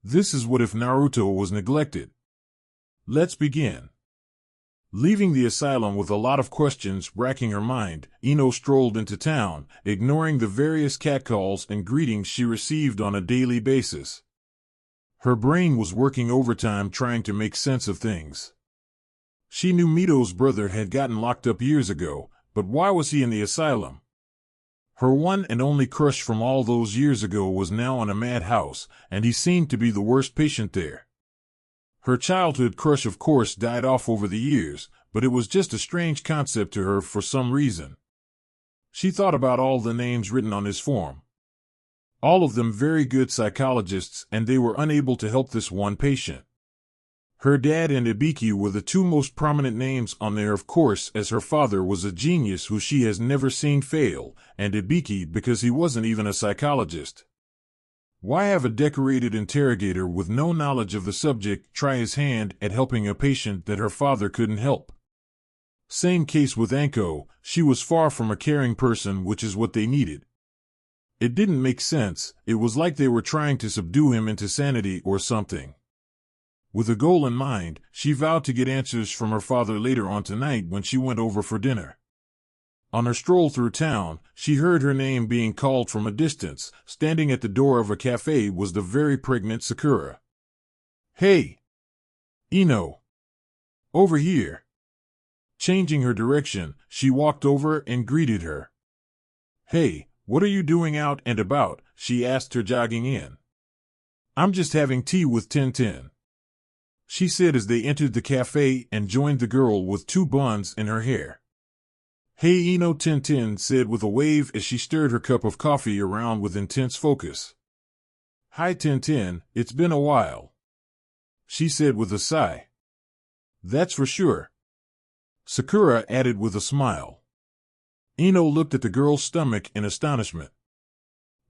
This is what if Naruto was neglected. Let's begin. Leaving the asylum with a lot of questions racking her mind, Ino strolled into town, ignoring the various catcalls and greetings she received on a daily basis. Her brain was working overtime trying to make sense of things. She knew Mito's brother had gotten locked up years ago, but why was he in the asylum? Her one and only crush from all those years ago was now in a madhouse, and he seemed to be the worst patient there. Her childhood crush of course died off over the years, but it was just a strange concept to her for some reason. She thought about all the names written on his form. All of them very good psychologists, and they were unable to help this one patient. Her dad and Ibiki were the two most prominent names on there, of course, as her father was a genius who she has never seen fail, and Ibiki because he wasn't even a psychologist. Why have a decorated interrogator with no knowledge of the subject try his hand at helping a patient that her father couldn't help? Same case with Anko, she was far from a caring person, which is what they needed. It didn't make sense, it was like they were trying to subdue him into sanity or something. With a goal in mind, she vowed to get answers from her father later on tonight when she went over for dinner. On her stroll through town, she heard her name being called from a distance. Standing at the door of a cafe was the very pregnant Sakura. "Hey! Ino! Over here!" Changing her direction, she walked over and greeted her. "Hey, what are you doing out and about?" she asked her, jogging in. "I'm just having tea with Tintin," she said as they entered the cafe and joined the girl with two buns in her hair. "Hey Ino," Tintin said with a wave as she stirred her cup of coffee around with intense focus. "Hi Tintin, it's been a while," she said with a sigh. "That's for sure," Sakura added with a smile. Ino looked at the girl's stomach in astonishment.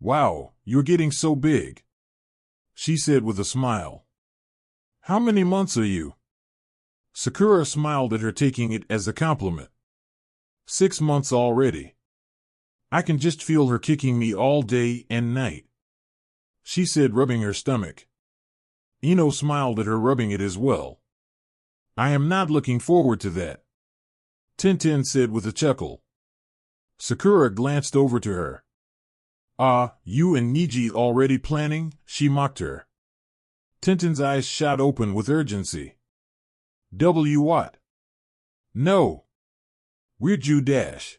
"Wow, you're getting so big," she said with a smile. "How many months are you?" Sakura smiled at her, taking it as a compliment. 6 months already. I can just feel her kicking me all day and night," she said, rubbing her stomach. Ino smiled at her, rubbing it as well. "I am not looking forward to that," Tintin said with a chuckle. Sakura glanced over to her. You and Niji already planning?" she mocked her. Tintin's eyes shot open with urgency. What? "No. We're Dash."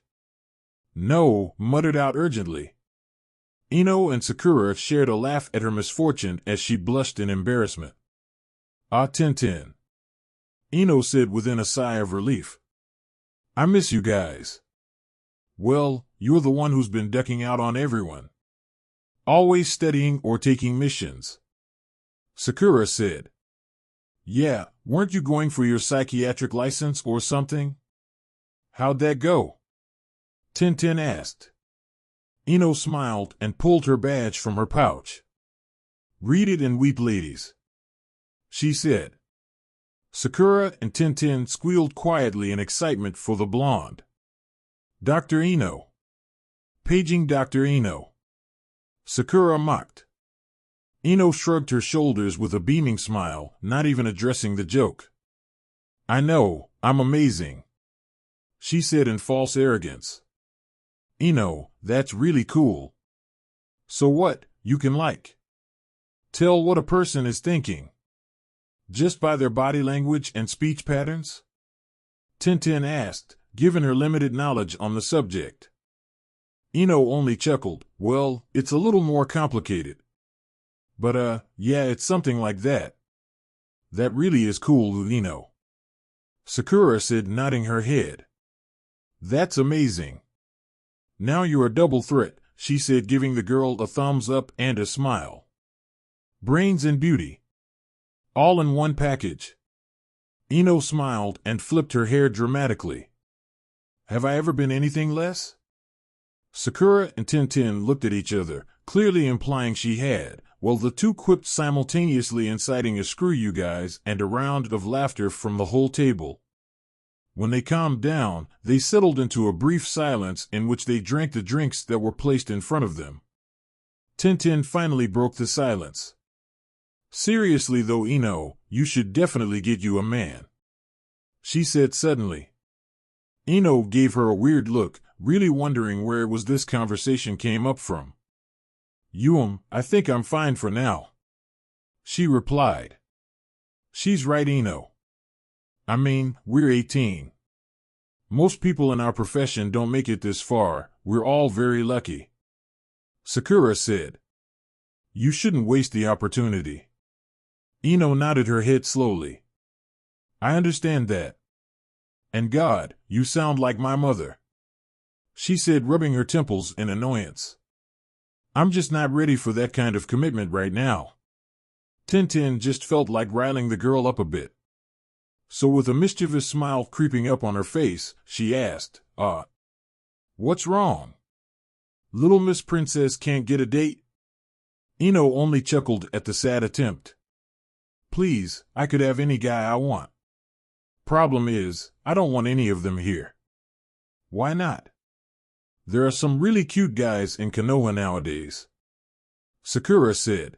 "No," muttered out urgently. Ino and Sakura shared a laugh at her misfortune as she blushed in embarrassment. Tintin," Ino said within a sigh of relief. "I miss you guys." "Well, you're the one who's been ducking out on everyone. Always studying or taking missions," Sakura said. "Yeah, weren't you going for your psychiatric license or something? How'd that go?" Tintin asked. Ino smiled and pulled her badge from her pouch. "Read it and weep, ladies," she said. Sakura and Tintin squealed quietly in excitement for the blonde. "Dr. Ino." "Paging Dr. Ino," Sakura mocked. Ino shrugged her shoulders with a beaming smile, not even addressing the joke. "I know, I'm amazing," she said in false arrogance. "Ino, that's really cool. So what, you can tell what a person is thinking just by their body language and speech patterns?" Tintin asked, given her limited knowledge on the subject. Ino only chuckled. "Well, it's a little more complicated. But yeah, it's something like that." "That really is cool, Ino," Sakura said, nodding her head. "That's amazing. Now you're a double threat," she said, giving the girl a thumbs up and a smile. "Brains and beauty. All in one package." Ino smiled and flipped her hair dramatically. "Have I ever been anything less?" Sakura and Tintin looked at each other, clearly implying she had, while the two quipped simultaneously, inciting a "screw you guys" and a round of laughter from the whole table. When they calmed down, they settled into a brief silence in which they drank the drinks that were placed in front of them. Tintin finally broke the silence. Seriously though, Ino, you should definitely get you a man, she said suddenly. Ino gave her a weird look, really wondering where it was this conversation came up from. I think I'm fine for now, she replied. She's right, Ino. I mean, we're 18. Most people in our profession don't make it this far. We're all very lucky, Sakura said. You shouldn't waste the opportunity. Ino nodded her head slowly. I understand that. And God, you sound like my mother, she said, rubbing her temples in annoyance. I'm just not ready for that kind of commitment right now. Tintin just felt like riling the girl up a bit. So with a mischievous smile creeping up on her face, she asked, what's wrong? Little Miss Princess can't get a date? Ino only chuckled at the sad attempt. Please, I could have any guy I want. Problem is, I don't want any of them here. Why not? There are some really cute guys in Konoha nowadays, Sakura said.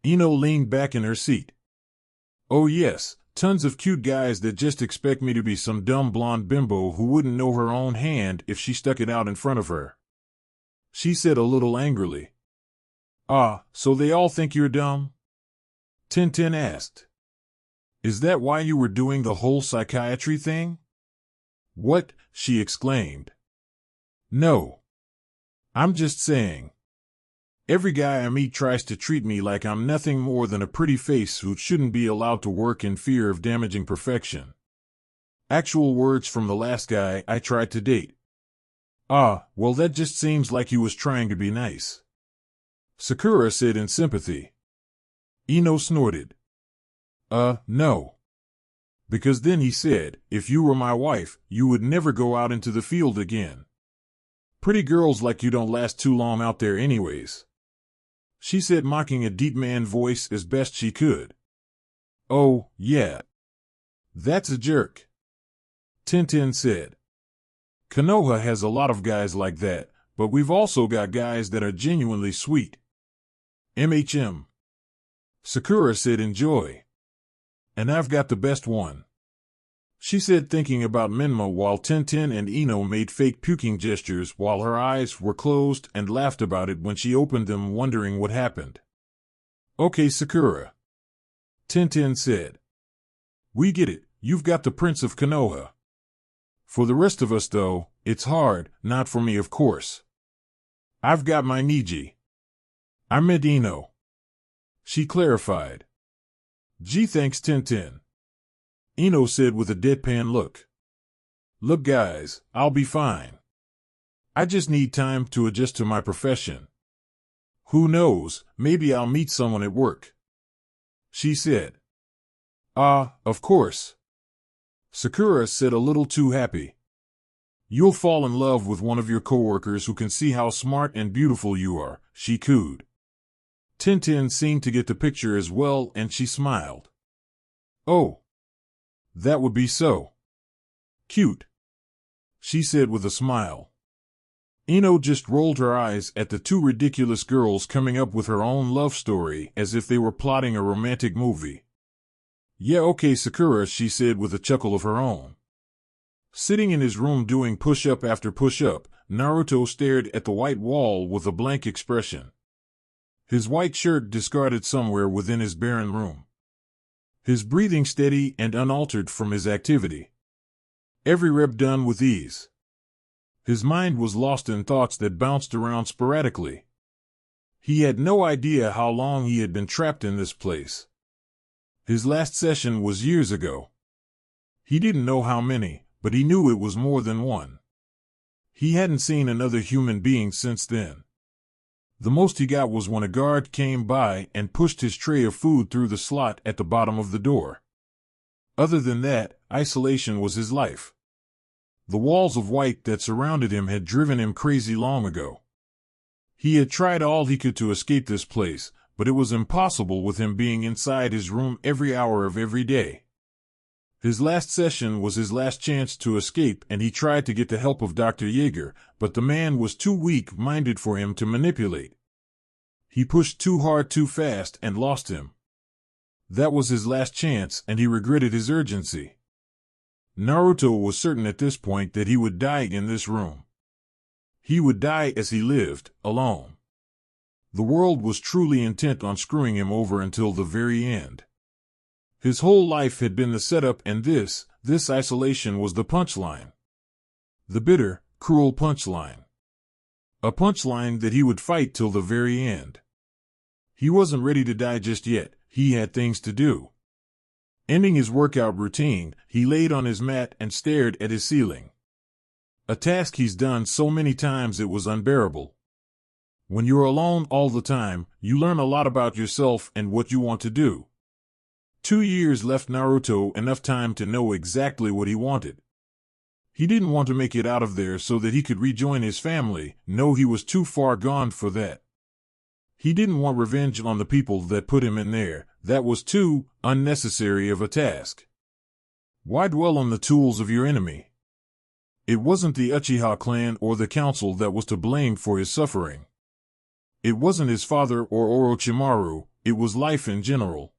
Ino leaned back in her seat. Oh yes, tons of cute guys that just expect me to be some dumb blonde bimbo who wouldn't know her own hand if she stuck it out in front of her, she said a little angrily. So they all think you're dumb? Tintin asked. Is that why you were doing the whole psychiatry thing? What? She exclaimed. No. I'm just saying. Every guy I meet tries to treat me like I'm nothing more than a pretty face who shouldn't be allowed to work in fear of damaging perfection. Actual words from the last guy I tried to date. Well, that just seems like he was trying to be nice, Sakura said in sympathy. Ino snorted. No. Because then he said, if you were my wife, you would never go out into the field again. Pretty girls like you don't last too long out there anyways, she said, mocking a deep man voice as best she could. Oh, yeah. That's a jerk, Tintin said. Konoha has a lot of guys like that, but we've also got guys that are genuinely sweet. MHM, Sakura said in joy. And I've got the best one, she said, thinking about Menma while Tintin and Ino made fake puking gestures while her eyes were closed, and laughed about it when she opened them, wondering what happened. Okay, Sakura, Tintin said. We get it, you've got the Prince of Konoha. For the rest of us, though, it's hard, not for me of course. I've got my Niji. I meant Ino, she clarified. Gee, thanks, Tintin, Ino said with a deadpan look. Look guys, I'll be fine. I just need time to adjust to my profession. Who knows, maybe I'll meet someone at work, she said. Of course, Sakura said, a little too happy. You'll fall in love with one of your coworkers who can see how smart and beautiful you are, she cooed. Tintin seemed to get the picture as well, and she smiled. Oh, that would be so cute, she said with a smile. Ino just rolled her eyes at the two ridiculous girls coming up with her own love story as if they were plotting a romantic movie. Yeah, okay, Sakura, she said with a chuckle of her own. Sitting in his room doing push-up after push-up, Naruto stared at the white wall with a blank expression. His white shirt discarded somewhere within his barren room. His breathing steady and unaltered from his activity. Every rep done with ease. His mind was lost in thoughts that bounced around sporadically. He had no idea how long he had been trapped in this place. His last session was years ago. He didn't know how many, but he knew it was more than one. He hadn't seen another human being since then. The most he got was when a guard came by and pushed his tray of food through the slot at the bottom of the door. Other than that, isolation was his life. The walls of white that surrounded him had driven him crazy long ago. He had tried all he could to escape this place, but it was impossible with him being inside his room every hour of every day. His last session was his last chance to escape, and he tried to get the help of Dr. Yeager, but the man was too weak-minded for him to manipulate. He pushed too hard too fast and lost him. That was his last chance, and he regretted his urgency. Naruto was certain at this point that he would die in this room. He would die as he lived, alone. The world was truly intent on screwing him over until the very end. His whole life had been the setup, and this isolation was the punchline. The bitter, cruel punchline. A punchline that he would fight till the very end. He wasn't ready to die just yet. He had things to do. Ending his workout routine, he laid on his mat and stared at his ceiling. A task he's done so many times it was unbearable. When you're alone all the time, you learn a lot about yourself and what you want to do. 2 years left Naruto enough time to know exactly what he wanted. He didn't want to make it out of there so that he could rejoin his family. No, he was too far gone for that. He didn't want revenge on the people that put him in there. That was too unnecessary of a task. Why dwell on the tools of your enemy? It wasn't the Uchiha clan or the council that was to blame for his suffering. It wasn't his father or Orochimaru, it was life in general.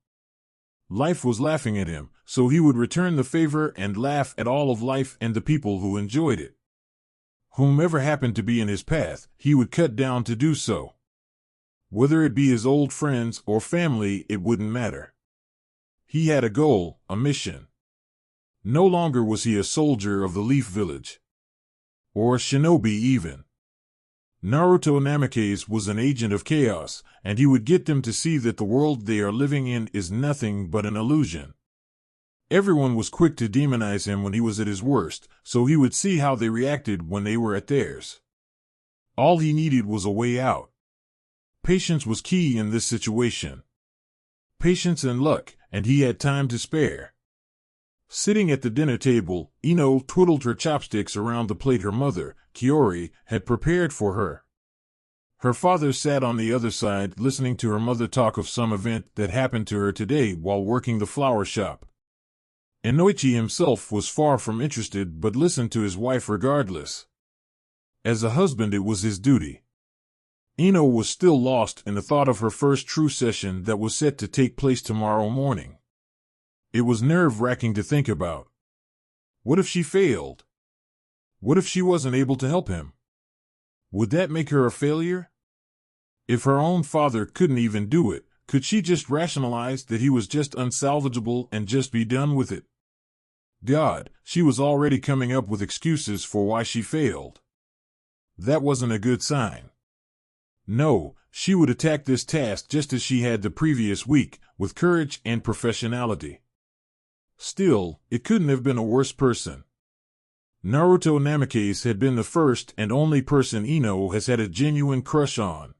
Life was laughing at him, so he would return the favor and laugh at all of life and the people who enjoyed it. Whomever happened to be in his path, he would cut down to do so. Whether it be his old friends or family, it wouldn't matter. He had a goal, a mission. No longer was he a soldier of the Leaf Village. Or a shinobi even. Naruto Namikaze was an agent of chaos, and he would get them to see that the world they are living in is nothing but an illusion. Everyone was quick to demonize him when he was at his worst, so he would see how they reacted when they were at theirs. All he needed was a way out. Patience was key in this situation. Patience and luck, and he had time to spare. Sitting at the dinner table, Ino twiddled her chopsticks around the plate her mother, Kiori, had prepared for her. Her father sat on the other side listening to her mother talk of some event that happened to her today while working the flower shop. Inoichi himself was far from interested but listened to his wife regardless. As a husband, it was his duty. Ino was still lost in the thought of her first true session that was set to take place tomorrow morning. It was nerve-wracking to think about. What if she failed? What if she wasn't able to help him? Would that make her a failure? If her own father couldn't even do it, could she just rationalize that he was just unsalvageable and just be done with it? God, she was already coming up with excuses for why she failed. That wasn't a good sign. No, she would attack this task just as she had the previous week, with courage and professionality. Still, it couldn't have been a worse person. Naruto Namikaze had been the first and only person Ino has had a genuine crush on.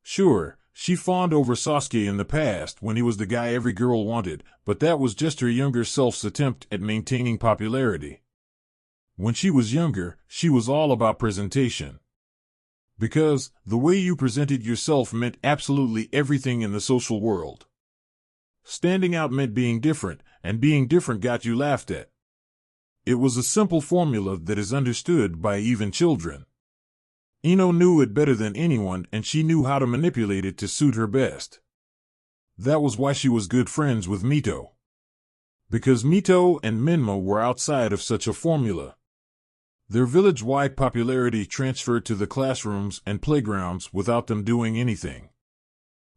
Sure, she fawned over Sasuke in the past when he was the guy every girl wanted, but that was just her younger self's attempt at maintaining popularity. When she was younger, she was all about presentation. Because the way you presented yourself meant absolutely everything in the social world. Standing out meant being different, and being different got you laughed at. It was a simple formula that is understood by even children. Ino knew it better than anyone, and she knew how to manipulate it to suit her best. That was why she was good friends with Mito. Because Mito and Menma were outside of such a formula. Their village-wide popularity transferred to the classrooms and playgrounds without them doing anything.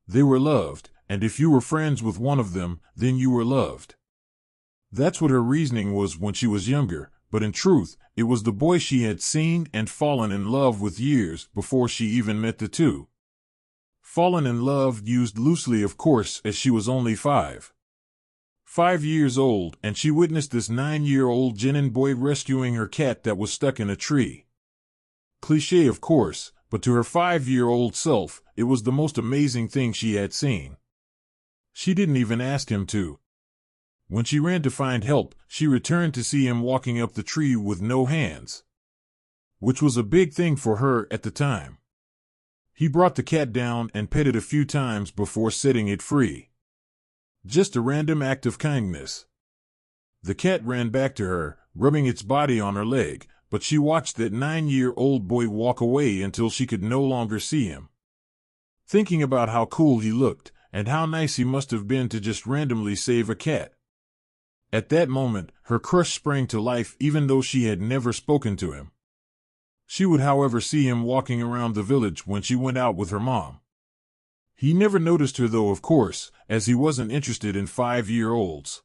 They were loved, and if you were friends with one of them, then you were loved. That's what her reasoning was when she was younger, but in truth, it was the boy she had seen and fallen in love with years before she even met the two. Fallen in love used loosely, of course, as she was only 5. 5 years old, and she witnessed this 9-year-old genin boy rescuing her cat that was stuck in a tree. Cliché, of course, but to her 5-year-old self, it was the most amazing thing she had seen. She didn't even ask him to. When she ran to find help, she returned to see him walking up the tree with no hands. Which was a big thing for her at the time. He brought the cat down and petted a few times before setting it free. Just a random act of kindness. The cat ran back to her, rubbing its body on her leg, but she watched that 9-year-old boy walk away until she could no longer see him. Thinking about how cool he looked, and how nice he must have been to just randomly save a cat. At that moment, her crush sprang to life even though she had never spoken to him. She would, however, see him walking around the village when she went out with her mom. He never noticed her though, of course, as he wasn't interested in 5-year-olds.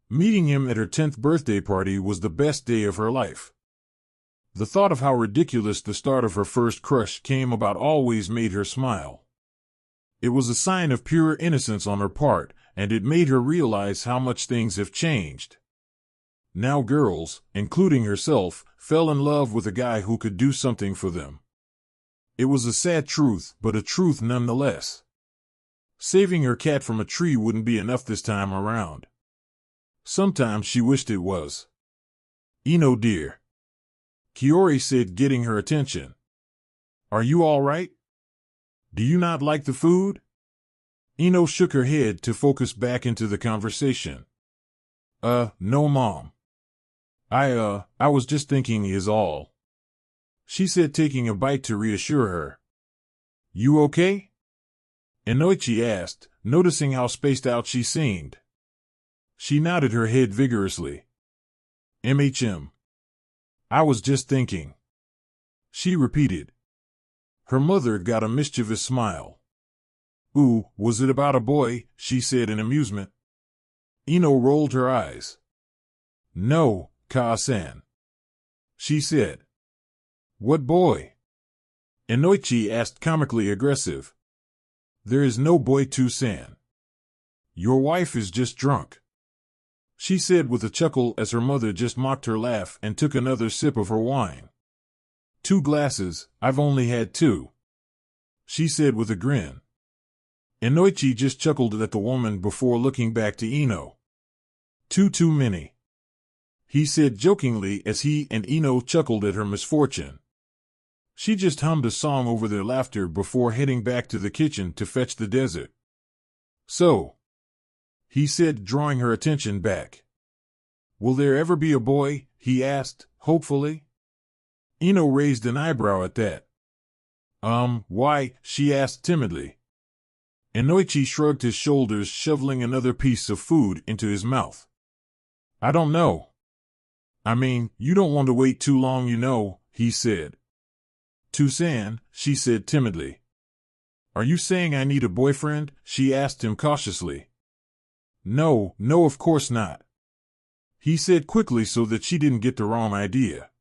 Meeting him at her 10th birthday party was the best day of her life. The thought of how ridiculous the start of her first crush came about always made her smile. It was a sign of pure innocence on her part, and it made her realize how much things have changed. Now girls, including herself, fell in love with a guy who could do something for them. It was a sad truth, but a truth nonetheless. Saving her cat from a tree wouldn't be enough this time around. Sometimes she wished it was. "Ino dear," Kiori said, getting her attention. "Are you all right? Do you not like the food?" Ino shook her head to focus back into the conversation. No, Mom. I was just thinking is all," she said, taking a bite to reassure her. "You okay?" Inoichi asked, noticing how spaced out she seemed. She nodded her head vigorously. I was just thinking," she repeated. Her mother got a mischievous smile. "Ooh, was it about a boy?" she said in amusement. Ino rolled her eyes. "No, Ka-san," she said. "What boy?" Inoichi asked, comically aggressive. "There is no boy, San. Your wife is just drunk," she said with a chuckle as her mother just mocked her laugh and took another sip of her wine. "2 glasses, I've only had 2, she said with a grin. Inoichi just chuckled at the woman before looking back to Ino. Too many," he said jokingly as he and Ino chuckled at her misfortune. She just hummed a song over their laughter before heading back to the kitchen to fetch the dessert. "So," he said, drawing her attention back. "Will there ever be a boy?" he asked, hopefully. Ino raised an eyebrow at that. Why?" she asked timidly. Inoichi shrugged his shoulders, shoveling another piece of food into his mouth. "I don't know. I mean, you don't want to wait too long, you know," he said. "San," she said timidly. "Are you saying I need a boyfriend?" she asked him cautiously. No, of course not," he said quickly so that she didn't get the wrong idea.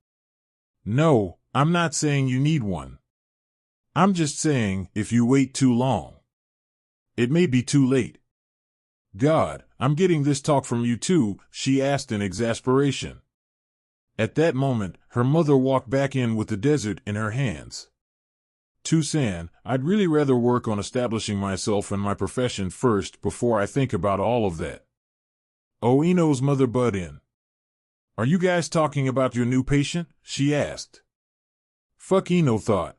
"No, I'm not saying you need one. I'm just saying, if you wait too long, it may be too late." "God, I'm getting this talk from you too," she asked in exasperation. At that moment, her mother walked back in with the dessert in her hands. "San, I'd really rather work on establishing myself and my profession first before I think about all of that." Oh, Ino's mother butted in. "Are you guys talking about your new patient?" she asked. Fuck, Ino thought.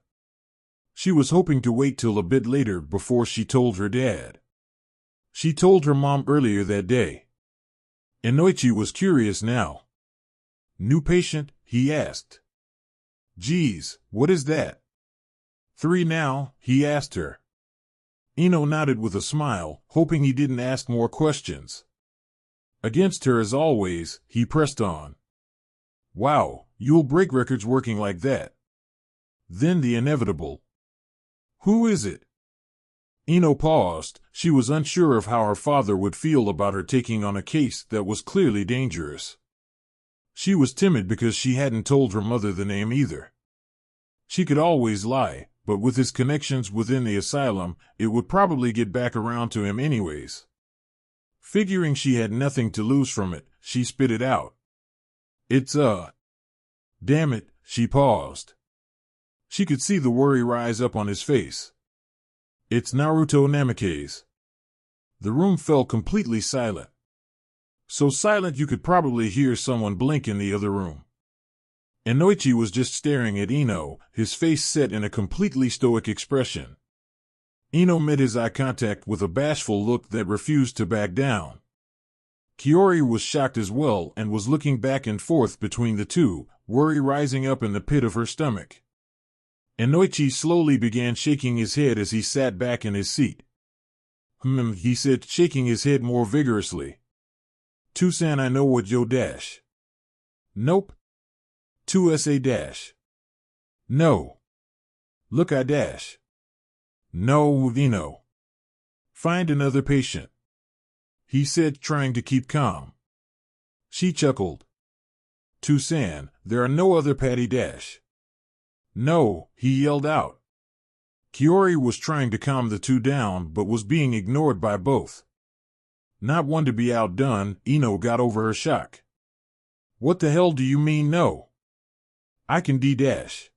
She was hoping to wait till a bit later before she told her dad. She told her mom earlier that day. Inoichi was curious now. "New patient?" he asked. "Geez, what is that? 3 now?" he asked her. Ino nodded with a smile, hoping he didn't ask more questions. Against her as always, he pressed on. "Wow, you'll break records working like that." Then the inevitable. "Who is it?" Ino paused. She was unsure of how her father would feel about her taking on a case that was clearly dangerous. She was timid because she hadn't told her mother the name either. She could always lie, but with his connections within the asylum, it would probably get back around to him anyways. Figuring she had nothing to lose from it, she spit it out. "It's Damn it," she paused. She could see the worry rise up on his face. "It's Naruto Namikaze." The room fell completely silent. So silent you could probably hear someone blink in the other room. Inoichi was just staring at Ino, his face set in a completely stoic expression. Ino met his eye contact with a bashful look that refused to back down. Kiori was shocked as well and was looking back and forth between the two, worry rising up in the pit of her stomach. Inoichi slowly began shaking his head as he sat back in his seat. He said, shaking his head more vigorously. Tucson, I know what yo dash. Nope. 2SA dash. No. Look, I dash. No, Vino. Find another patient, he said, trying to keep calm. She chuckled. Tucson, there are no other Patty dash. No, he yelled out. Kiori was trying to calm the two down but was being ignored by both. Not one to be outdone, Ino got over her shock. What the hell do you mean no? I can D-dash.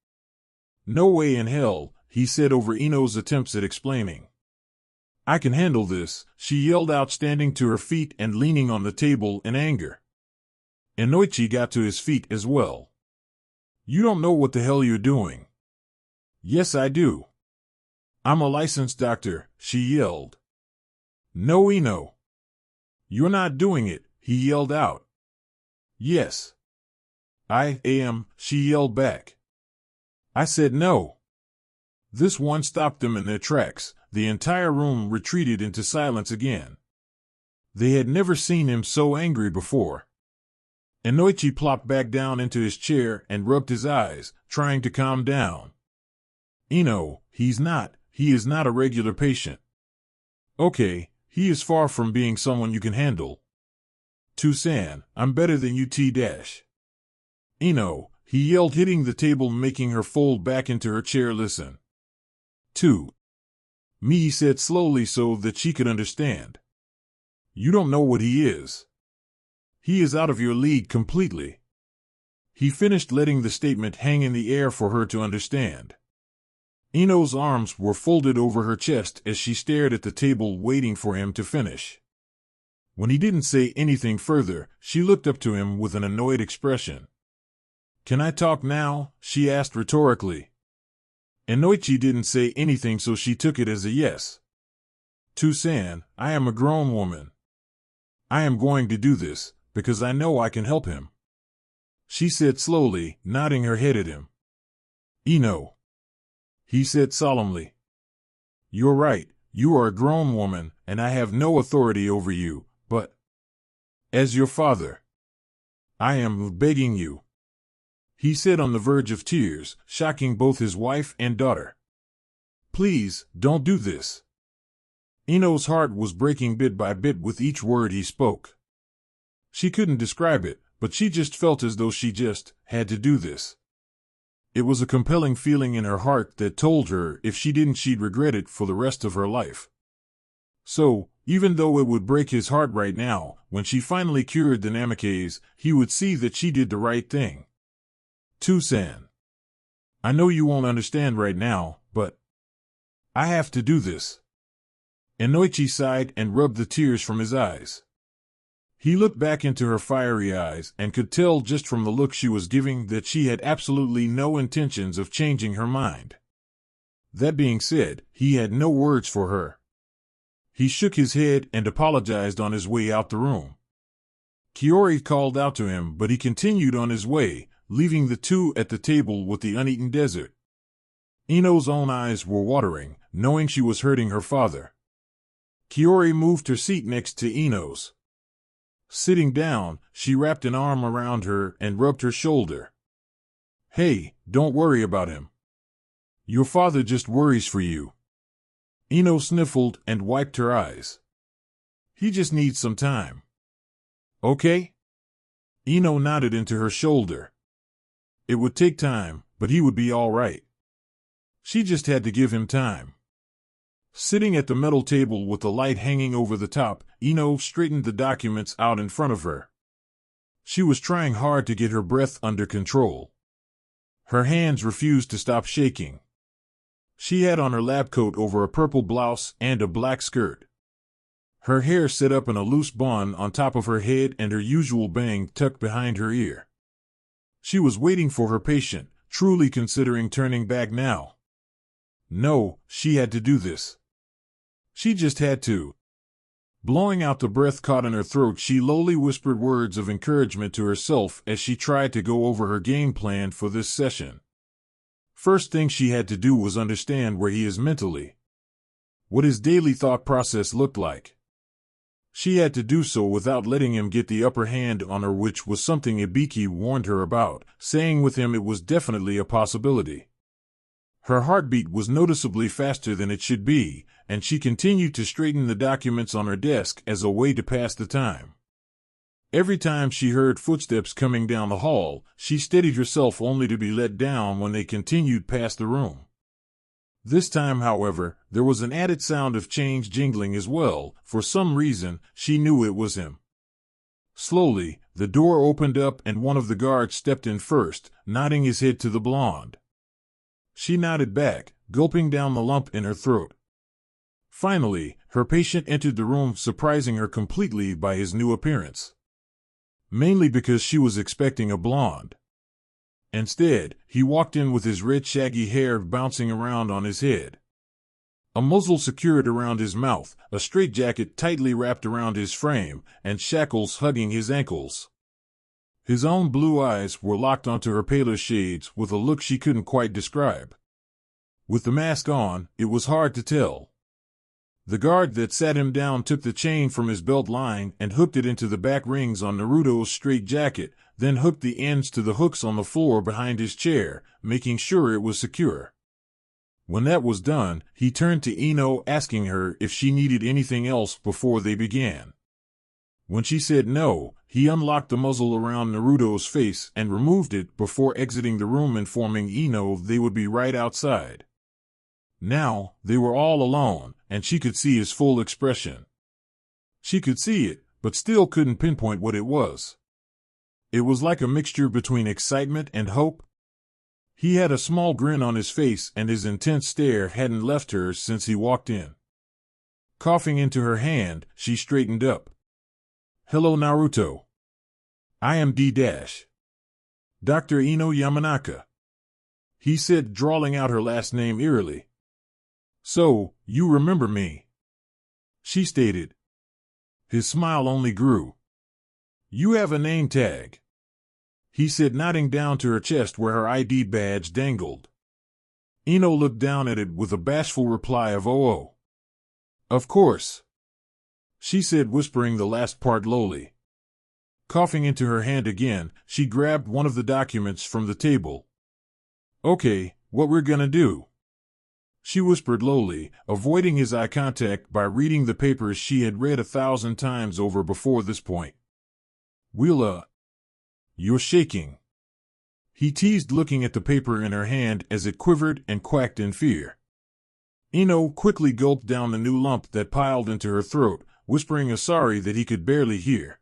No way in hell, he said over Ino's attempts at explaining. I can handle this, she yelled out, standing to her feet and leaning on the table in anger. Inoichi got to his feet as well. You don't know what the hell you're doing. Yes, I do. I'm a licensed doctor, she yelled. No, Ino. You're not doing it, he yelled out. Yes. I am, she yelled back. I said no. This one stopped them in their tracks. The entire room retreated into silence again. They had never seen him so angry before. Inoichi plopped back down into his chair and rubbed his eyes, trying to calm down. Ino, he is not a regular patient. Okay, he is far from being someone you can handle. Tucson, I'm better than you T-dash. Ino, he yelled, hitting the table, making her fold back into her chair. Listen. To me, he said slowly so that she could understand. You don't know what he is. He is out of your league completely. He finished, letting the statement hang in the air for her to understand. Ino's arms were folded over her chest as she stared at the table, waiting for him to finish. When he didn't say anything further, she looked up to him with an annoyed expression. Can I talk now? She asked rhetorically. Inoichi didn't say anything, so she took it as a yes. Tucson, I am a grown woman. I am going to do this, because I know I can help him, she said slowly, nodding her head at him. Ino, he said solemnly. You're right, you are a grown woman, and I have no authority over you, but as your father, I am begging you, he said, on the verge of tears, shocking both his wife and daughter. Please, don't do this. Ino's heart was breaking bit by bit with each word he spoke. She couldn't describe it, but she just felt as though she just had to do this. It was a compelling feeling in her heart that told her if she didn't, she'd regret it for the rest of her life. So, even though it would break his heart right now, when she finally cured the Namikaze, he would see that she did the right thing. Tucson, I know you won't understand right now, but I have to do this. Inoichi sighed and rubbed the tears from his eyes. He looked back into her fiery eyes and could tell just from the look she was giving that she had absolutely no intentions of changing her mind. That being said, he had no words for her. He shook his head and apologized on his way out the room. Kiori called out to him, but he continued on his way, leaving the two at the table with the uneaten dessert. Ino's own eyes were watering, knowing she was hurting her father. Kiori moved her seat next to Ino's. Sitting down, she wrapped an arm around her and rubbed her shoulder. Hey, don't worry about him. Your father just worries for you. Ino sniffled and wiped her eyes. He just needs some time. Okay? Ino nodded into her shoulder. It would take time, but he would be all right. She just had to give him time. Sitting at the metal table with the light hanging over the top, Ino straightened the documents out in front of her. She was trying hard to get her breath under control. Her hands refused to stop shaking. She had on her lab coat over a purple blouse and a black skirt. Her hair set up in a loose bun on top of her head and her usual bang tucked behind her ear. She was waiting for her patient, truly considering turning back now. No, she had to do this. She just had to. Blowing out the breath caught in her throat, she lowly whispered words of encouragement to herself as she tried to go over her game plan for this session. First thing she had to do was understand where he is mentally. what his daily thought process looked like. She had to do so without letting him get the upper hand on her, which was something Ibiki warned her about, saying with him it was definitely a possibility. Her heartbeat was noticeably faster than it should be, and she continued to straighten the documents on her desk as a way to pass the time. Every time she heard footsteps coming down the hall, she steadied herself only to be let down when they continued past the room. This time, however, there was an added sound of change jingling as well. For some reason, she knew it was him. Slowly, the door opened up and one of the guards stepped in first, nodding his head to the blonde. She nodded back, gulping down the lump in her throat. Finally, her patient entered the room, surprising her completely by his new appearance. Mainly because she was expecting a blonde. Instead, he walked in with his red shaggy hair bouncing around on his head. A muzzle secured around his mouth, a straitjacket tightly wrapped around his frame, and shackles hugging his ankles. His own blue eyes were locked onto her paler shades with a look she couldn't quite describe. With the mask on, it was hard to tell. The guard that sat him down took the chain from his belt line and hooked it into the back rings on Naruto's straitjacket, then hooked the ends to the hooks on the floor behind his chair, making sure it was secure. When that was done, he turned to Ino, asking her if she needed anything else before they began. When she said no, he unlocked the muzzle around Naruto's face and removed it before exiting the room, informing Ino they would be right outside. Now, they were all alone, and she could see his full expression. She could see it, but still couldn't pinpoint what it was. It was like a mixture between excitement and hope. He had a small grin on his face, and his intense stare hadn't left her since he walked in. Coughing into her hand, she straightened up. "Hello, Naruto. I am Dr. Ino Yamanaka," he said, drawling out her last name eerily. "So, you remember me?" she stated. His smile only grew. "You have a name tag," he said, nodding down to her chest where her ID badge dangled. Ino looked down at it with a bashful reply of "Oh. Of course," she said, whispering the last part lowly. Coughing into her hand again, she grabbed one of the documents from the table. "Okay, what we're gonna do?" she whispered lowly, avoiding his eye contact by reading the papers she had read 1,000 times over before this point. You're shaking," he teased, looking at the paper in her hand as it quivered and quacked in fear. Ino quickly gulped down the new lump that piled into her throat, whispering a sorry that he could barely hear.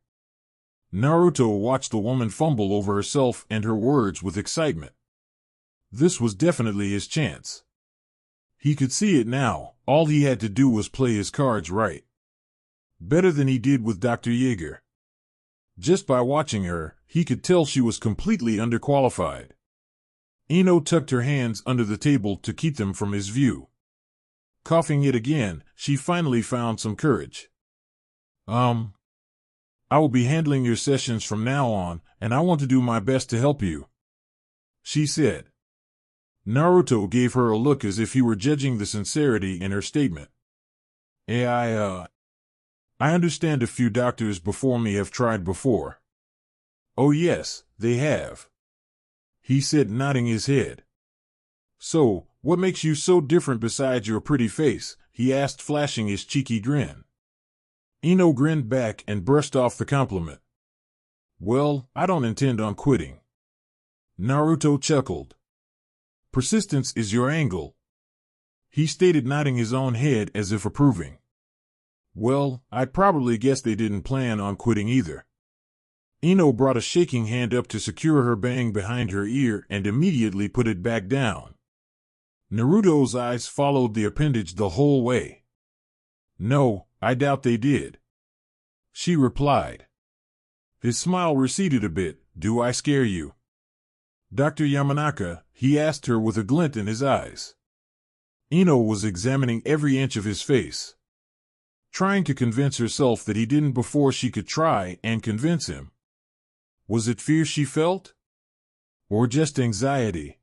Naruto watched the woman fumble over herself and her words with excitement. This was definitely his chance. He could see it now. All he had to do was play his cards right. Better than he did with Dr. Jaeger. Just by watching her, he could tell she was completely underqualified. Ino tucked her hands under the table to keep them from his view. Coughing yet again, she finally found some courage. I will be handling your sessions from now on, and I want to do my best to help you," she said. Naruto gave her a look as if he were judging the sincerity in her statement. I understand a few doctors before me have tried before." "Oh yes, they have," he said, nodding his head. "So, what makes you so different besides your pretty face?" he asked, flashing his cheeky grin. Ino grinned back and brushed off the compliment. "Well, I don't intend on quitting." Naruto chuckled. "Persistence is your angle," he stated, nodding his own head as if approving. "Well, I probably guess they didn't plan on quitting either." Ino brought a shaking hand up to secure her bang behind her ear and immediately put it back down. Naruto's eyes followed the appendage the whole way. "No, I doubt they did," she replied. His smile receded a bit. "Do I scare you, Dr. Yamanaka?" he asked her with a glint in his eyes. Ino was examining every inch of his face, trying to convince herself that he didn't before she could try and convince him. Was it fear she felt? Or just anxiety?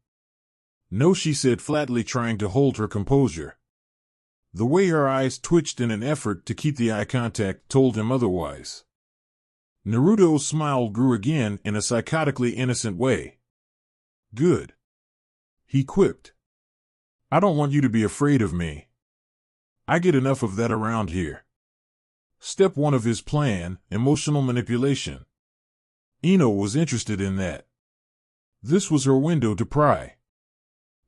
"No," she said flatly, trying to hold her composure. The way her eyes twitched in an effort to keep the eye contact told him otherwise. Naruto's smile grew again in a psychotically innocent way. Good. He quipped. I don't want you to be afraid of me. I get enough of that around here. Step 1 of his plan, emotional manipulation. Ino was interested in that. This was her window to pry.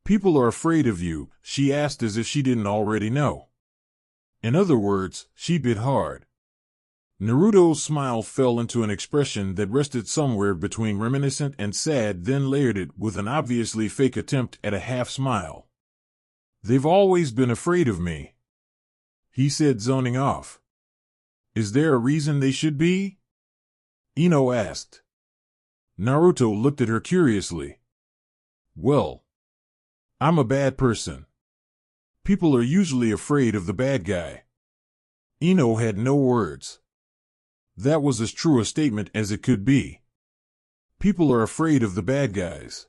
People are afraid of you, she asked as if she didn't already know. In other words, she bit hard. Naruto's smile fell into an expression that rested somewhere between reminiscent and sad, then layered it with an obviously fake attempt at a half smile. They've always been afraid of me, he said, zoning off. Is there a reason they should be? Ino asked. Naruto looked at her curiously. Well, I'm a bad person. People are usually afraid of the bad guy. Ino had no words. That was as true a statement as it could be. People are afraid of the bad guys.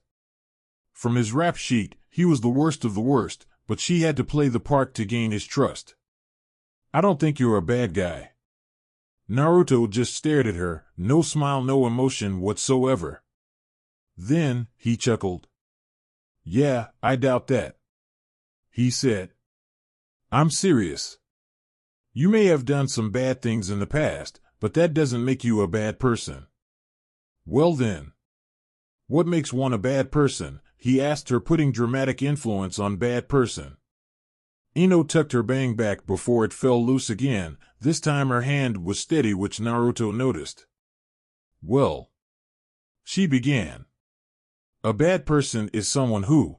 From his rap sheet, he was the worst of the worst, but she had to play the part to gain his trust. I don't think you're a bad guy. Naruto just stared at her, no smile, no emotion whatsoever. Then, he chuckled. Yeah, I doubt that. He said. I'm serious. You may have done some bad things in the past, but that doesn't make you a bad person. Well then. What makes one a bad person? He asked her, putting dramatic influence on bad person. Ino tucked her bang back before it fell loose again. This time her hand was steady, which Naruto noticed. Well, she began. A bad person is someone who...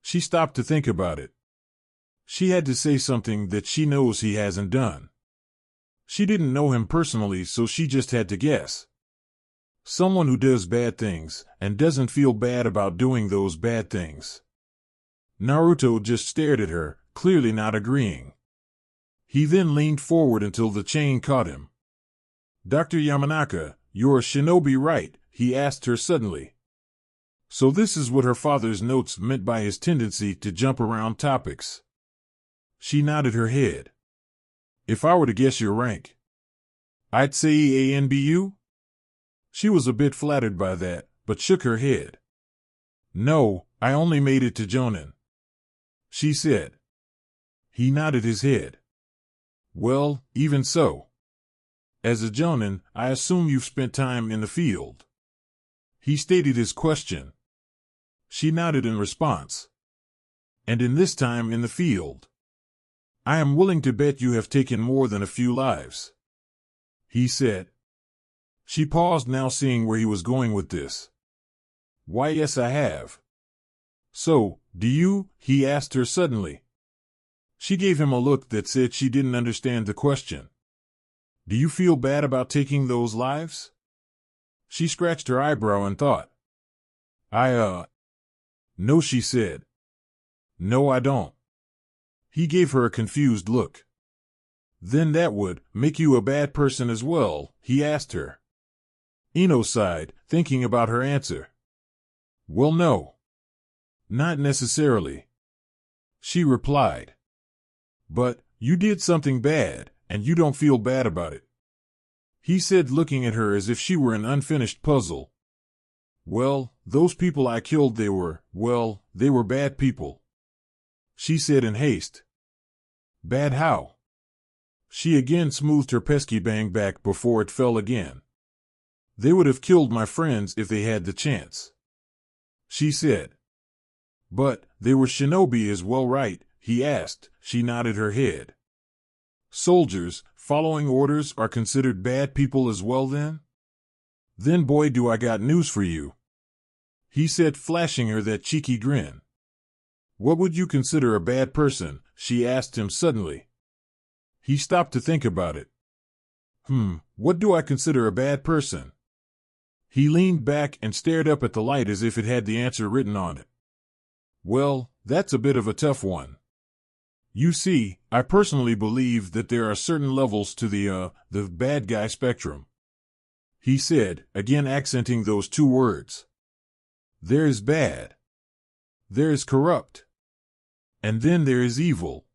She stopped to think about it. She had to say something that she knows he hasn't done. She didn't know him personally, so she just had to guess. Someone who does bad things, and doesn't feel bad about doing those bad things. Naruto just stared at her, clearly not agreeing. He then leaned forward until the chain caught him. Dr. Yamanaka, you're a shinobi, right? He asked her suddenly. So this is what her father's notes meant by his tendency to jump around topics. She nodded her head. If I were to guess your rank, I'd say ANBU? She was a bit flattered by that, but shook her head. No, I only made it to Jonin, she said. He nodded his head. Well, even so. As a Jonin, I assume you've spent time in the field. He stated his question. She nodded in response. And in this time in the field, I am willing to bet you have taken more than a few lives, he said. She paused, now seeing where he was going with this. Why, yes, I have. So, do you? He asked her suddenly. She gave him a look that said she didn't understand the question. Do you feel bad about taking those lives? She scratched her eyebrow and thought. No, she said. No, I don't. He gave her a confused look. Then that would make you a bad person as well, he asked her. Ino sighed, thinking about her answer. Well, no. Not necessarily, she replied. But, you did something bad, and you don't feel bad about it, he said, looking at her as if she were an unfinished puzzle. Well, those people I killed, they were bad people, she said in haste. Bad how? She again smoothed her pesky bang back before it fell again. They would have killed my friends if they had the chance, she said. But, they were shinobi as well, right? He asked. She nodded her head. Soldiers, following orders, are considered bad people as well then? Then boy, do I got news for you, he said, flashing her that cheeky grin. What would you consider a bad person? She asked him suddenly. He stopped to think about it. What do I consider a bad person? He leaned back and stared up at the light as if it had the answer written on it. Well, that's a bit of a tough one. You see, I personally believe that there are certain levels to the bad guy spectrum, he said, again accenting those two words. There is bad. There is corrupt. And then there is evil.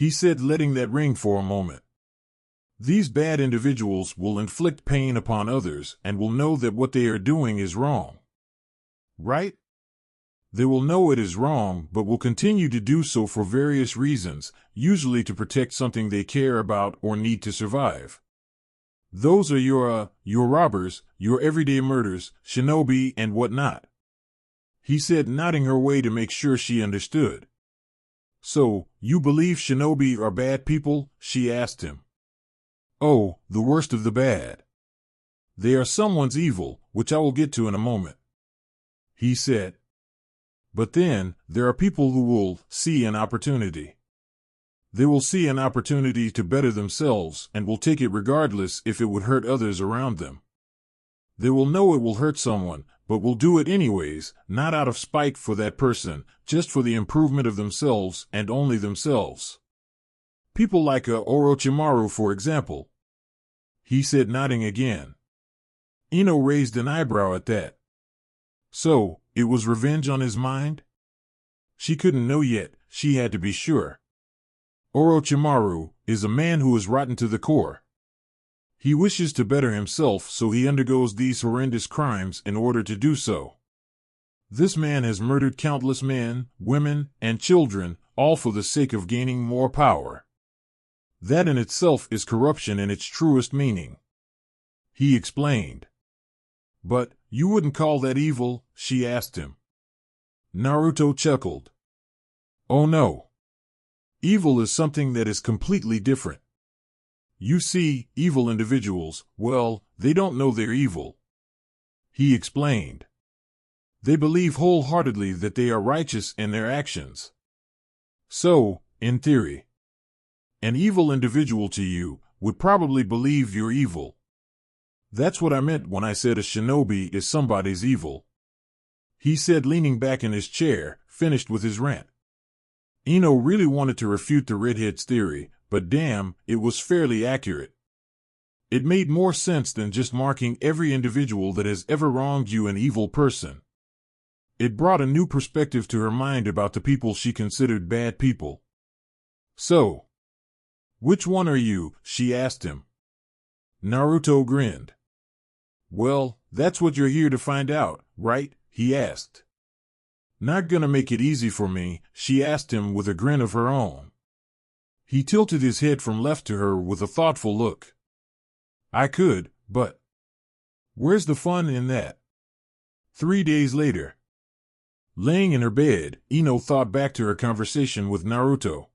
he said, letting that ring for a moment. These bad individuals will inflict pain upon others and will know that what they are doing is wrong. Right? They will know it is wrong, but will continue to do so for various reasons, usually to protect something they care about or need to survive. Those are your robbers, your everyday murders, shinobi, and whatnot, he said, nodding her way to make sure she understood. So, you believe shinobi are bad people? She asked him. Oh, the worst of the bad. They are someone's evil, which I will get to in a moment, he said. But then, there are people who will see an opportunity. They will see an opportunity to better themselves and will take it regardless if it would hurt others around them. They will know it will hurt someone, but will do it anyways, not out of spite for that person, just for the improvement of themselves and only themselves. People like Orochimaru, for example, he said, nodding again. Ino raised an eyebrow at that. So, it was revenge on his mind? She couldn't know yet, she had to be sure. Orochimaru is a man who is rotten to the core. He wishes to better himself, so he undergoes these horrendous crimes in order to do so. This man has murdered countless men, women, and children, all for the sake of gaining more power. That in itself is corruption in its truest meaning, he explained. But, you wouldn't call that evil? She asked him. Naruto chuckled. Oh no. Evil is something that is completely different. You see, evil individuals, well, they don't know they're evil, he explained. They believe wholeheartedly that they are righteous in their actions. So, in theory, an evil individual to you would probably believe you're evil. That's what I meant when I said a shinobi is somebody's evil, he said, leaning back in his chair, finished with his rant. Ino really wanted to refute the redhead's theory, but damn, it was fairly accurate. It made more sense than just marking every individual that has ever wronged you an evil person. It brought a new perspective to her mind about the people she considered bad people. So, which one are you? She asked him. Naruto grinned. Well, that's what you're here to find out, right? He asked. Not gonna make it easy for me, she asked him with a grin of her own. He tilted his head from left to her with a thoughtful look. I could, but where's the fun in that? 3 days later. Laying in her bed, Ino thought back to her conversation with Naruto.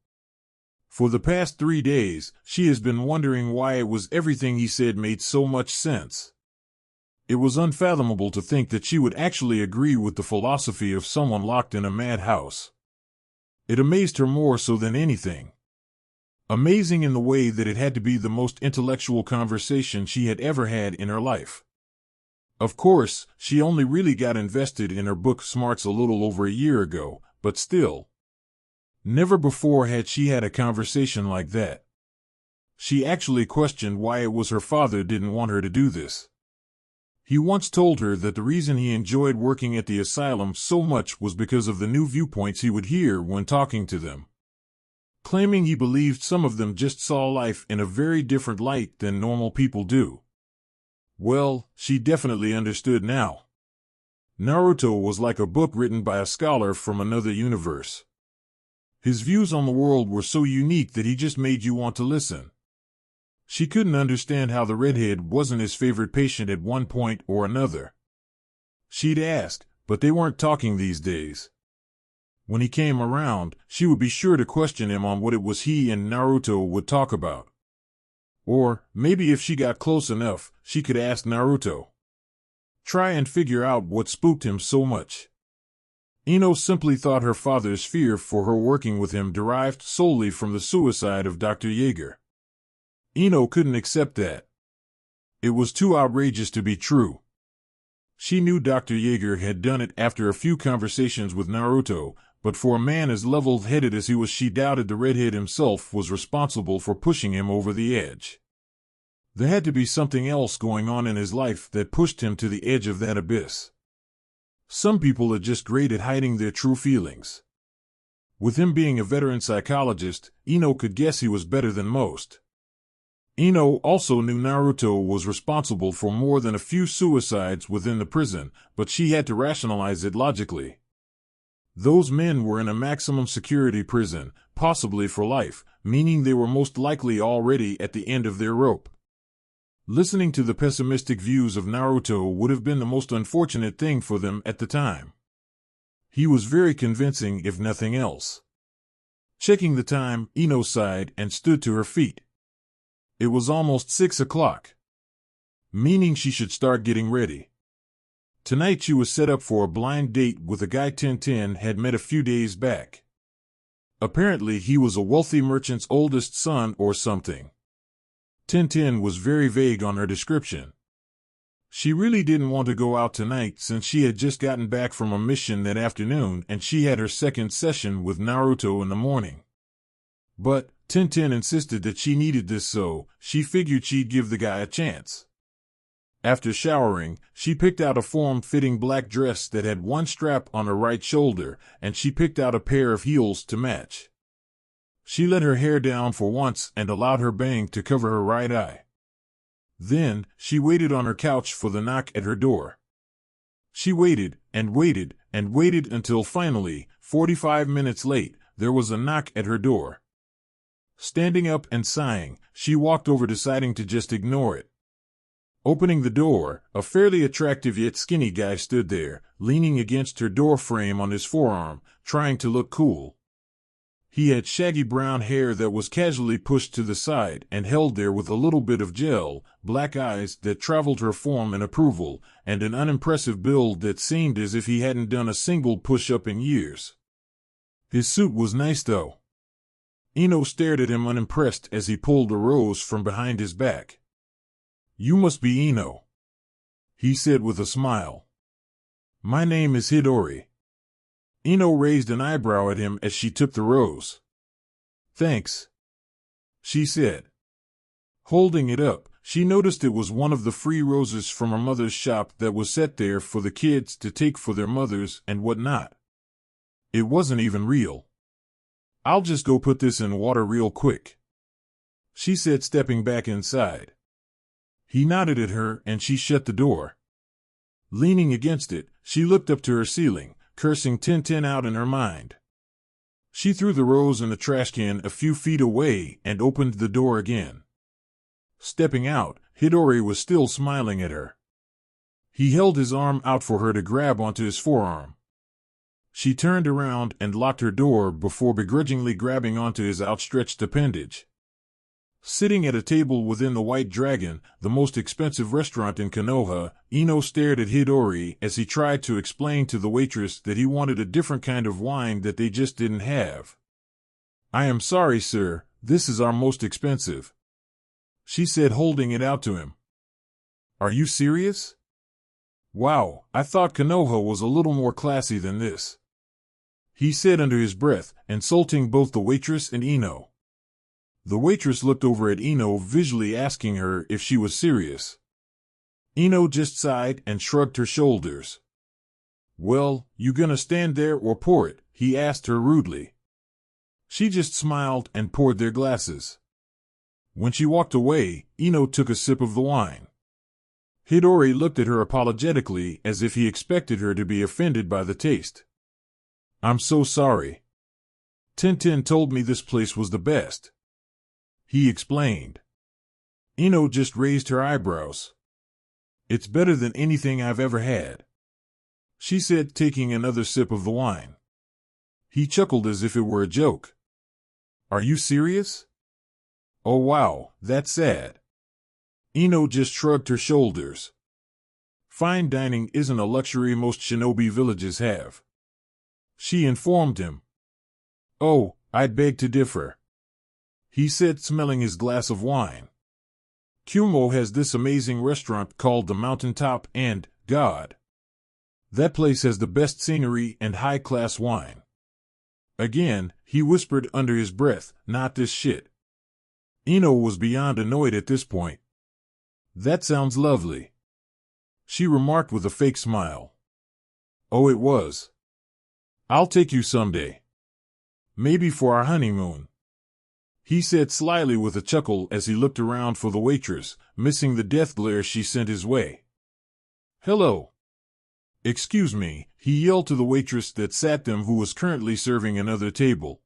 For the past 3 days, she has been wondering why it was everything he said made so much sense. It was unfathomable to think that she would actually agree with the philosophy of someone locked in a madhouse. It amazed her more so than anything. Amazing in the way that it had to be the most intellectual conversation she had ever had in her life. Of course, she only really got invested in her book smarts a little over a year ago, but still. Never before had she had a conversation like that. She actually questioned why it was her father didn't want her to do this. He once told her that the reason he enjoyed working at the asylum so much was because of the new viewpoints he would hear when talking to them. Claiming he believed some of them just saw life in a very different light than normal people do. Well, she definitely understood now. Naruto was like a book written by a scholar from another universe. His views on the world were so unique that he just made you want to listen. She couldn't understand how the redhead wasn't his favorite patient at one point or another. She'd asked, but they weren't talking these days. When he came around, she would be sure to question him on what it was he and Naruto would talk about. Or, maybe if she got close enough, she could ask Naruto. Try and figure out what spooked him so much. Ino simply thought her father's fear for her working with him derived solely from the suicide of Dr. Jaeger. Ino couldn't accept that. It was too outrageous to be true. She knew Dr. Jaeger had done it after a few conversations with Naruto, but for a man as level-headed as he was, she doubted the redhead himself was responsible for pushing him over the edge. There had to be something else going on in his life that pushed him to the edge of that abyss. Some people are just great at hiding their true feelings. With him being a veteran psychologist, Ino could guess he was better than most. Ino also knew Naruto was responsible for more than a few suicides within the prison, but she had to rationalize it logically. Those men were in a maximum security prison, possibly for life, meaning they were most likely already at the end of their rope. Listening to the pessimistic views of Naruto would have been the most unfortunate thing for them at the time. He was very convincing, if nothing else. Checking the time, Ino sighed and stood to her feet. It was almost 6 o'clock, meaning she should start getting ready. Tonight she was set up for a blind date with a guy Tintin had met a few days back. Apparently he was a wealthy merchant's oldest son or something. Tintin was very vague on her description. She really didn't want to go out tonight since she had just gotten back from a mission that afternoon and she had her second session with Naruto in the morning. But Tintin insisted that she needed this, so she figured she'd give the guy a chance. After showering, she picked out a form-fitting black dress that had one strap on her right shoulder, and she picked out a pair of heels to match. She let her hair down for once and allowed her bang to cover her right eye. Then, she waited on her couch for the knock at her door. She waited, and waited, and waited until finally, 45 minutes late, there was a knock at her door. Standing up and sighing, she walked over, deciding to just ignore it. Opening the door, a fairly attractive yet skinny guy stood there, leaning against her door frame on his forearm, trying to look cool. He had shaggy brown hair that was casually pushed to the side and held there with a little bit of gel, black eyes that traveled her form in approval, and an unimpressive build that seemed as if he hadn't done a single push-up in years. His suit was nice though. Ino stared at him unimpressed as he pulled a rose from behind his back. "You must be Ino," he said with a smile. "My name is Hidori." Ino raised an eyebrow at him as she took the rose. "Thanks," she said. Holding it up, she noticed it was one of the free roses from her mother's shop that was set there for the kids to take for their mothers and whatnot. It wasn't even real. "I'll just go put this in water real quick," she said, stepping back inside. He nodded at her and she shut the door. Leaning against it, she looked up to her ceiling, cursing Tintin out in her mind. She threw the rose in the trash can a few feet away and opened the door again. Stepping out, Hidori was still smiling at her. He held his arm out for her to grab onto his forearm. She turned around and locked her door before begrudgingly grabbing onto his outstretched appendage. Sitting at a table within the White Dragon, the most expensive restaurant in Konoha, Ino stared at Hidori as he tried to explain to the waitress that he wanted a different kind of wine that they just didn't have. "I am sorry, sir, this is our most expensive," she said, holding it out to him. "Are you serious? Wow, I thought Konoha was a little more classy than this," he said under his breath, insulting both the waitress and Ino. The waitress looked over at Ino, visually asking her if she was serious. Ino just sighed and shrugged her shoulders. "Well, you gonna stand there or pour it?" he asked her rudely. She just smiled and poured their glasses. When she walked away, Ino took a sip of the wine. Hidori looked at her apologetically as if he expected her to be offended by the taste. "I'm so sorry. Tintin told me this place was the best," he explained. Ino just raised her eyebrows. "It's better than anything I've ever had," she said, taking another sip of the wine. He chuckled as if it were a joke. "Are you serious? Oh wow, that's sad." Ino just shrugged her shoulders. "Fine dining isn't a luxury most shinobi villages have," she informed him. "Oh, I'd beg to differ," he said, smelling his glass of wine. "Kumo has this amazing restaurant called the Mountaintop and, God, that place has the best scenery and high-class wine." Again, he whispered under his breath, "Not this shit." Ino was beyond annoyed at this point. "That sounds lovely," she remarked with a fake smile. "Oh, it was. I'll take you someday." Maybe for our honeymoon, he said slyly with a chuckle as he looked around for the waitress, missing the death glare she sent his way. Hello. Excuse me, he yelled to the waitress that sat them who was currently serving another table.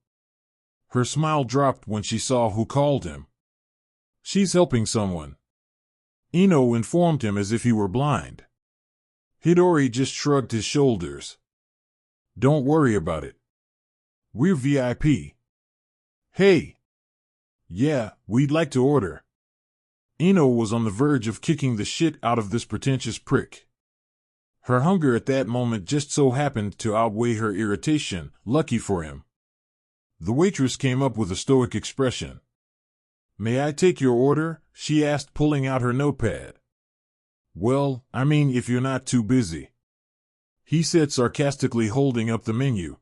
Her smile dropped when she saw who called him. She's helping someone, Ino informed him as if he were blind. Hidori just shrugged his shoulders. Don't worry about it. We're VIP. Hey. Yeah, we'd like to order. Ino was on the verge of kicking the shit out of this pretentious prick. Her hunger at that moment just so happened to outweigh her irritation, lucky for him. The waitress came up with a stoic expression. May I take your order? She asked, pulling out her notepad. Well, I mean if you're not too busy, he said sarcastically, holding up the menu.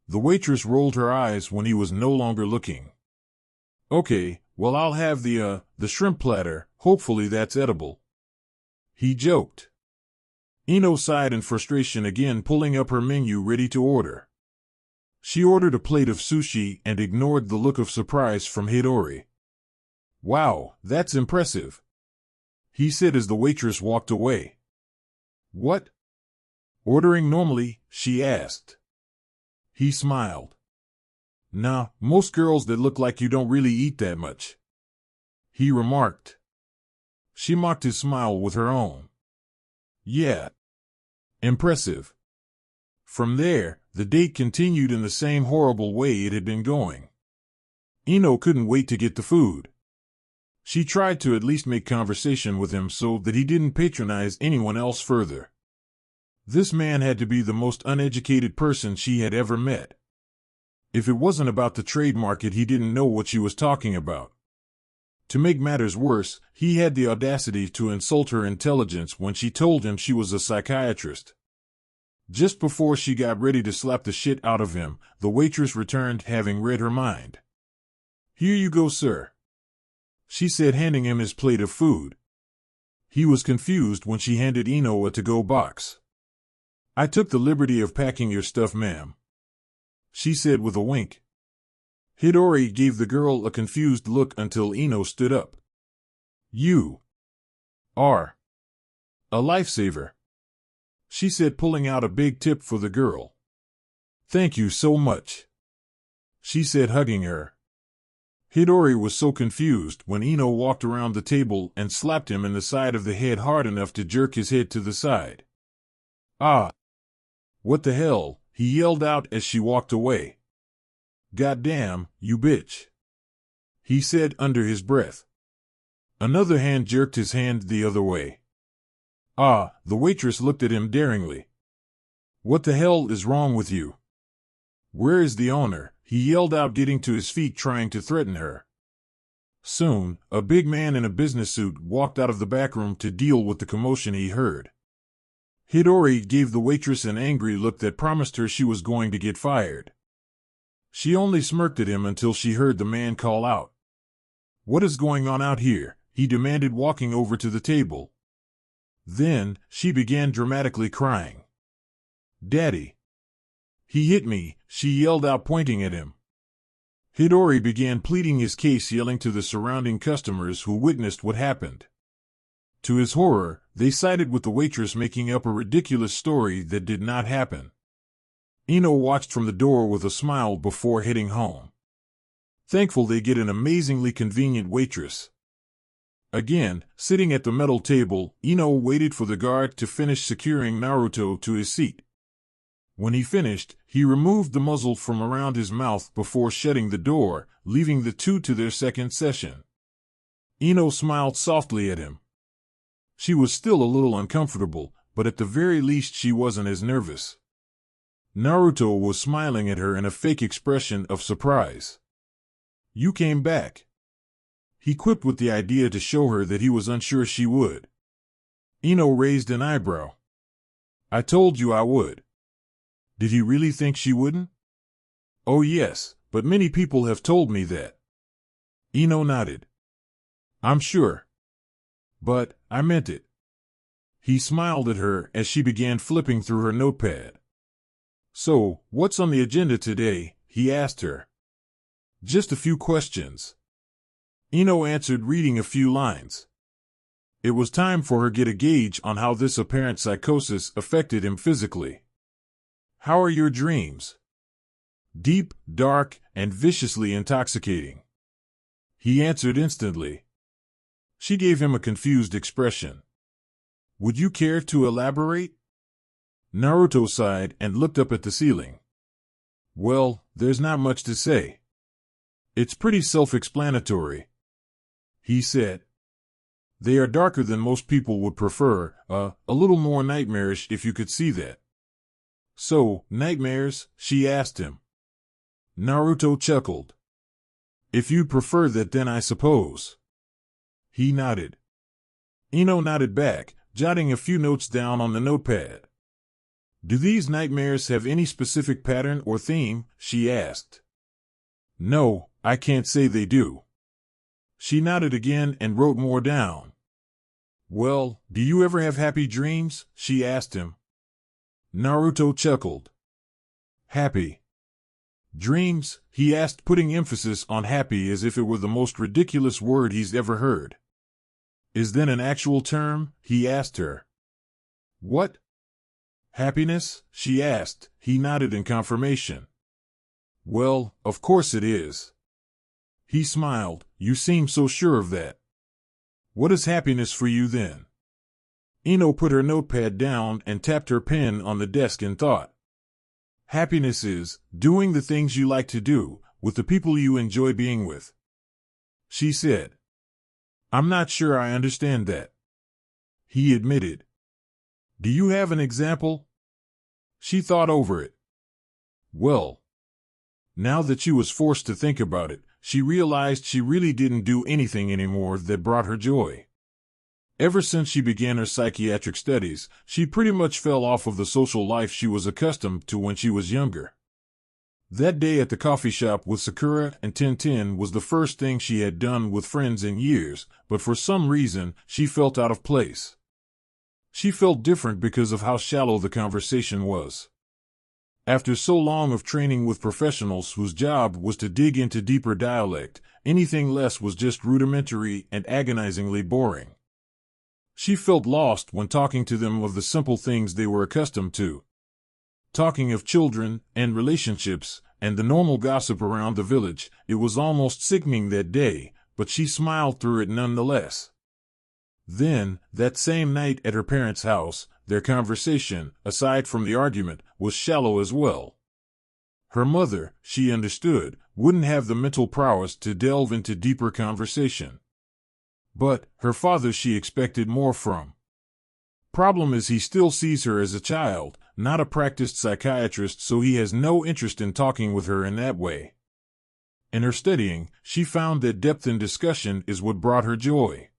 The waitress rolled her eyes when he was no longer looking. Okay, well I'll have the shrimp platter, hopefully that's edible, he joked. Ino sighed in frustration again, pulling up her menu ready to order. She ordered a plate of sushi and ignored the look of surprise from Hidori. Wow, that's impressive, he said as the waitress walked away. What? Ordering normally? She asked. He smiled. Nah, most girls that look like you don't really eat that much, he remarked. She mocked his smile with her own. Yeah. Impressive. From there, the date continued in the same horrible way it had been going. Ino couldn't wait to get the food. She tried to at least make conversation with him so that he didn't patronize anyone else further. This man had to be the most uneducated person she had ever met. If it wasn't about the trade market, he didn't know what she was talking about. To make matters worse, he had the audacity to insult her intelligence when she told him she was a psychiatrist. Just before she got ready to slap the shit out of him, the waitress returned, having read her mind. Here you go, sir, she said, handing him his plate of food. He was confused when she handed Ino a to-go box. I took the liberty of packing your stuff, ma'am, she said with a wink. Hidori gave the girl a confused look until Ino stood up. You are a lifesaver, she said, pulling out a big tip for the girl. Thank you so much, she said, hugging her. Hidori was so confused when Ino walked around the table and slapped him in the side of the head hard enough to jerk his head to the side. Ah! What the hell? He yelled out as she walked away. Goddamn, you bitch, he said under his breath. Another hand jerked his hand the other way. Ah! The waitress looked at him daringly. What the hell is wrong with you? Where is the owner? He yelled out, getting to his feet, trying to threaten her. Soon, a big man in a business suit walked out of the back room to deal with the commotion he heard. Hidori gave the waitress an angry look that promised her she was going to get fired. She only smirked at him until she heard the man call out. What is going on out here? He demanded, walking over to the table. Then, she began dramatically crying. Daddy! He hit me, she yelled out, pointing at him. Hidori began pleading his case, yelling to the surrounding customers who witnessed what happened. To his horror, they sided with the waitress, making up a ridiculous story that did not happen. Ino watched from the door with a smile before heading home. Thankful they get an amazingly convenient waitress. Again, sitting at the metal table, Ino waited for the guard to finish securing Naruto to his seat. When he finished, he removed the muzzle from around his mouth before shutting the door, leaving the two to their second session. Ino smiled softly at him. She was still a little uncomfortable, but at the very least she wasn't as nervous. Naruto was smiling at her in a fake expression of surprise. You came back, he quipped, with the idea to show her that he was unsure she would. Ino raised an eyebrow. I told you I would. Did he really think she wouldn't? Oh yes, but many people have told me that. Ino nodded. I'm sure. But, I meant it. He smiled at her as she began flipping through her notepad. So, what's on the agenda today? he asked her. Just a few questions. Ino answered, reading a few lines. It was time for her to get a gauge on how this apparent psychosis affected him physically. How are your dreams? Deep, dark, and viciously intoxicating. He answered instantly. She gave him a confused expression. Would you care to elaborate? Naruto sighed and looked up at the ceiling. Well, there's not much to say. It's pretty self-explanatory, he said. They are darker than most people would prefer, a little more nightmarish if you could see that. So, nightmares? She asked him. Naruto chuckled. If you'd prefer that, then I suppose. He nodded. Ino nodded back, jotting a few notes down on the notepad. Do these nightmares have any specific pattern or theme? She asked. No, I can't say they do. She nodded again and wrote more down. Well, do you ever have happy dreams? She asked him. Naruto chuckled. Happy dreams? He asked, putting emphasis on happy as if it were the most ridiculous word he's ever heard. Is that an actual term? He asked her. What? Happiness? She asked. He nodded in confirmation. Well, of course it is. He smiled. You seem so sure of that. What is happiness for you then? Ino put her notepad down and tapped her pen on the desk in thought. Happiness is doing the things you like to do, with the people you enjoy being with. She said. I'm not sure I understand that. He admitted. Do you have an example? She thought over it. Well, now that she was forced to think about it, she realized she really didn't do anything anymore that brought her joy. Ever since she began her psychiatric studies, she pretty much fell off of the social life she was accustomed to when she was younger. That day at the coffee shop with Sakura and Tintin was the first thing she had done with friends in years, but for some reason, she felt out of place. She felt different because of how shallow the conversation was. After so long of training with professionals whose job was to dig into deeper dialect, anything less was just rudimentary and agonizingly boring. She felt lost when talking to them of the simple things they were accustomed to. Talking of children and relationships and the normal gossip around the village, it was almost sickening that day, but she smiled through it nonetheless. Then, that same night at her parents' house, their conversation, aside from the argument, was shallow as well. Her mother, she understood, wouldn't have the mental prowess to delve into deeper conversation. But her father she expected more from. Problem is he still sees her as a child, not a practiced psychiatrist, so he has no interest in talking with her in that way. In her studying, she found that depth in discussion is what brought her joy.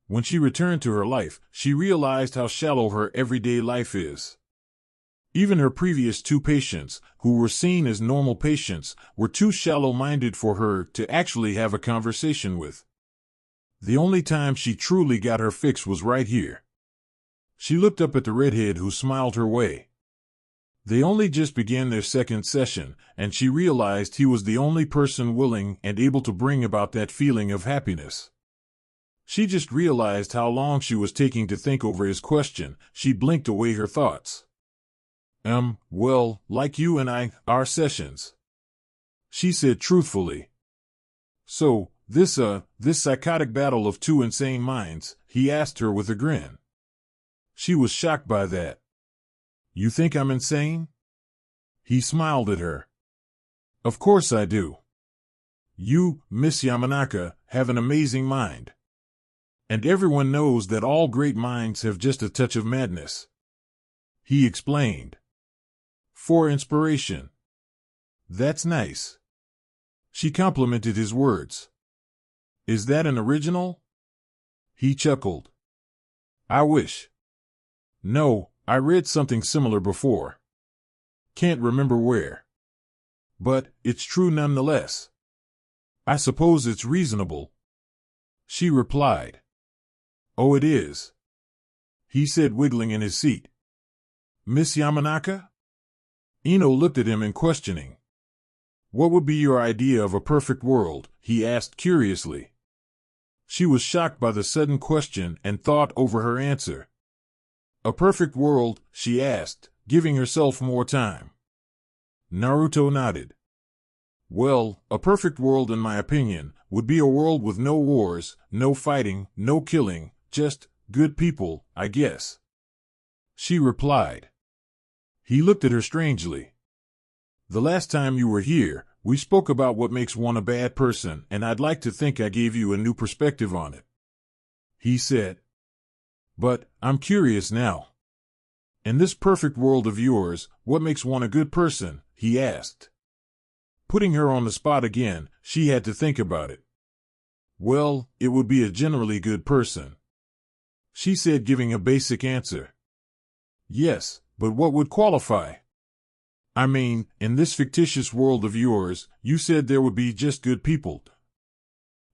When she returned to her life, she realized how shallow her everyday life is. Even her previous two patients, who were seen as normal patients, were too shallow-minded for her to actually have a conversation with. The only time she truly got her fix was right here. She looked up at the redhead who smiled her way. They only just began their second session, and she realized he was the only person willing and able to bring about that feeling of happiness. She just realized how long she was taking to think over his question. She blinked away her thoughts. Well, like you and I, our sessions, she said truthfully. So, this psychotic battle of two insane minds, he asked her with a grin. She was shocked by that. You think I'm insane? He smiled at her. Of course I do. You, Miss Yamanaka, have an amazing mind. And everyone knows that all great minds have just a touch of madness. He explained. For inspiration. That's nice. She complimented his words. Is that an original? He chuckled. I wish. No, I read something similar before. Can't remember where. But it's true nonetheless. I suppose it's reasonable. She replied. Oh, it is. He said, wiggling in his seat. Miss Yamanaka? Ino looked at him in questioning. What would be your idea of a perfect world? He asked curiously. She was shocked by the sudden question and thought over her answer. A perfect world, she asked, giving herself more time. Naruto nodded. Well, a perfect world, in my opinion, would be a world with no wars, no fighting, no killing, just good people, I guess. She replied. He looked at her strangely. The last time you were here, we spoke about what makes one a bad person, and I'd like to think I gave you a new perspective on it. He said. But, I'm curious now. In this perfect world of yours, what makes one a good person? He asked. Putting her on the spot again, she had to think about it. Well, it would be a generally good person. She said, giving a basic answer. Yes, but what would qualify? I mean, in this fictitious world of yours, you said there would be just good people.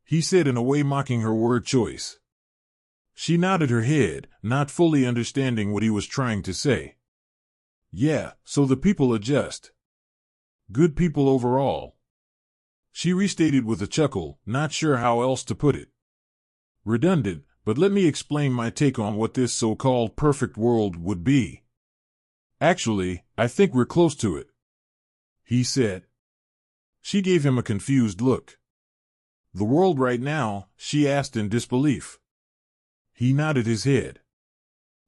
He said, in a way mocking her word choice. She nodded her head, not fully understanding what he was trying to say. Yeah, so the people are just good people overall. She restated with a chuckle, not sure how else to put it. Redundant, but let me explain my take on what this so-called perfect world would be. Actually, I think we're close to it, he said. She gave him a confused look. The world right now? She asked in disbelief. He nodded his head.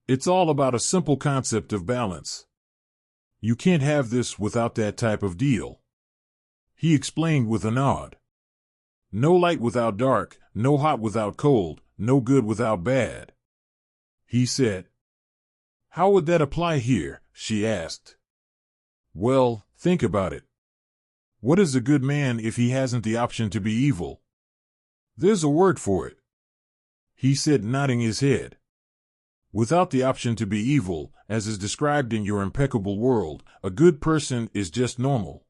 It's all about a simple concept of balance. You can't have this without that type of deal. He explained with a nod. No light without dark, no hot without cold, no good without bad. He said. How would that apply here? She asked. Well, think about it. What is a good man if he hasn't the option to be evil? There's a word for it. He said, nodding his head. Without the option to be evil, as is described in your impeccable world, a good person is just normal.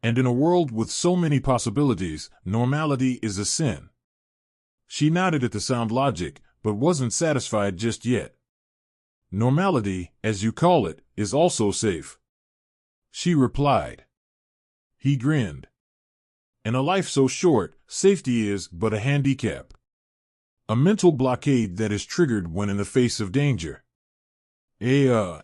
And in a world with so many possibilities, normality is a sin. She nodded at the sound logic, but wasn't satisfied just yet. Normality, as you call it, is also safe. She replied. He grinned. In a life so short, safety is but a handicap. A mental blockade that is triggered when in the face of danger. A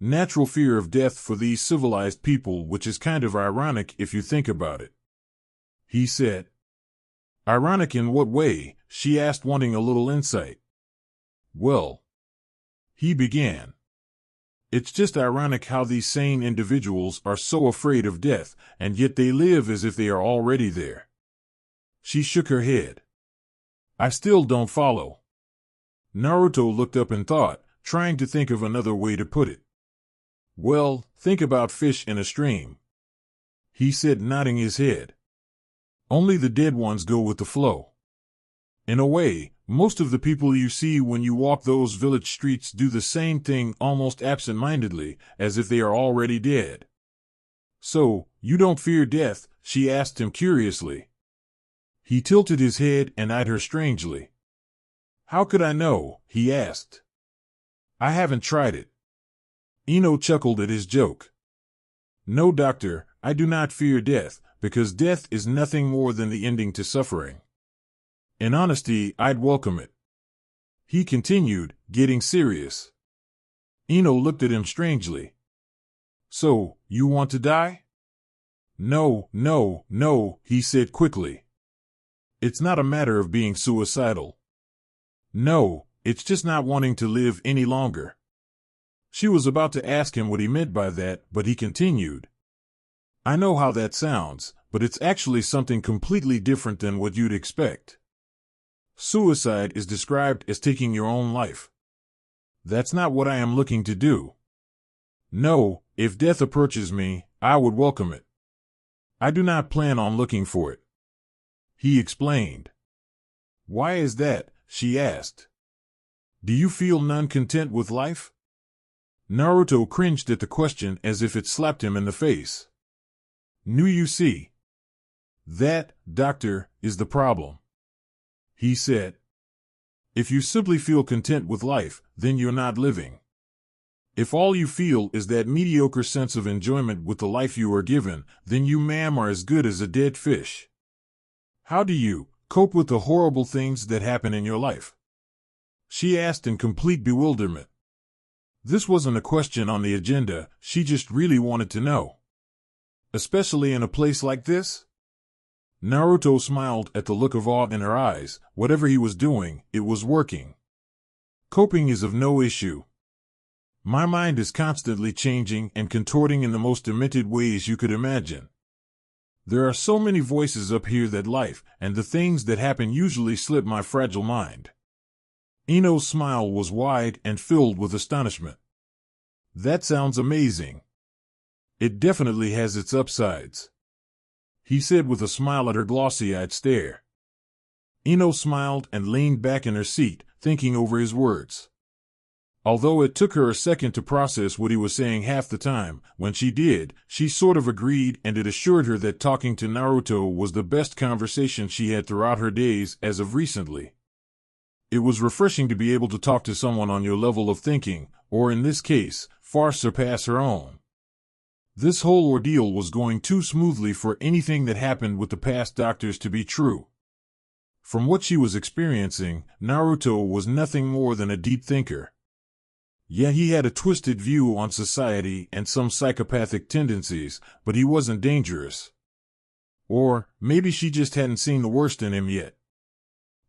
natural fear of death for these civilized people, which is kind of ironic if you think about it. He said. Ironic in what way? She asked, wanting a little insight. Well, he began. It's just ironic how these sane individuals are so afraid of death, and yet they live as if they are already there. She shook her head. I still don't follow. Naruto looked up and thought, trying to think of another way to put it. Well, think about fish in a stream. He said, nodding his head. Only the dead ones go with the flow. In a way, most of the people you see when you walk those village streets do the same thing almost absent-mindedly, as if they are already dead. So, you don't fear death? She asked him curiously. He tilted his head and eyed her strangely. How could I know? He asked. I haven't tried it. Ino chuckled at his joke. No, doctor, I do not fear death, because death is nothing more than the ending to suffering. In honesty, I'd welcome it. He continued, getting serious. Ino looked at him strangely. So, you want to die? No, no, no, he said quickly. It's not a matter of being suicidal. No, it's just not wanting to live any longer. She was about to ask him what he meant by that, but he continued. I know how that sounds, but it's actually something completely different than what you'd expect. Suicide is described as taking your own life. That's not what I am looking to do. No, if death approaches me, I would welcome it. I do not plan on looking for it. He explained. Why is that? She asked. Do you feel none content with life? Naruto cringed at the question as if it slapped him in the face. Nu, you see. That, doctor, is the problem. He said. If you simply feel content with life, then you're not living. If all you feel is that mediocre sense of enjoyment with the life you are given, then you, ma'am, are as good as a dead fish. How do you cope with the horrible things that happen in your life? She asked in complete bewilderment. This wasn't a question on the agenda, she just really wanted to know. Especially in a place like this? Naruto smiled at the look of awe in her eyes. Whatever he was doing, it was working. Coping is of no issue. My mind is constantly changing and contorting in the most demented ways you could imagine. There are so many voices up here that life and the things that happen usually slip my fragile mind. Ino's smile was wide and filled with astonishment. That sounds amazing. It definitely has its upsides, he said with a smile at her glossy-eyed stare. Ino smiled and leaned back in her seat, thinking over his words. Although it took her a second to process what he was saying half the time, when she did, she sort of agreed, and it assured her that talking to Naruto was the best conversation she had throughout her days as of recently. It was refreshing to be able to talk to someone on your level of thinking, or in this case, far surpass her own. This whole ordeal was going too smoothly for anything that happened with the past doctors to be true. From what she was experiencing, Naruto was nothing more than a deep thinker. Yeah, he had a twisted view on society and some psychopathic tendencies, but he wasn't dangerous. Or maybe she just hadn't seen the worst in him yet.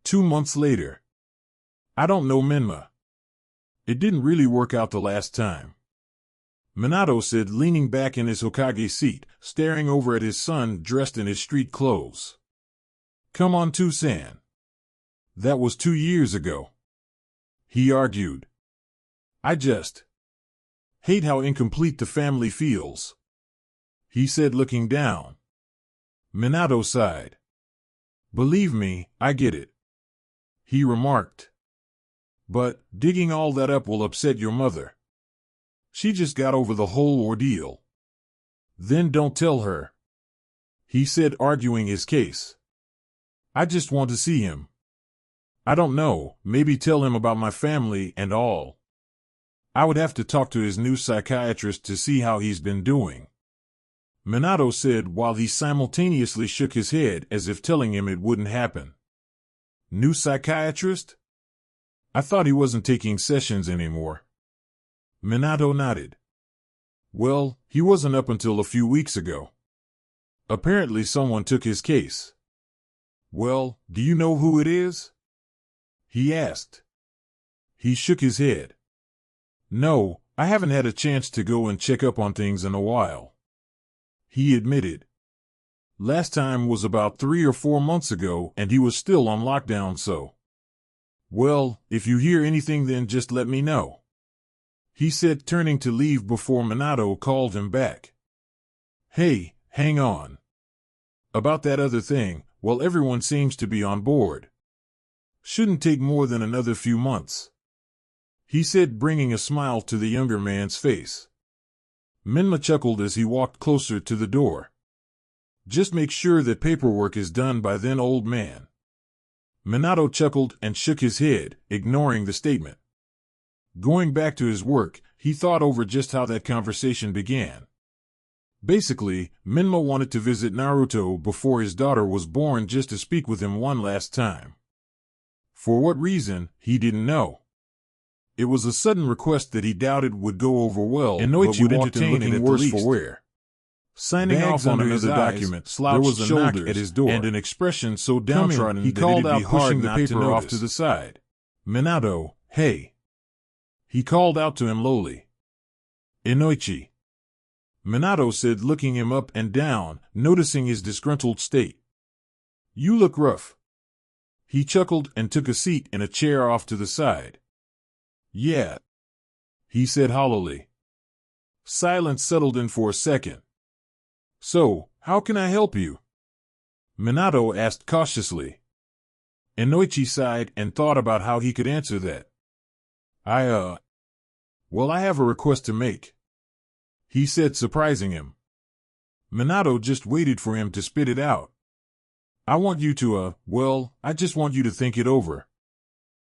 2 months later. I don't know, Menma. It didn't really work out the last time, Minato said, leaning back in his Hokage seat, staring over at his son dressed in his street clothes. Come on, San. That was 2 years ago, he argued. I just hate how incomplete the family feels, he said, looking down. Minato sighed. Believe me, I get it, he remarked. But digging all that up will upset your mother. She just got over the whole ordeal. Then don't tell her, he said, arguing his case. I just want to see him. I don't know, maybe tell him about my family and all. I would have to talk to his new psychiatrist to see how he's been doing, Minato said while he simultaneously shook his head as if telling him it wouldn't happen. New psychiatrist? I thought he wasn't taking sessions anymore. Minato nodded. Well, he wasn't up until a few weeks ago. Apparently someone took his case. Well, do you know who it is? He asked. He shook his head. No, I haven't had a chance to go and check up on things in a while, he admitted. Last time was about 3 or 4 months ago and he was still on lockdown, so. Well, if you hear anything then just let me know, he said, turning to leave before Minato called him back. Hey, hang on. About that other thing, well, everyone seems to be on board. Shouldn't take more than another few months, he said, bringing a smile to the younger man's face. Menma chuckled as he walked closer to the door. Just make sure that paperwork is done by then, old man. Minato chuckled and shook his head, ignoring the statement. Going back to his work, he thought over just how that conversation began. Basically, Menma wanted to visit Naruto before his daughter was born just to speak with him one last time. For what reason, he didn't know. It was a sudden request that he doubted would go over well, and Noichi would entertain it worse for wear. Signing off on another document, there was a knock at his door, and an expression so downtrodden he called out, pushing the paper off to the side. Minato, hey. He called out to him lowly. Inoichi. Minato said, looking him up and down, noticing his disgruntled state. You look rough. He chuckled and took a seat in a chair off to the side. Yeah, he said hollowly. Silence settled in for a second. So, how can I help you? Minato asked cautiously. Inoichi sighed and thought about how he could answer that. Well, I have a request to make, he said, surprising him. Minato just waited for him to spit it out. I want you to, I just want you to think it over,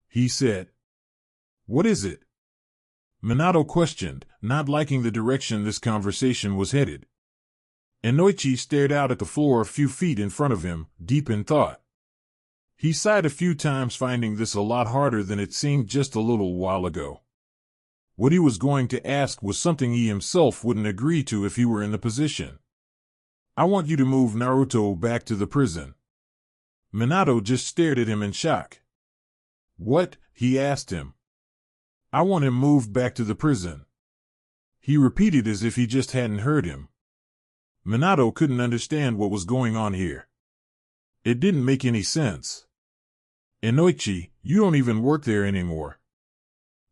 he said. What is it? Minato questioned, not liking the direction this conversation was headed. Inoichi stared out at the floor a few feet in front of him, deep in thought. He sighed a few times, finding this a lot harder than it seemed just a little while ago. What he was going to ask was something he himself wouldn't agree to if he were in the position. I want you to move Naruto back to the prison. Minato just stared at him in shock. What? He asked him. I want him moved back to the prison. He repeated as if he just hadn't heard him. Minato couldn't understand what was going on here. It didn't make any sense. Inoichi, you don't even work there anymore,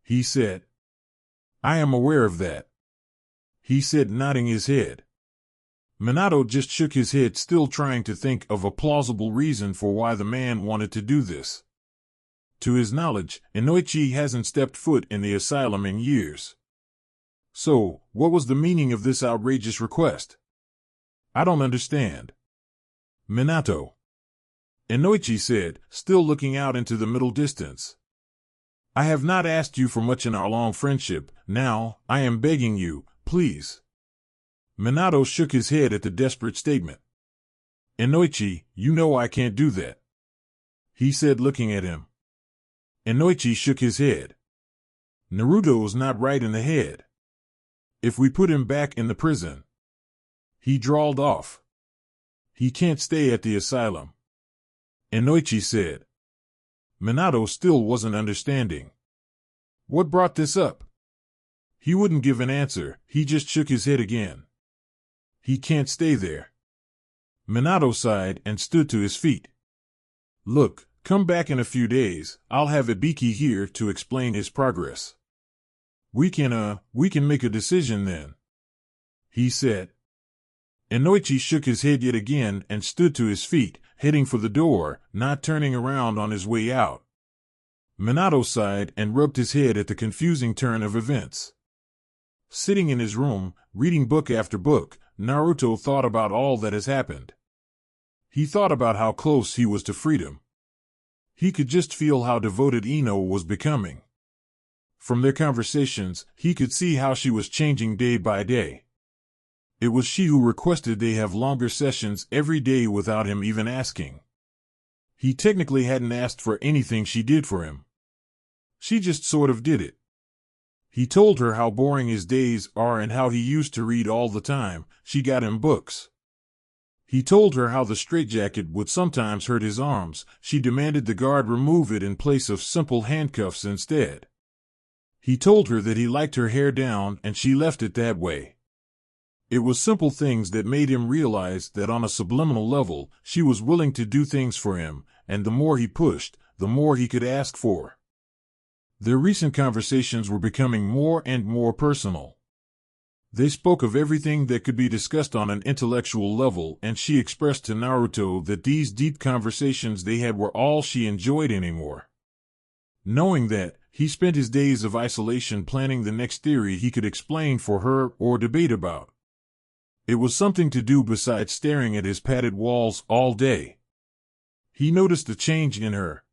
he said. I am aware of that, he said, nodding his head. Minato just shook his head, still trying to think of a plausible reason for why the man wanted to do this. To his knowledge, Inoichi hasn't stepped foot in the asylum in years. So, what was the meaning of this outrageous request? I don't understand. Minato, Inoichi said, still looking out into the middle distance. I have not asked you for much in our long friendship. Now, I am begging you, please. Minato shook his head at the desperate statement. Inoichi, you know I can't do that, he said, looking at him. Inoichi shook his head. Naruto's not right in the head. If we put him back in the prison, he drawled off. He can't stay at the asylum, Inoichi said. Minato still wasn't understanding. What brought this up? He wouldn't give an answer, he just shook his head again. He can't stay there. Minato sighed and stood to his feet. Look, come back in a few days, I'll have Ibiki here to explain his progress. We can make a decision then, he said. Inoichi shook his head yet again and stood to his feet, heading for the door, not turning around on his way out. Minato sighed and rubbed his head at the confusing turn of events. Sitting in his room, reading book after book, Naruto thought about all that has happened. He thought about how close he was to freedom. He could just feel how devoted Ino was becoming. From their conversations, he could see how she was changing day by day. It was she who requested they have longer sessions every day without him even asking. He technically hadn't asked for anything she did for him. She just sort of did it. He told her how boring his days are and how he used to read all the time. She got him books. He told her how the straitjacket would sometimes hurt his arms. She demanded the guard remove it in place of simple handcuffs instead. He told her that he liked her hair down and she left it that way. It was simple things that made him realize that on a subliminal level, she was willing to do things for him, and the more he pushed, the more he could ask for. Their recent conversations were becoming more and more personal. They spoke of everything that could be discussed on an intellectual level, and she expressed to Naruto that these deep conversations they had were all she enjoyed anymore. Knowing that, he spent his days of isolation planning the next theory he could explain for her or debate about. It was something to do besides staring at his padded walls all day. He noticed a change in her.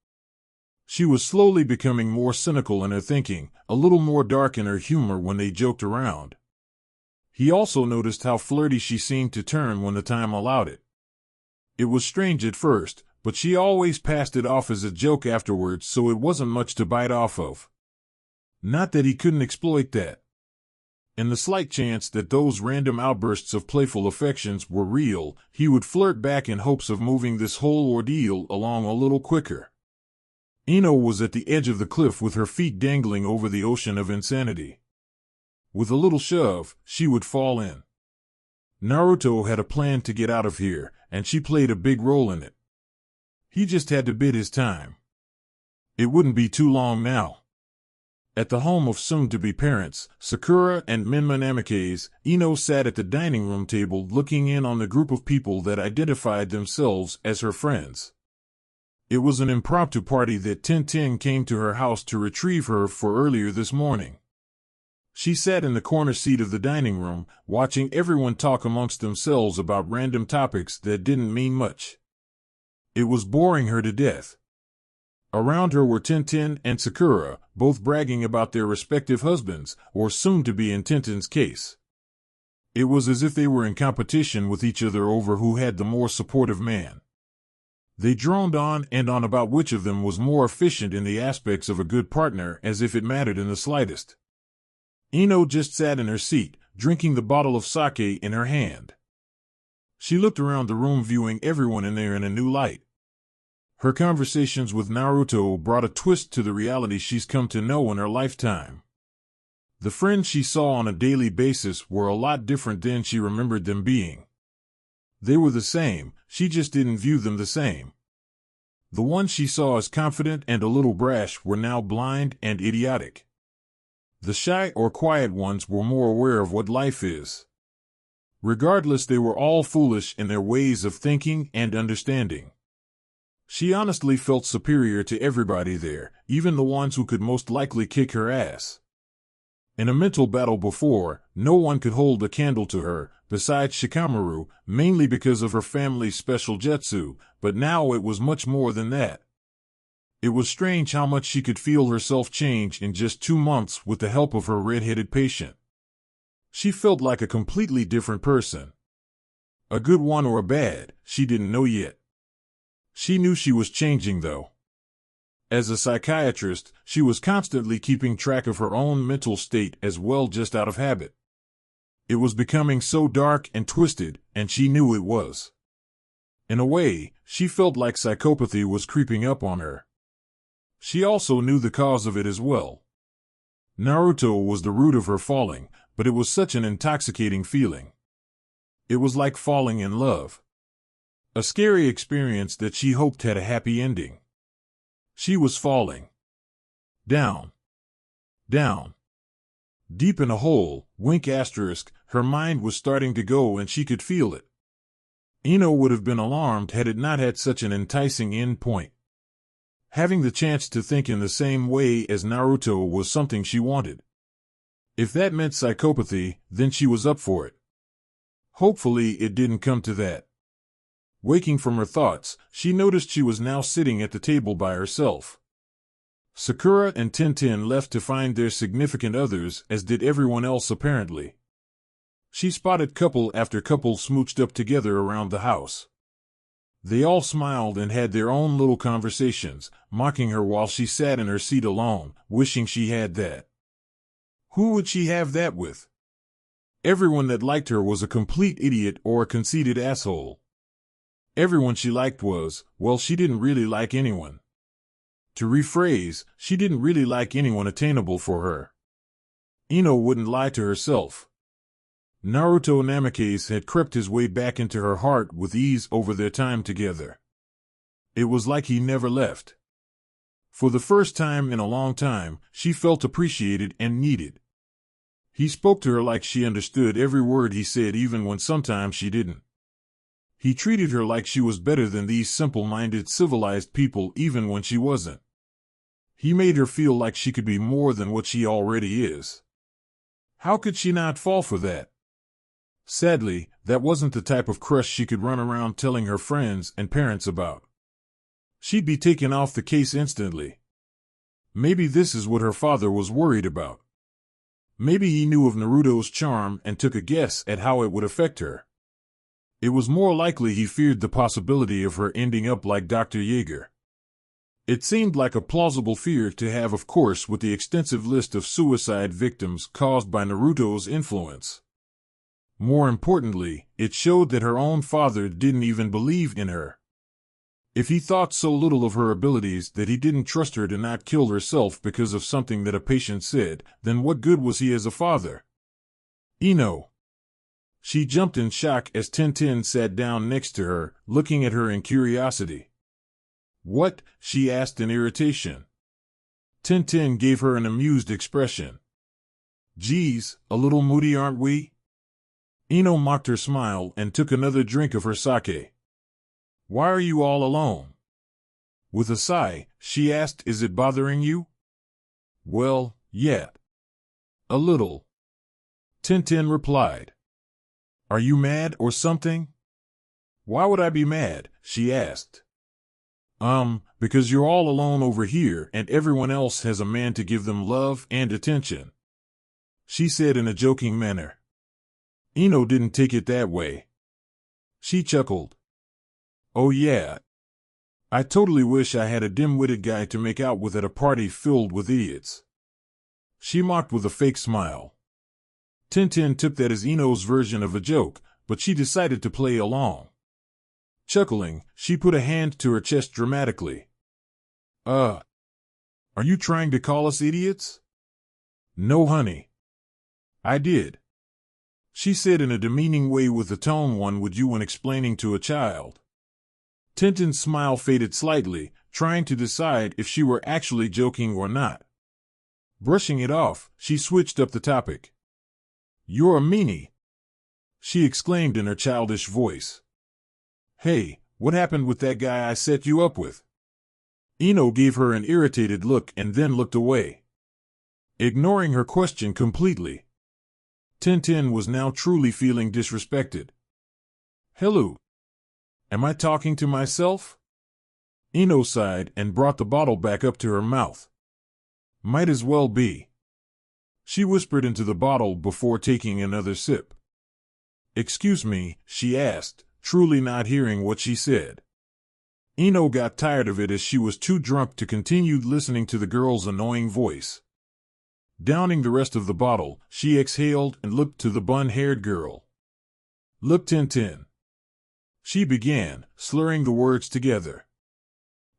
She was slowly becoming more cynical in her thinking, a little more dark in her humor when they joked around. He also noticed how flirty she seemed to turn when the time allowed it. It was strange at first, but she always passed it off as a joke afterwards, so it wasn't much to bite off of. Not that he couldn't exploit that. In the slight chance that those random outbursts of playful affections were real, he would flirt back in hopes of moving this whole ordeal along a little quicker. Ino was at the edge of the cliff with her feet dangling over the ocean of insanity. With a little shove, she would fall in. Naruto had a plan to get out of here, and she played a big role in it. He just had to bid his time. It wouldn't be too long now. At the home of soon-to-be parents, Sakura and Minma Namikaze, Ino sat at the dining room table looking in on the group of people that identified themselves as her friends. It was an impromptu party that Tintin came to her house to retrieve her for earlier this morning. She sat in the corner seat of the dining room, watching everyone talk amongst themselves about random topics that didn't mean much. It was boring her to death. Around her were Tintin and Sakura, both bragging about their respective husbands, or soon-to-be in Tintin's case. It was as if they were in competition with each other over who had the more supportive man. They droned on and on about which of them was more efficient in the aspects of a good partner, as if it mattered in the slightest. Ino just sat in her seat, drinking the bottle of sake in her hand. She looked around the room, viewing everyone in there in a new light. Her conversations with Naruto brought a twist to the reality she's come to know in her lifetime. The friends she saw on a daily basis were a lot different than she remembered them being. They were the same, she just didn't view them the same. The ones she saw as confident and a little brash were now blind and idiotic. The shy or quiet ones were more aware of what life is. Regardless, they were all foolish in their ways of thinking and understanding. She honestly felt superior to everybody there, even the ones who could most likely kick her ass. In a mental battle before, no one could hold a candle to her, besides Shikamaru, mainly because of her family's special jutsu, but now it was much more than that. It was strange how much she could feel herself change in just 2 months with the help of her red-headed patient. She felt like a completely different person. A good one or a bad, she didn't know yet. She knew she was changing, though. As a psychiatrist, she was constantly keeping track of her own mental state as well, just out of habit. It was becoming so dark and twisted, and she knew it was. In a way, she felt like psychopathy was creeping up on her. She also knew the cause of it as well. Naruto was the root of her falling, but it was such an intoxicating feeling. It was like falling in love. A scary experience that she hoped had a happy ending. She was falling. Down. Down. Deep in a hole, wink asterisk, her mind was starting to go and she could feel it. Ino would have been alarmed had it not had such an enticing end point. Having the chance to think in the same way as Naruto was something she wanted. If that meant psychopathy, then she was up for it. Hopefully it didn't come to that. Waking from her thoughts, she noticed she was now sitting at the table by herself. Sakura and Tintin left to find their significant others, as did everyone else apparently. She spotted couple after couple smooched up together around the house. They all smiled and had their own little conversations, mocking her while she sat in her seat alone, wishing she had that. Who would she have that with? Everyone that liked her was a complete idiot or a conceited asshole. Everyone she liked was, well, she didn't really like anyone. To rephrase, she didn't really like anyone attainable for her. Ino wouldn't lie to herself. Naruto Namikaze had crept his way back into her heart with ease over their time together. It was like he never left. For the first time in a long time, she felt appreciated and needed. He spoke to her like she understood every word he said, even when sometimes she didn't. He treated her like she was better than these simple-minded, civilized people, even when she wasn't. He made her feel like she could be more than what she already is. How could she not fall for that? Sadly, that wasn't the type of crush she could run around telling her friends and parents about. She'd be taken off the case instantly. Maybe this is what her father was worried about. Maybe he knew of Naruto's charm and took a guess at how it would affect her. It was more likely he feared the possibility of her ending up like Dr. Jaeger. It seemed like a plausible fear to have, of course, with the extensive list of suicide victims caused by Naruto's influence. More importantly, it showed that her own father didn't even believe in her. If he thought so little of her abilities that he didn't trust her to not kill herself because of something that a patient said, then what good was he as a father? Ino. She jumped in shock as Tintin sat down next to her, looking at her in curiosity. What? She asked in irritation. Tintin gave her an amused expression. Geez, a little moody, aren't we? Ino mocked her smile and took another drink of her sake. Why are you all alone? With a sigh, she asked, is it bothering you? Well, yeah. A little. Tintin replied. Are you mad or something? Why would I be mad? She asked. Because you're all alone over here and everyone else has a man to give them love and attention, she said in a joking manner. Ino didn't take it that way. She chuckled. Oh yeah. I totally wish I had a dim-witted guy to make out with at a party filled with idiots. She mocked with a fake smile. Tintin took that as Ino's version of a joke, but she decided to play along. Chuckling, she put a hand to her chest dramatically. Are you trying to call us idiots? No, honey. I did. She said in a demeaning way with the tone one would use when explaining to a child. Tintin's smile faded slightly, trying to decide if she were actually joking or not. Brushing it off, she switched up the topic. You're a meanie, she exclaimed in her childish voice. Hey, what happened with that guy I set you up with? Ino gave her an irritated look and then looked away, ignoring her question completely. Tintin was now truly feeling disrespected. Hello. Am I talking to myself? Ino sighed and brought the bottle back up to her mouth. Might as well be. She whispered into the bottle before taking another sip. Excuse me, she asked, truly not hearing what she said. Ino got tired of it as she was too drunk to continue listening to the girl's annoying voice. Downing the rest of the bottle, she exhaled and looked to the bun-haired girl. Look, Tintin. She began, slurring the words together.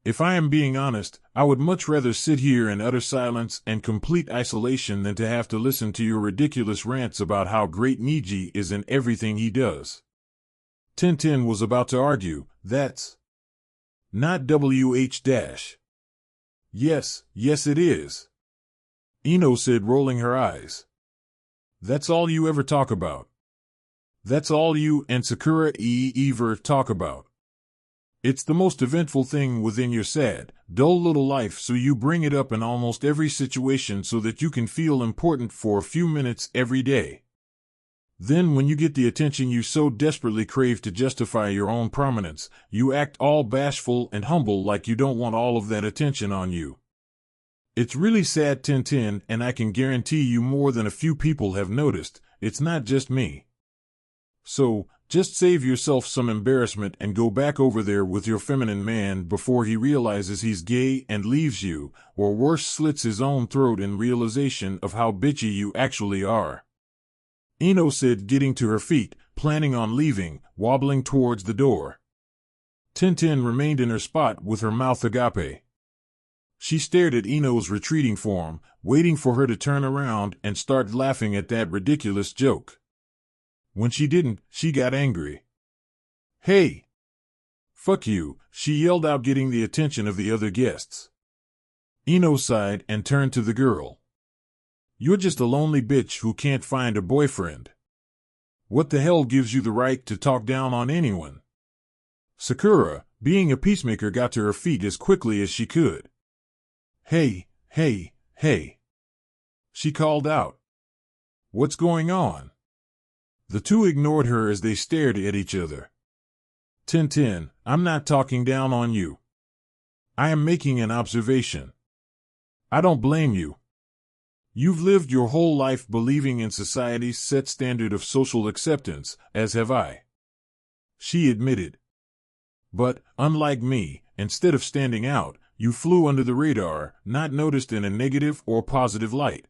If I am being honest, I would much rather sit here in utter silence and complete isolation than to have to listen to your ridiculous rants about how great Niji is in everything he does. Tintin was about to argue, that's not WH-. Yes, it is. Ino said, rolling her eyes. That's all you ever talk about. That's all you and Sakura ever talk about. It's the most eventful thing within your sad, dull little life, so you bring it up in almost every situation so that you can feel important for a few minutes every day. Then when you get the attention you so desperately crave to justify your own prominence, you act all bashful and humble like you don't want all of that attention on you. It's really sad, Tintin, and I can guarantee you more than a few people have noticed, it's not just me. So, just save yourself some embarrassment and go back over there with your feminine man before he realizes he's gay and leaves you, or worse, slits his own throat in realization of how bitchy you actually are. Ino said, getting to her feet, planning on leaving, wobbling towards the door. Tintin remained in her spot with her mouth agape. She stared at Ino's retreating form, waiting for her to turn around and start laughing at that ridiculous joke. When she didn't, she got angry. Hey! Fuck you, she yelled out, getting the attention of the other guests. Ino sighed and turned to the girl. You're just a lonely bitch who can't find a boyfriend. What the hell gives you the right to talk down on anyone? Sakura, being a peacemaker, got to her feet as quickly as she could. Hey! She called out. What's going on? The two ignored her as they stared at each other. Tintin, I'm not talking down on you. I am making an observation. I don't blame you. You've lived your whole life believing in society's set standard of social acceptance, as have I. She admitted. But, unlike me, instead of standing out, you flew under the radar, not noticed in a negative or positive light.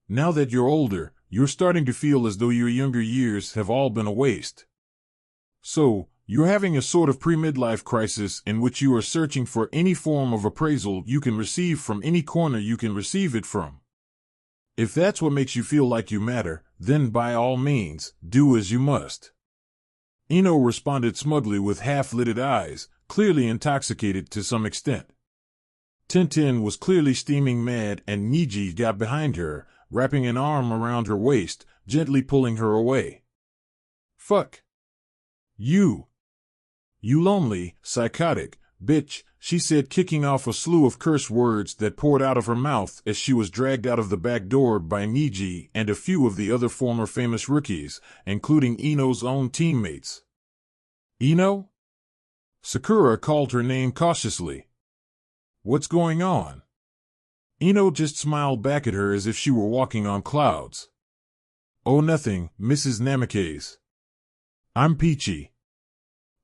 Now that you're older, you're starting to feel as though your younger years have all been a waste. So, you're having a sort of pre-midlife crisis in which you are searching for any form of appraisal you can receive from any corner you can receive it from. If that's what makes you feel like you matter, then by all means, do as you must. Ino responded smugly with half-lidded eyes, clearly intoxicated to some extent. Tintin was clearly steaming mad, and Niji got behind her, wrapping an arm around her waist, gently pulling her away. Fuck. You lonely, psychotic, bitch, she said, kicking off a slew of curse words that poured out of her mouth as she was dragged out of the back door by Niji and a few of the other former famous rookies, including Ino's own teammates. Ino? Sakura called her name cautiously. What's going on? Ino just smiled back at her as if she were walking on clouds. Oh, nothing, Mrs. Namikaze. I'm Peachy,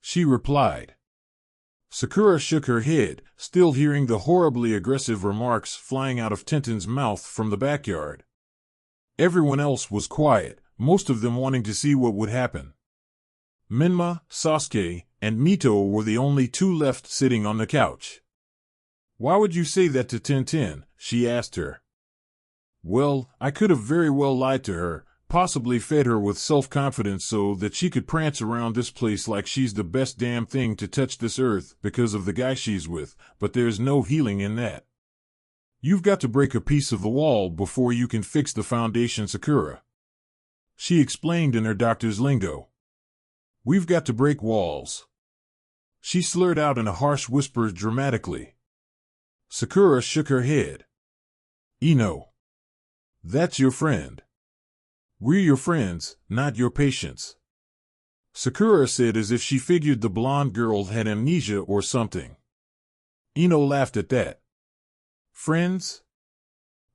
she replied. Sakura shook her head, still hearing the horribly aggressive remarks flying out of Tenten's mouth from the backyard. Everyone else was quiet, most of them wanting to see what would happen. Minma, Sasuke, and Mito were the only two left sitting on the couch. Why would you say that to Tenten? She asked her. Well, I could have very well lied to her, possibly fed her with self-confidence so that she could prance around this place like she's the best damn thing to touch this earth because of the guy she's with, but there's no healing in that. You've got to break a piece of the wall before you can fix the foundation, Sakura, she explained in her doctor's lingo. We've got to break walls, she slurred out in a harsh whisper dramatically. Sakura shook her head. Ino, that's your friend. We're your friends, not your patients, Sakura said as if she figured the blonde girl had amnesia or something. Ino laughed at that. Friends?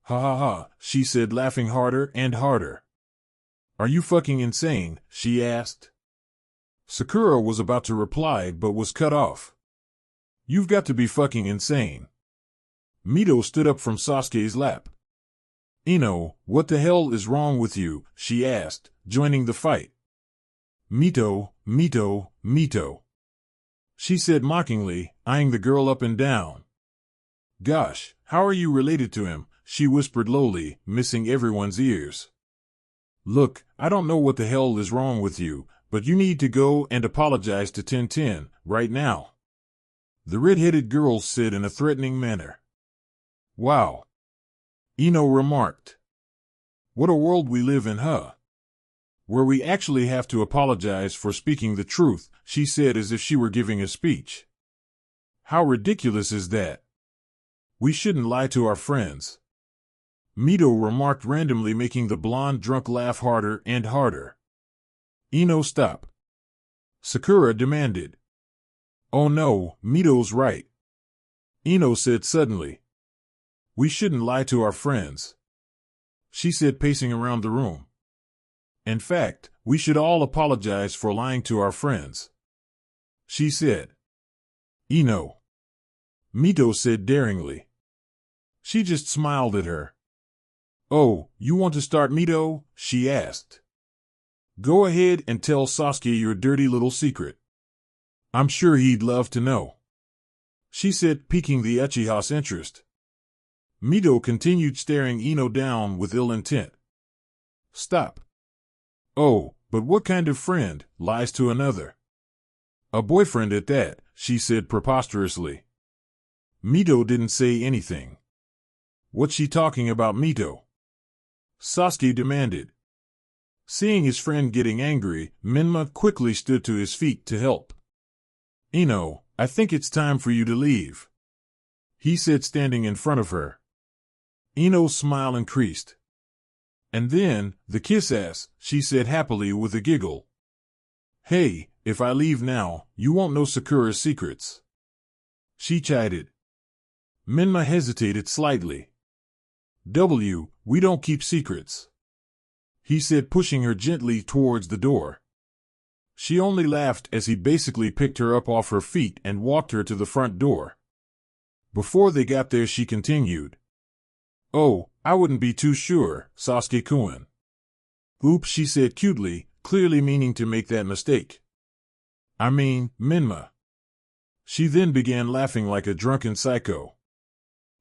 Ha ha ha, she said, laughing harder and harder. Are you fucking insane? She asked. Sakura was about to reply but was cut off. You've got to be fucking insane. Mito stood up from Sasuke's lap. Ino, what the hell is wrong with you? She asked, joining the fight. Mito, Mito, Mito, she said mockingly, eyeing the girl up and down. Gosh, how are you related to him? She whispered lowly, missing everyone's ears. Look, I don't know what the hell is wrong with you, but you need to go and apologize to Tenten, right now, the red-headed girl said in a threatening manner. Wow, Ino remarked. What a world we live in, huh? Where we actually have to apologize for speaking the truth, she said as if she were giving a speech. How ridiculous is that? We shouldn't lie to our friends, Mito remarked randomly, making the blonde drunk laugh harder and harder. Ino, stop, Sakura demanded. Oh no, Mito's right, Ino said suddenly. We shouldn't lie to our friends, she said, pacing around the room. In fact, we should all apologize for lying to our friends, she said. Ino, Mito said daringly. She just smiled at her. Oh, you want to start, Mito? She asked. Go ahead and tell Sasuke your dirty little secret. I'm sure he'd love to know, she said, piquing the Uchiha's interest. Mito continued staring Ino down with ill intent. Stop. Oh, but what kind of friend lies to another? A boyfriend at that, she said preposterously. Mito didn't say anything. What's she talking about, Mito? Sasuke demanded. Seeing his friend getting angry, Minma quickly stood to his feet to help. Ino, I think it's time for you to leave, he said, standing in front of her. Ino's smile increased. And then, the kiss ass, she said happily with a giggle. Hey, if I leave now, you won't know Sakura's secrets, she chided. Minma hesitated slightly. We don't keep secrets, he said, pushing her gently towards the door. She only laughed as he basically picked her up off her feet and walked her to the front door. Before they got there, she continued. Oh, I wouldn't be too sure, Sasuke-kun. Oops, she said cutely, clearly meaning to make that mistake. I mean, Minma. She then began laughing like a drunken psycho.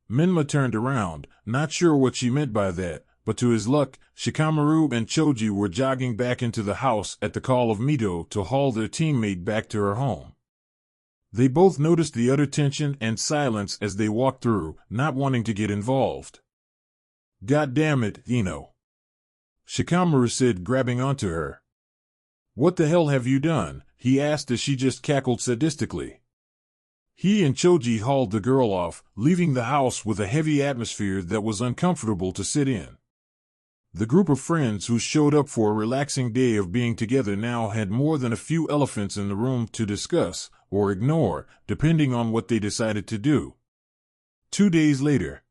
Minma turned around, not sure what she meant by that, but to his luck, Shikamaru and Choji were jogging back into the house at the call of Mito to haul their teammate back to her home. They both noticed the utter tension and silence as they walked through, not wanting to get involved. God damn it, Ino, Shikamaru said, grabbing onto her. What the hell have you done? He asked as she just cackled sadistically. He and Choji hauled the girl off, leaving the house with a heavy atmosphere that was uncomfortable to sit in. The group of friends who showed up for a relaxing day of being together now had more than a few elephants in the room to discuss, or ignore, depending on what they decided to do. 2 days later.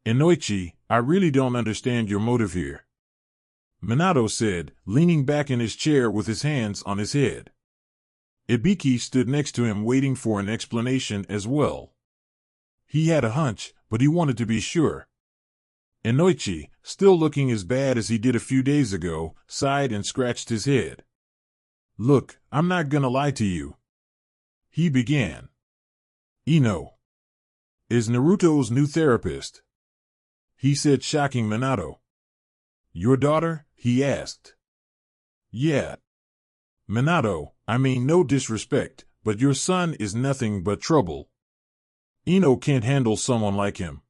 Inoichi, I really don't understand your motive here, Minato said, leaning back in his chair with his hands on his head. Ibiki stood next to him waiting for an explanation as well. He had a hunch, but he wanted to be sure. Inoichi, still looking as bad as he did a few days ago, sighed and scratched his head. Look, I'm not gonna lie to you, he began. Ino is Naruto's new therapist, he said, shocking Minato. Your daughter? He asked. Yeah. Minato, I mean no disrespect, but your son is nothing but trouble. Ino can't handle someone like him,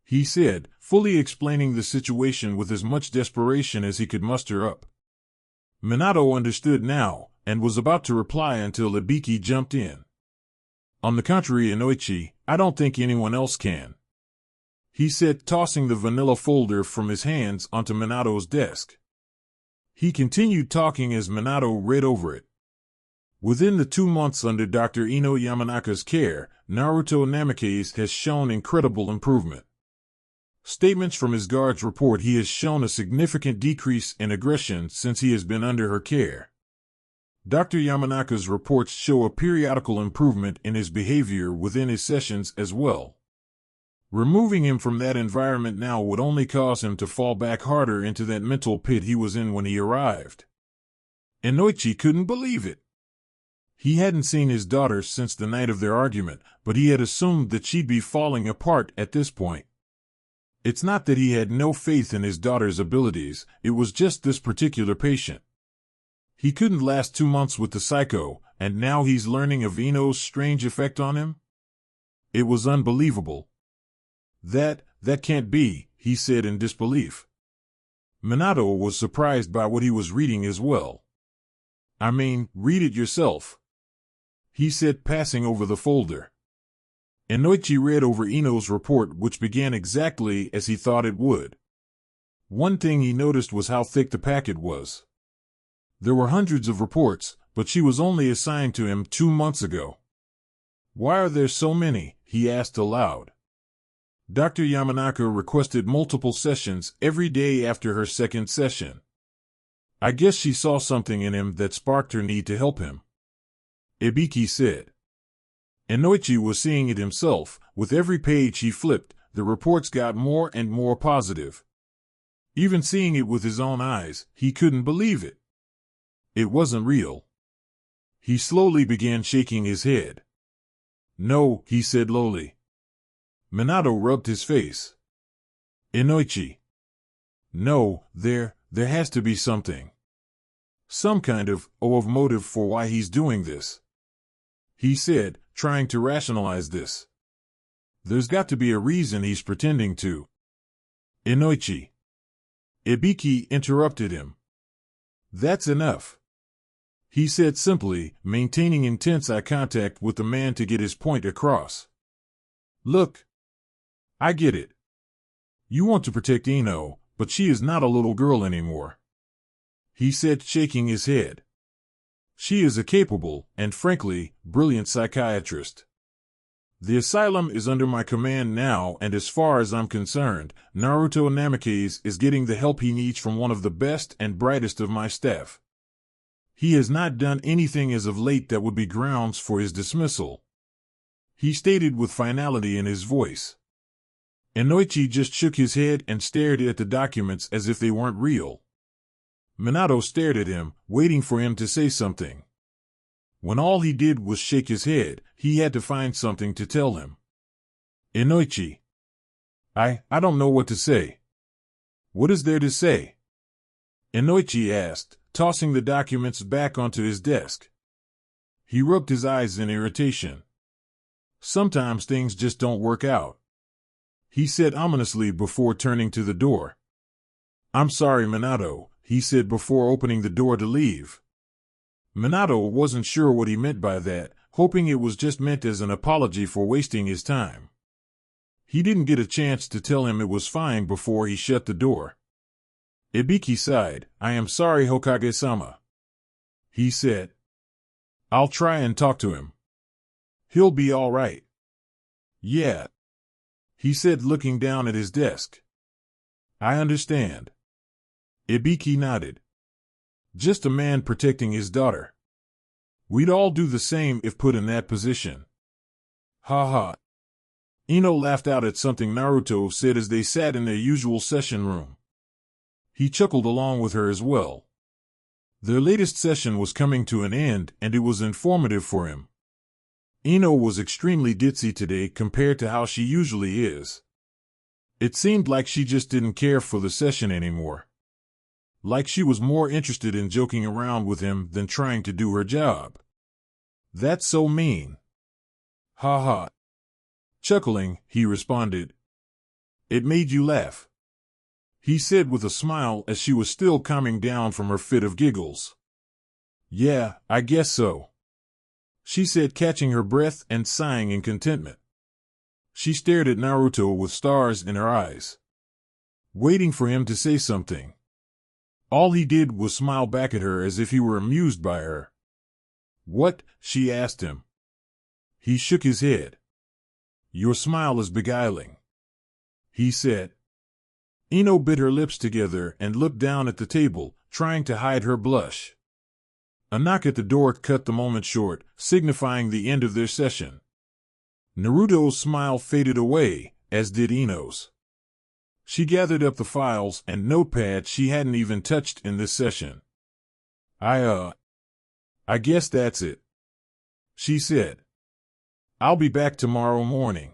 he said, fully explaining the situation with as much desperation as he could muster up. Minato understood now, and was about to reply until Ibiki jumped in. On the contrary, Inoichi, I don't think anyone else can, he said, tossing the vanilla folder from his hands onto Minato's desk. He continued talking as Minato read over it. Within the 2 months under Dr. Ino Yamanaka's care, Naruto Namikaze has shown incredible improvement. Statements from his guards report he has shown a significant decrease in aggression since he has been under her care. Dr. Yamanaka's reports show a periodical improvement in his behavior within his sessions as well. Removing him from that environment now would only cause him to fall back harder into that mental pit he was in when he arrived. Inoichi couldn't believe it. He hadn't seen his daughter since the night of their argument, but he had assumed that she'd be falling apart at this point. It's not that he had no faith in his daughter's abilities, it was just this particular patient. He couldn't last 2 months with the psycho, and now he's learning of Ino's strange effect on him? It was unbelievable. That can't be, he said in disbelief. Minato was surprised by what he was reading as well. I mean, read it yourself, he said, passing over the folder. Inoichi read over Ino's report, which began exactly as he thought it would. One thing he noticed was how thick the packet was. There were hundreds of reports, but she was only assigned to him 2 months ago. Why are there so many? He asked aloud. Dr. Yamanaka requested multiple sessions every day after her second session. I guess she saw something in him that sparked her need to help him, Ibiki said. Inoichi was seeing it himself. With every page he flipped, the reports got more and more positive. Even seeing it with his own eyes, he couldn't believe it. It wasn't real. He slowly began shaking his head. No, he said lowly. Minato rubbed his face. Inoichi. No, there has to be something. Some kind of motive for why he's doing this, he said, trying to rationalize this. There's got to be a reason he's pretending to. Inoichi. Ibiki interrupted him. That's enough, he said simply, maintaining intense eye contact with the man to get his point across. Look, I get it. You want to protect Ino, but she is not a little girl anymore, he said, shaking his head. She is a capable, and frankly, brilliant psychiatrist. The asylum is under my command now, and as far as I'm concerned, Naruto Namikaze is getting the help he needs from one of the best and brightest of my staff. He has not done anything as of late that would be grounds for his dismissal, he stated with finality in his voice. Inoichi just shook his head and stared at the documents as if they weren't real. Minato stared at him, waiting for him to say something. When all he did was shake his head, he had to find something to tell him. Inoichi. I don't know what to say. What is there to say? Inoichi asked, tossing the documents back onto his desk. He rubbed his eyes in irritation. Sometimes things just don't work out, he said ominously before turning to the door. I'm sorry, Minato, he said before opening the door to leave. Minato wasn't sure what he meant by that, hoping it was just meant as an apology for wasting his time. He didn't get a chance to tell him it was fine before he shut the door. Ibiki sighed. I am sorry, Hokage-sama, he said. I'll try and talk to him. He'll be all right. Yeah, he said, looking down at his desk. I understand. Ibiki nodded. Just a man protecting his daughter. We'd all do the same if put in that position. Ha ha. Ino laughed out at something Naruto said as they sat in their usual session room. He chuckled along with her as well. Their latest session was coming to an end, and it was informative for him. Ino was extremely ditzy today compared to how she usually is. It seemed like she just didn't care for the session anymore. Like she was more interested in joking around with him than trying to do her job. That's so mean. Ha ha. Chuckling, he responded. It made you laugh, he said with a smile as she was still calming down from her fit of giggles. Yeah, I guess so, she said, catching her breath and sighing in contentment. She stared at Naruto with stars in her eyes, waiting for him to say something. All he did was smile back at her as if he were amused by her. What? She asked him. He shook his head. Your smile is beguiling, he said. Ino bit her lips together and looked down at the table, trying to hide her blush. A knock at the door cut the moment short, signifying the end of their session. Naruto's smile faded away, as did Ino's. She gathered up the files and notepad she hadn't even touched in this session. I guess that's it, she said. I'll be back tomorrow morning,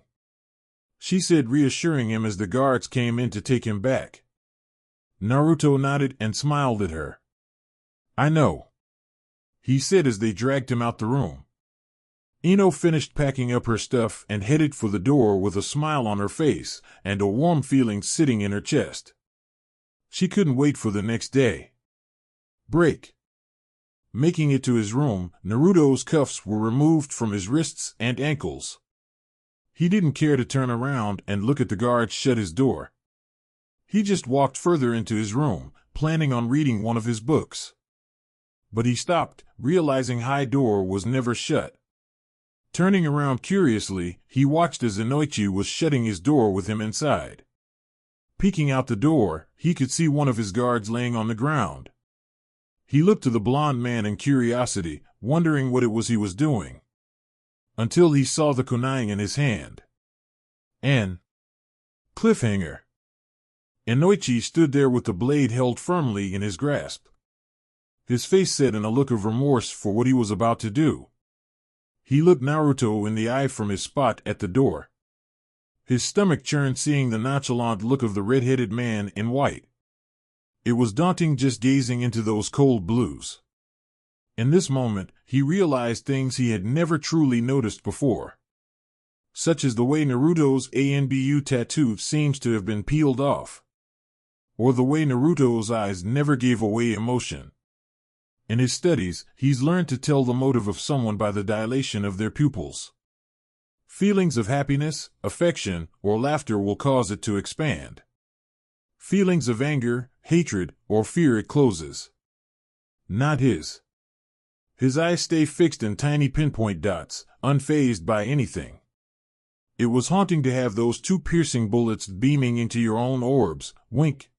she said, reassuring him as the guards came in to take him back. Naruto nodded and smiled at her. I know, he said as they dragged him out the room. Ino finished packing up her stuff and headed for the door with a smile on her face and a warm feeling sitting in her chest. She couldn't wait for the next day. Break. Making it to his room, Naruto's cuffs were removed from his wrists and ankles. He didn't care to turn around and look at the guards shut his door. He just walked further into his room, planning on reading one of his books. But he stopped, realizing his door was never shut. Turning around curiously, he watched as Inoichi was shutting his door with him inside. Peeking out the door, he could see one of his guards laying on the ground. He looked to the blond man in curiosity, wondering what it was he was doing. Until he saw the kunai in his hand. An cliffhanger. Inoichi stood there with the blade held firmly in his grasp. His face set in a look of remorse for what he was about to do. He looked Naruto in the eye from his spot at the door. His stomach churned seeing the nonchalant look of the red-headed man in white. It was daunting just gazing into those cold blues. In this moment, he realized things he had never truly noticed before. Such as the way Naruto's ANBU tattoo seems to have been peeled off. Or the way Naruto's eyes never gave away emotion. In his studies, he's learned to tell the motive of someone by the dilation of their pupils. Feelings of happiness, affection, or laughter will cause it to expand. Feelings of anger, hatred, or fear it closes. Not his. His eyes stay fixed in tiny pinpoint dots, unfazed by anything. It was haunting to have those two piercing bullets beaming into your own orbs. Wink.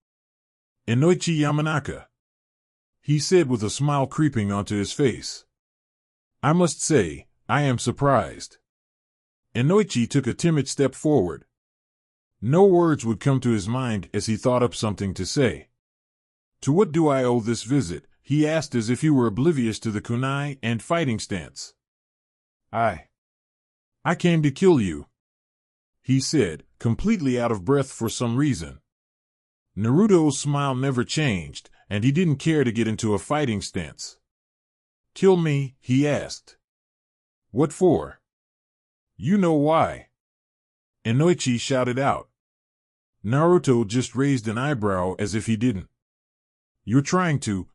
Inoichi Yamanaka, he said with a smile creeping onto his face. I must say, I am surprised. Inoichi took a timid step forward. No words would come to his mind as he thought up something to say. To what do I owe this visit? He asked as if he were oblivious to the kunai and fighting stance. I came to kill you, he said, completely out of breath for some reason. Naruto's smile never changed, and he didn't care to get into a fighting stance. Kill me? He asked. What for? You know why. Inoichi shouted out. Naruto just raised an eyebrow as if he didn't. You're trying to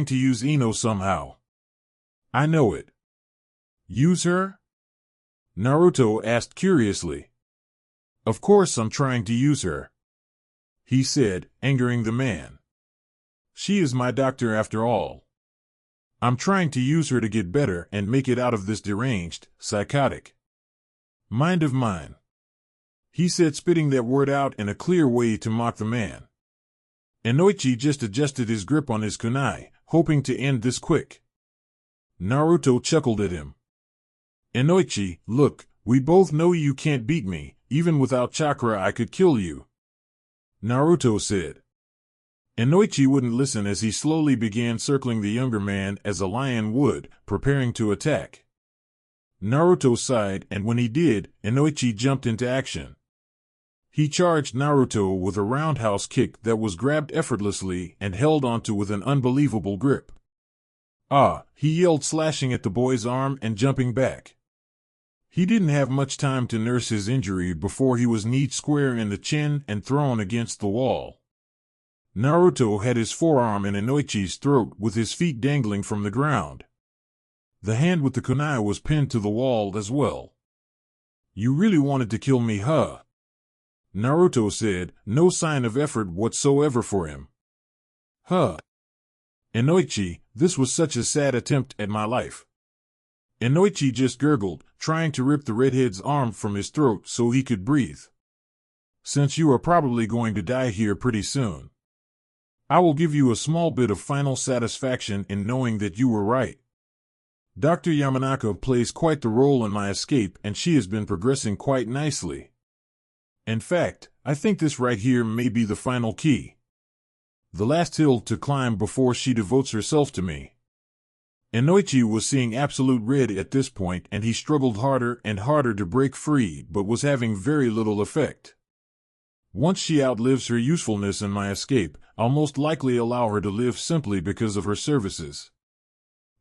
use Ino somehow. I know it. Use her? Naruto asked curiously. Of course I'm trying to use her, he said, angering the man. She is my doctor after all. I'm trying to use her to get better and make it out of this deranged, psychotic mind of mine," he said, spitting that word out in a clear way to mock the man. Inoichi just adjusted his grip on his kunai, hoping to end this quick. Naruto chuckled at him. "Inoichi, look, we both know you can't beat me. Even without chakra I could kill you," Naruto said. Inoichi wouldn't listen as he slowly began circling the younger man as a lion would, preparing to attack. Naruto sighed, and when he did, Inoichi jumped into action. He charged Naruto with a roundhouse kick that was grabbed effortlessly and held onto with an unbelievable grip. "Ah!" he yelled, slashing at the boy's arm and jumping back. He didn't have much time to nurse his injury before he was kneed square in the chin and thrown against the wall. Naruto had his forearm in Inoichi's throat with his feet dangling from the ground. The hand with the kunai was pinned to the wall as well. "You really wanted to kill me, huh?" Naruto said, no sign of effort whatsoever for him. "Huh. Inoichi, this was such a sad attempt at my life." Inoichi just gurgled, trying to rip the redhead's arm from his throat so he could breathe. "Since you are probably going to die here pretty soon, I will give you a small bit of final satisfaction in knowing that you were right. Dr. Yamanaka plays quite the role in my escape, and she has been progressing quite nicely. In fact, I think this right here may be the final key. The last hill to climb before she devotes herself to me." Inoichi was seeing absolute red at this point, and he struggled harder and harder to break free, but was having very little effect. "Once she outlives her usefulness in my escape, I'll most likely allow her to live simply because of her services.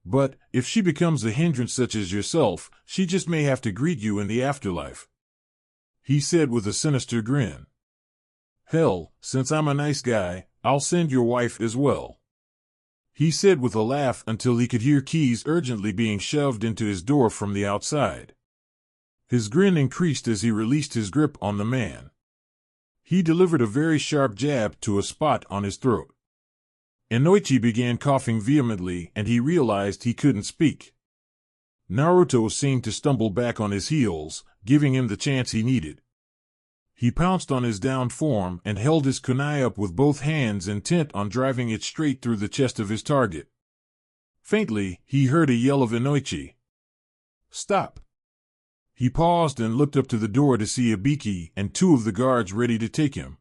But, if she becomes a hindrance such as yourself, she just may have to greet you in the afterlife," he said with a sinister grin. "Hell, since I'm a nice guy, I'll send your wife as well," he said with a laugh until he could hear keys urgently being shoved into his door from the outside. His grin increased as he released his grip on the man. He delivered a very sharp jab to a spot on his throat. Inoichi began coughing vehemently, and he realized he couldn't speak. Naruto seemed to stumble back on his heels, giving him the chance he needed. He pounced on his downed form and held his kunai up with both hands, intent on driving it straight through the chest of his target. Faintly, he heard a yell of Inoichi. "Stop!" He paused and looked up to the door to see Ibiki and two of the guards ready to take him.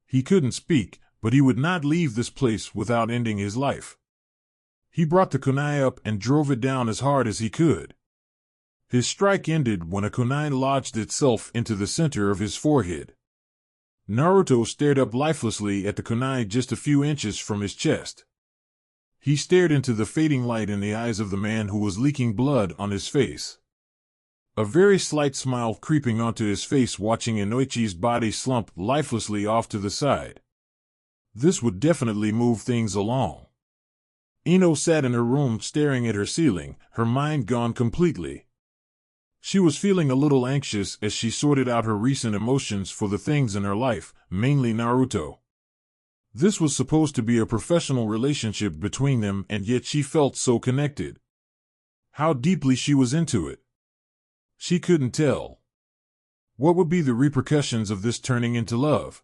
He couldn't speak, but he would not leave this place without ending his life. He brought the kunai up and drove it down as hard as he could. His strike ended when a kunai lodged itself into the center of his forehead. Naruto stared up lifelessly at the kunai just a few inches from his chest. He stared into the fading light in the eyes of the man who was leaking blood on his face. A very slight smile creeping onto his face watching Inoichi's body slump lifelessly off to the side. This would definitely move things along. Ino sat in her room staring at her ceiling, her mind gone completely. She was feeling a little anxious as she sorted out her recent emotions for the things in her life, mainly Naruto. This was supposed to be a professional relationship between them, and yet she felt so connected. How deeply she was into it. She couldn't tell. What would be the repercussions of this turning into love?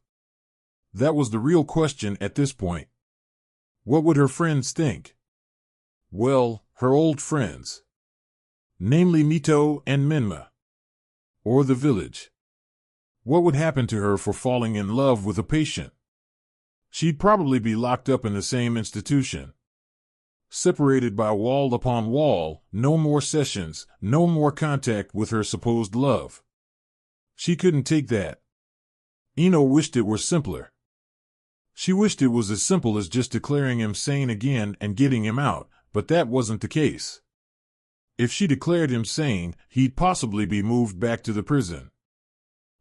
That was the real question at this point. What would her friends think? Well, her old friends. Namely Mito and Menma. Or the village. What would happen to her for falling in love with a patient? She'd probably be locked up in the same institution. Separated by wall upon wall, no more sessions, no more contact with her supposed love. She couldn't take that. Ino wished it were simpler. She wished it was as simple as just declaring him sane again and getting him out, but that wasn't the case. If she declared him sane, he'd possibly be moved back to the prison.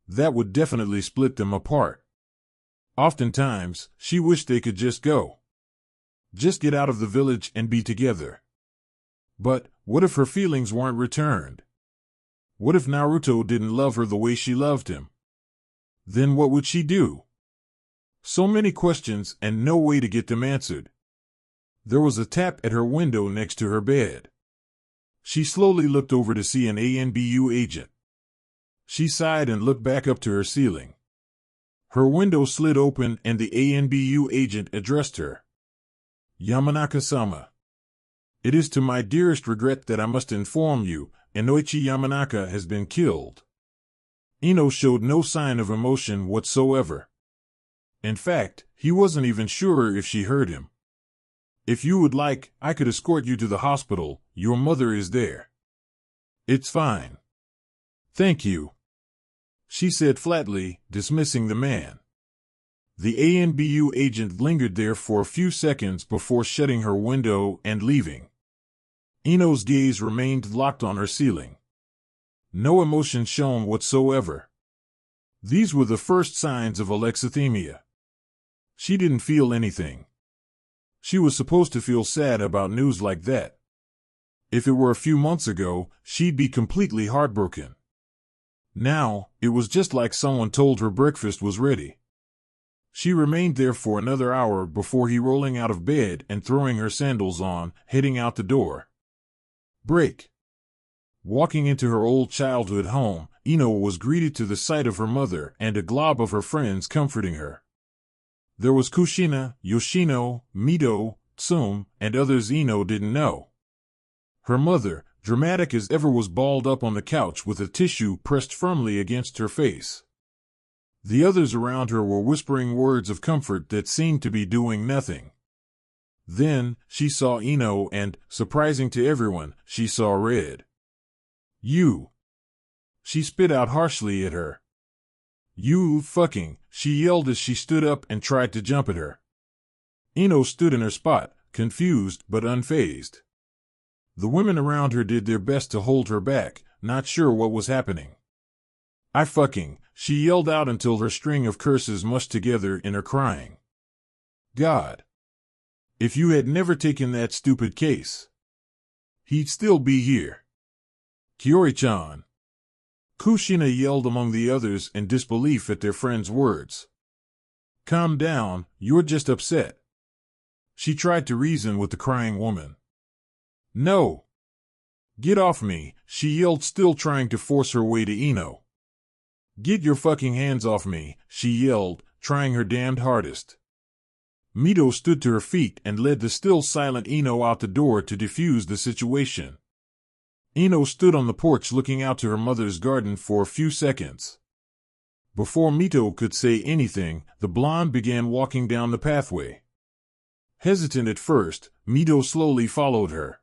That would definitely split them apart. Oftentimes, she wished they could just go. Just get out of the village and be together. But, what if her feelings weren't returned? What if Naruto didn't love her the way she loved him? Then what would she do? So many questions and no way to get them answered. There was a tap at her window next to her bed. She slowly looked over to see an ANBU agent. She sighed and looked back up to her ceiling. Her window slid open and the ANBU agent addressed her. Yamanaka-sama. It is to my dearest regret that I must inform you, Inoichi Yamanaka has been killed. Ino showed no sign of emotion whatsoever. In fact, he wasn't even sure if she heard him. If you would like, I could escort you to the hospital. Your mother is there. It's fine. Thank you, she said flatly, dismissing the man. The ANBU agent lingered there for a few seconds before shutting her window and leaving. Ino's gaze remained locked on her ceiling. No emotion shone whatsoever. These were the first signs of alexithymia. She didn't feel anything. She was supposed to feel sad about news like that. If it were a few months ago, she'd be completely heartbroken. Now, it was just like someone told her breakfast was ready. She remained there for another hour before he rolling out of bed and throwing her sandals on, heading out the door. Break. Walking into her old childhood home, Ino was greeted to the sight of her mother and a glob of her friends comforting her. There was Kushina, Yoshino, Mito, Tsum, and others Ino didn't know. Her mother, dramatic as ever, was balled up on the couch with a tissue pressed firmly against her face. The others around her were whispering words of comfort that seemed to be doing nothing. Then, she saw Ino and, surprising to everyone, she saw red. You. She spit out harshly at her. You fucking, she yelled as she stood up and tried to jump at her. Ino stood in her spot, confused but unfazed. The women around her did their best to hold her back, not sure what was happening. I fucking, she yelled out until her string of curses mushed together in her crying. God. If you had never taken that stupid case, he'd still be here. Kiori-chan. Kushina yelled among the others in disbelief at their friend's words. Calm down, you're just upset. She tried to reason with the crying woman. No. Get off me, she yelled, still trying to force her way to Ino. Get your fucking hands off me, she yelled, trying her damned hardest. Mito stood to her feet and led the still silent Ino out the door to defuse the situation. Ino stood on the porch looking out to her mother's garden for a few seconds. Before Mito could say anything, the blonde began walking down the pathway. Hesitant at first, Mito slowly followed her.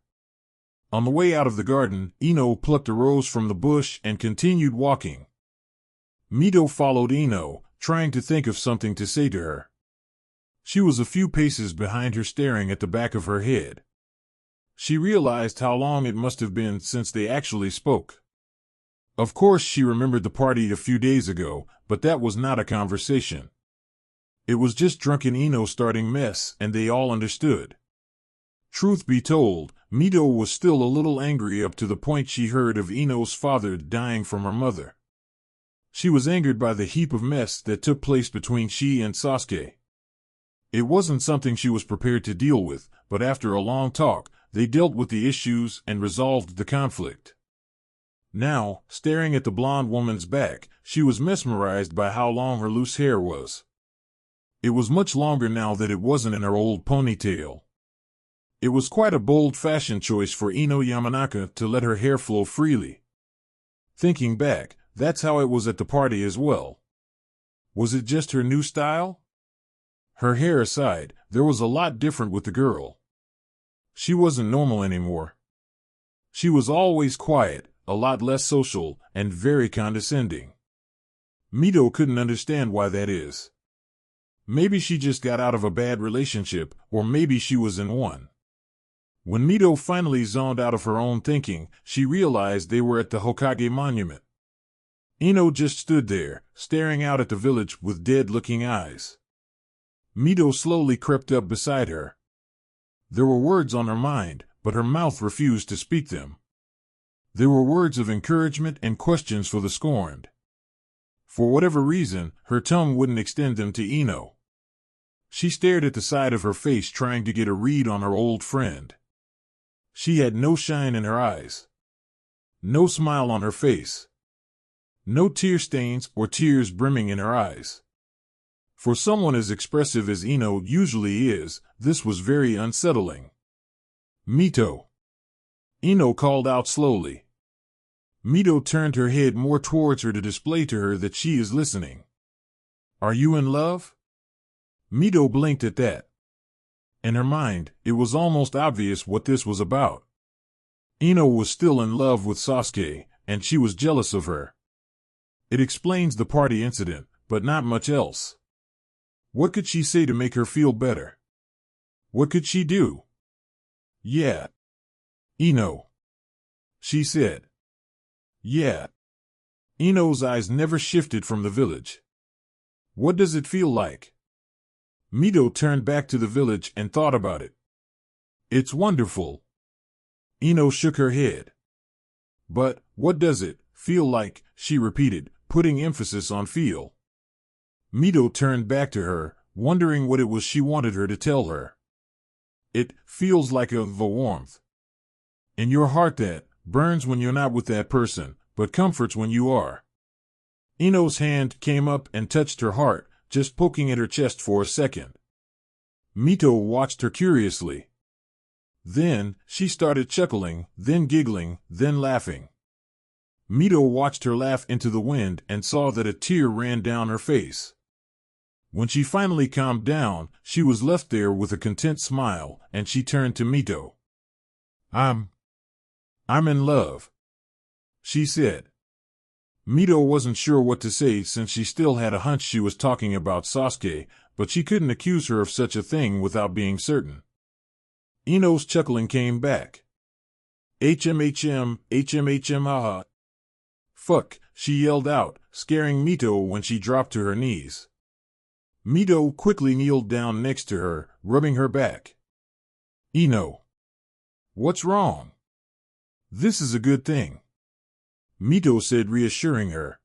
On the way out of the garden, Ino plucked a rose from the bush and continued walking. Mito followed Ino, trying to think of something to say to her. She was a few paces behind her, staring at the back of her head. She realized how long it must have been since they actually spoke. Of course she remembered the party a few days ago, but that was not a conversation. It was just drunken Ino starting mess, and they all understood. Truth be told, Mito was still a little angry up to the point she heard of Ino's father dying from her mother. She was angered by the heap of mess that took place between she and Sasuke. It wasn't something she was prepared to deal with, but after a long talk, they dealt with the issues and resolved the conflict. Now, staring at the blonde woman's back, she was mesmerized by how long her loose hair was. It was much longer now that it wasn't in her old ponytail. It was quite a bold fashion choice for Ino Yamanaka to let her hair flow freely. Thinking back, that's how it was at the party as well. Was it just her new style? Her hair aside, there was a lot different with the girl. She wasn't normal anymore. She was always quiet, a lot less social, and very condescending. Mito couldn't understand why that is. Maybe she just got out of a bad relationship, or maybe she was in one. When Mito finally zoned out of her own thinking, she realized they were at the Hokage monument. Ino just stood there, staring out at the village with dead-looking eyes. Mito slowly crept up beside her. There were words on her mind, but her mouth refused to speak them. They were words of encouragement and questions for the scorned. For whatever reason, her tongue wouldn't extend them to Ino. She stared at the side of her face, trying to get a read on her old friend. She had no shine in her eyes, no smile on her face, no tear stains or tears brimming in her eyes. For someone as expressive as Ino usually is, this was very unsettling. "Mito," Ino called out slowly. Mito turned her head more towards her to display to her that she is listening. "Are you in love?" Mito blinked at that. In her mind, it was almost obvious what this was about. Ino was still in love with Sasuke, and she was jealous of her. It explains the party incident, but not much else. What could she say to make her feel better? What could she do? "Yeah. Ino," she said. "Yeah." Ino's eyes never shifted from the village. "What does it feel like?" Mito turned back to the village and thought about it. "It's wonderful." Ino shook her head. "But, what does it feel like?" she repeated, putting emphasis on feel. Mito turned back to her, wondering what it was she wanted her to tell her. "It feels like a warmth in your heart that burns when you're not with that person, but comforts when you are." Ino's hand came up and touched her heart, just poking at her chest for a second. Mito watched her curiously. Then, she started chuckling, then giggling, then laughing. Mito watched her laugh into the wind and saw that a tear ran down her face. When she finally calmed down, she was left there with a content smile, and she turned to Mito. I'm in love," she said. Mito wasn't sure what to say since she still had a hunch she was talking about Sasuke, but she couldn't accuse her of such a thing without being certain. Ino's chuckling came back. HMHM, haha. "Fuck," she yelled out, scaring Mito when she dropped to her knees. Mito quickly kneeled down next to her, rubbing her back. "Ino, what's wrong?" "This is a good thing," Mito said, reassuring her.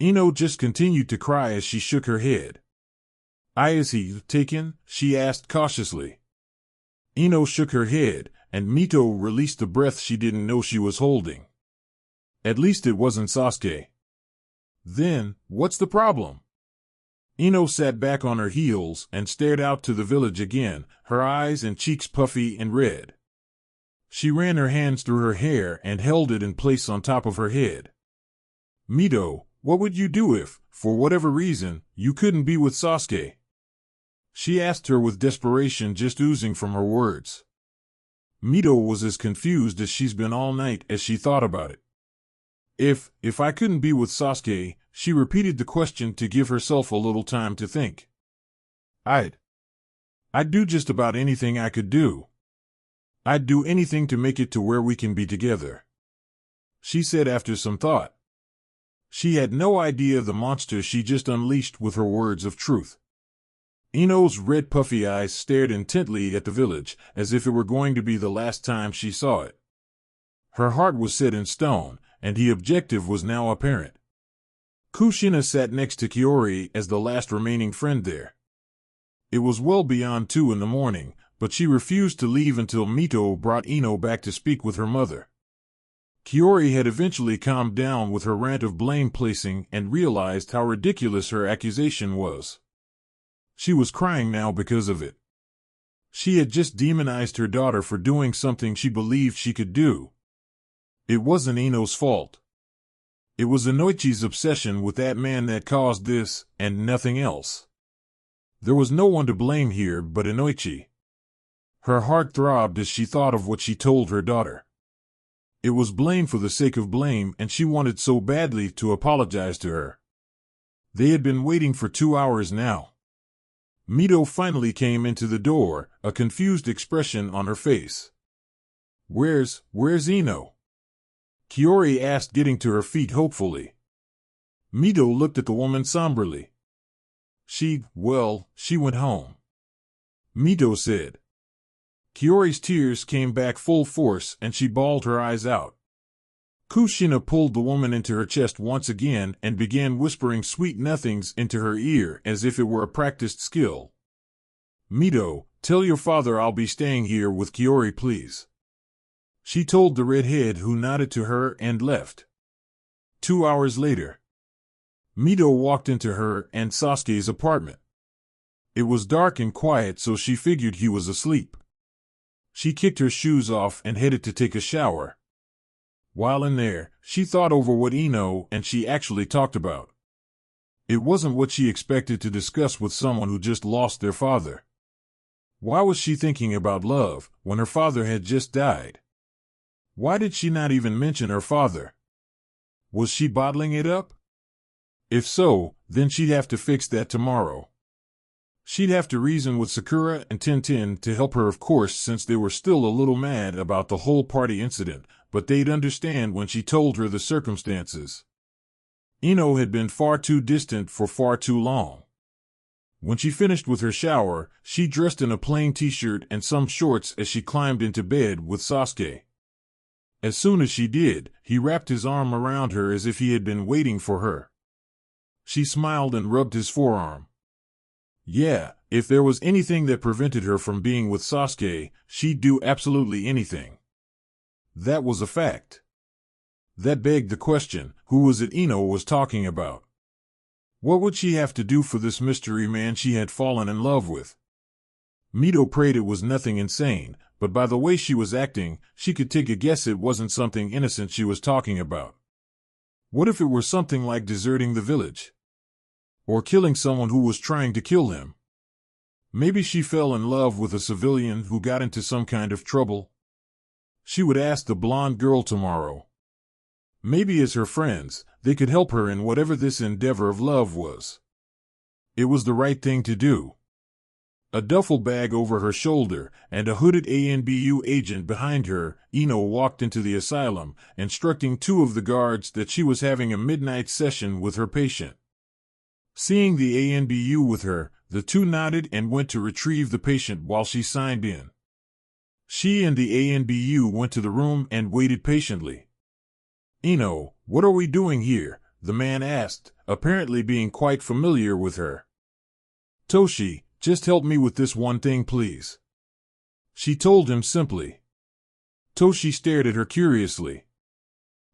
Ino just continued to cry as she shook her head. "Is he taken?" she asked cautiously. Ino shook her head, and Mito released a breath she didn't know she was holding. At least it wasn't Sasuke. "Then, what's the problem?" Ino sat back on her heels and stared out to the village again, her eyes and cheeks puffy and red. She ran her hands through her hair and held it in place on top of her head. "Mito, what would you do if, for whatever reason, you couldn't be with Sasuke?" she asked her with desperation just oozing from her words. Mito was as confused as she's been all night as she thought about it. If I couldn't be with Sasuke," she repeated the question to give herself a little time to think. I'd do just about anything I could do. I'd do anything to make it to where we can be together," she said after some thought. She had no idea the monster she just unleashed with her words of truth. Ino's red puffy eyes stared intently at the village, as if it were going to be the last time she saw it. Her heart was set in stone, and the objective was now apparent. Kushina sat next to Kiori as the last remaining friend there. It was well beyond 2 a.m, but she refused to leave until Mito brought Ino back to speak with her mother. Kiori had eventually calmed down with her rant of blame placing and realized how ridiculous her accusation was. She was crying now because of it. She had just demonized her daughter for doing something she believed she could do. It wasn't Ino's fault. It was Inoichi's obsession with that man that caused this, and nothing else. There was no one to blame here but Inoichi. Her heart throbbed as she thought of what she told her daughter. It was blame for the sake of blame, and she wanted so badly to apologize to her. They had been waiting for 2 hours now. Mito finally came into the door, a confused expression on her face. Where's Ino?" Kiori asked, getting to her feet hopefully. Mito looked at the woman somberly. She went home," Mito said. Kiori's tears came back full force and she bawled her eyes out. Kushina pulled the woman into her chest once again and began whispering sweet nothings into her ear as if it were a practiced skill. Mito, tell your father I'll be staying here with Kiori, please. She told the redhead, who nodded to her and left. 2 hours later, Mito walked into her and Sasuke's apartment. It was dark and quiet, so she figured he was asleep. She kicked her shoes off and headed to take a shower. While in there, she thought over what Ino and she actually talked about. It wasn't what she expected to discuss with someone who just lost their father. Why was she thinking about love when her father had just died? Why did she not even mention her father? Was she bottling it up? If so, then she'd have to fix that tomorrow. She'd have to reason with Sakura and Tintin to help her, of course, since they were still a little mad about the whole party incident, but they'd understand when she told her the circumstances. Ino had been far too distant for far too long. When she finished with her shower, she dressed in a plain t-shirt and some shorts as she climbed into bed with Sasuke. As soon as she did, he wrapped his arm around her as if he had been waiting for her. She smiled and rubbed his forearm. Yeah, if there was anything that prevented her from being with Sasuke, she'd do absolutely anything. That was a fact. That begged the question, who was it Ino was talking about? What would she have to do for this mystery man she had fallen in love with? Mito prayed it was nothing insane, but by the way she was acting, she could take a guess it wasn't something innocent she was talking about. What if it were something like deserting the village? Or killing someone who was trying to kill him? Maybe she fell in love with a civilian who got into some kind of trouble? She would ask the blonde girl tomorrow. Maybe as her friends, they could help her in whatever this endeavor of love was. It was the right thing to do. A duffel bag over her shoulder and a hooded ANBU agent behind her, Ino walked into the asylum, instructing 2 of the guards that she was having a midnight session with her patient. Seeing the ANBU with her, the 2 nodded and went to retrieve the patient while she signed in. She and the ANBU went to the room and waited patiently. Ino, what are we doing here? The man asked, apparently being quite familiar with her. Toshi, just help me with this one thing, please. She told him simply. Toshi stared at her curiously.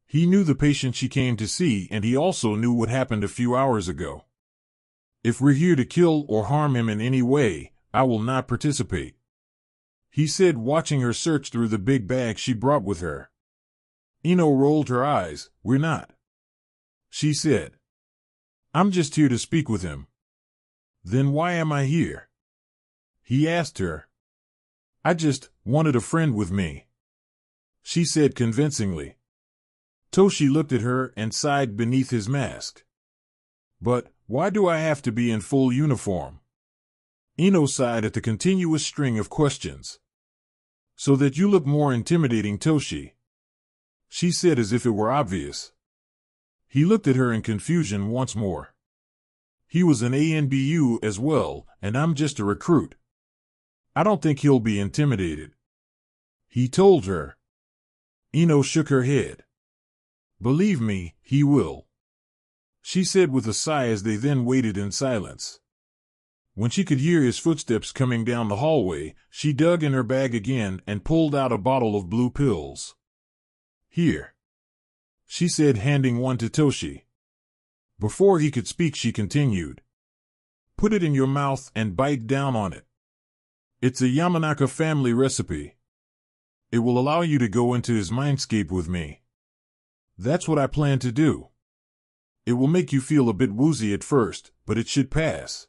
He knew the patient she came to see, and he also knew what happened a few hours ago. If we're here to kill or harm him in any way, I will not participate, he said, watching her search through the big bag she brought with her. Ino rolled her eyes. We're not, she said. I'm just here to speak with him. Then why am I here? He asked her. I just wanted a friend with me, she said convincingly. Toshi looked at her and sighed beneath his mask. But why do I have to be in full uniform? Ino sighed at the continuous string of questions. So that you look more intimidating, Toshi, she said as if it were obvious. He looked at her in confusion once more. He was an ANBU as well, and I'm just a recruit. I don't think he'll be intimidated, he told her. Ino shook her head. Believe me, he will, she said with a sigh as they then waited in silence. When she could hear his footsteps coming down the hallway, she dug in her bag again and pulled out a bottle of blue pills. Here, she said, handing one to Toshi. Before he could speak, she continued. Put it in your mouth and bite down on it. It's a Yamanaka family recipe. It will allow you to go into his mindscape with me. That's what I plan to do. It will make you feel a bit woozy at first, but it should pass.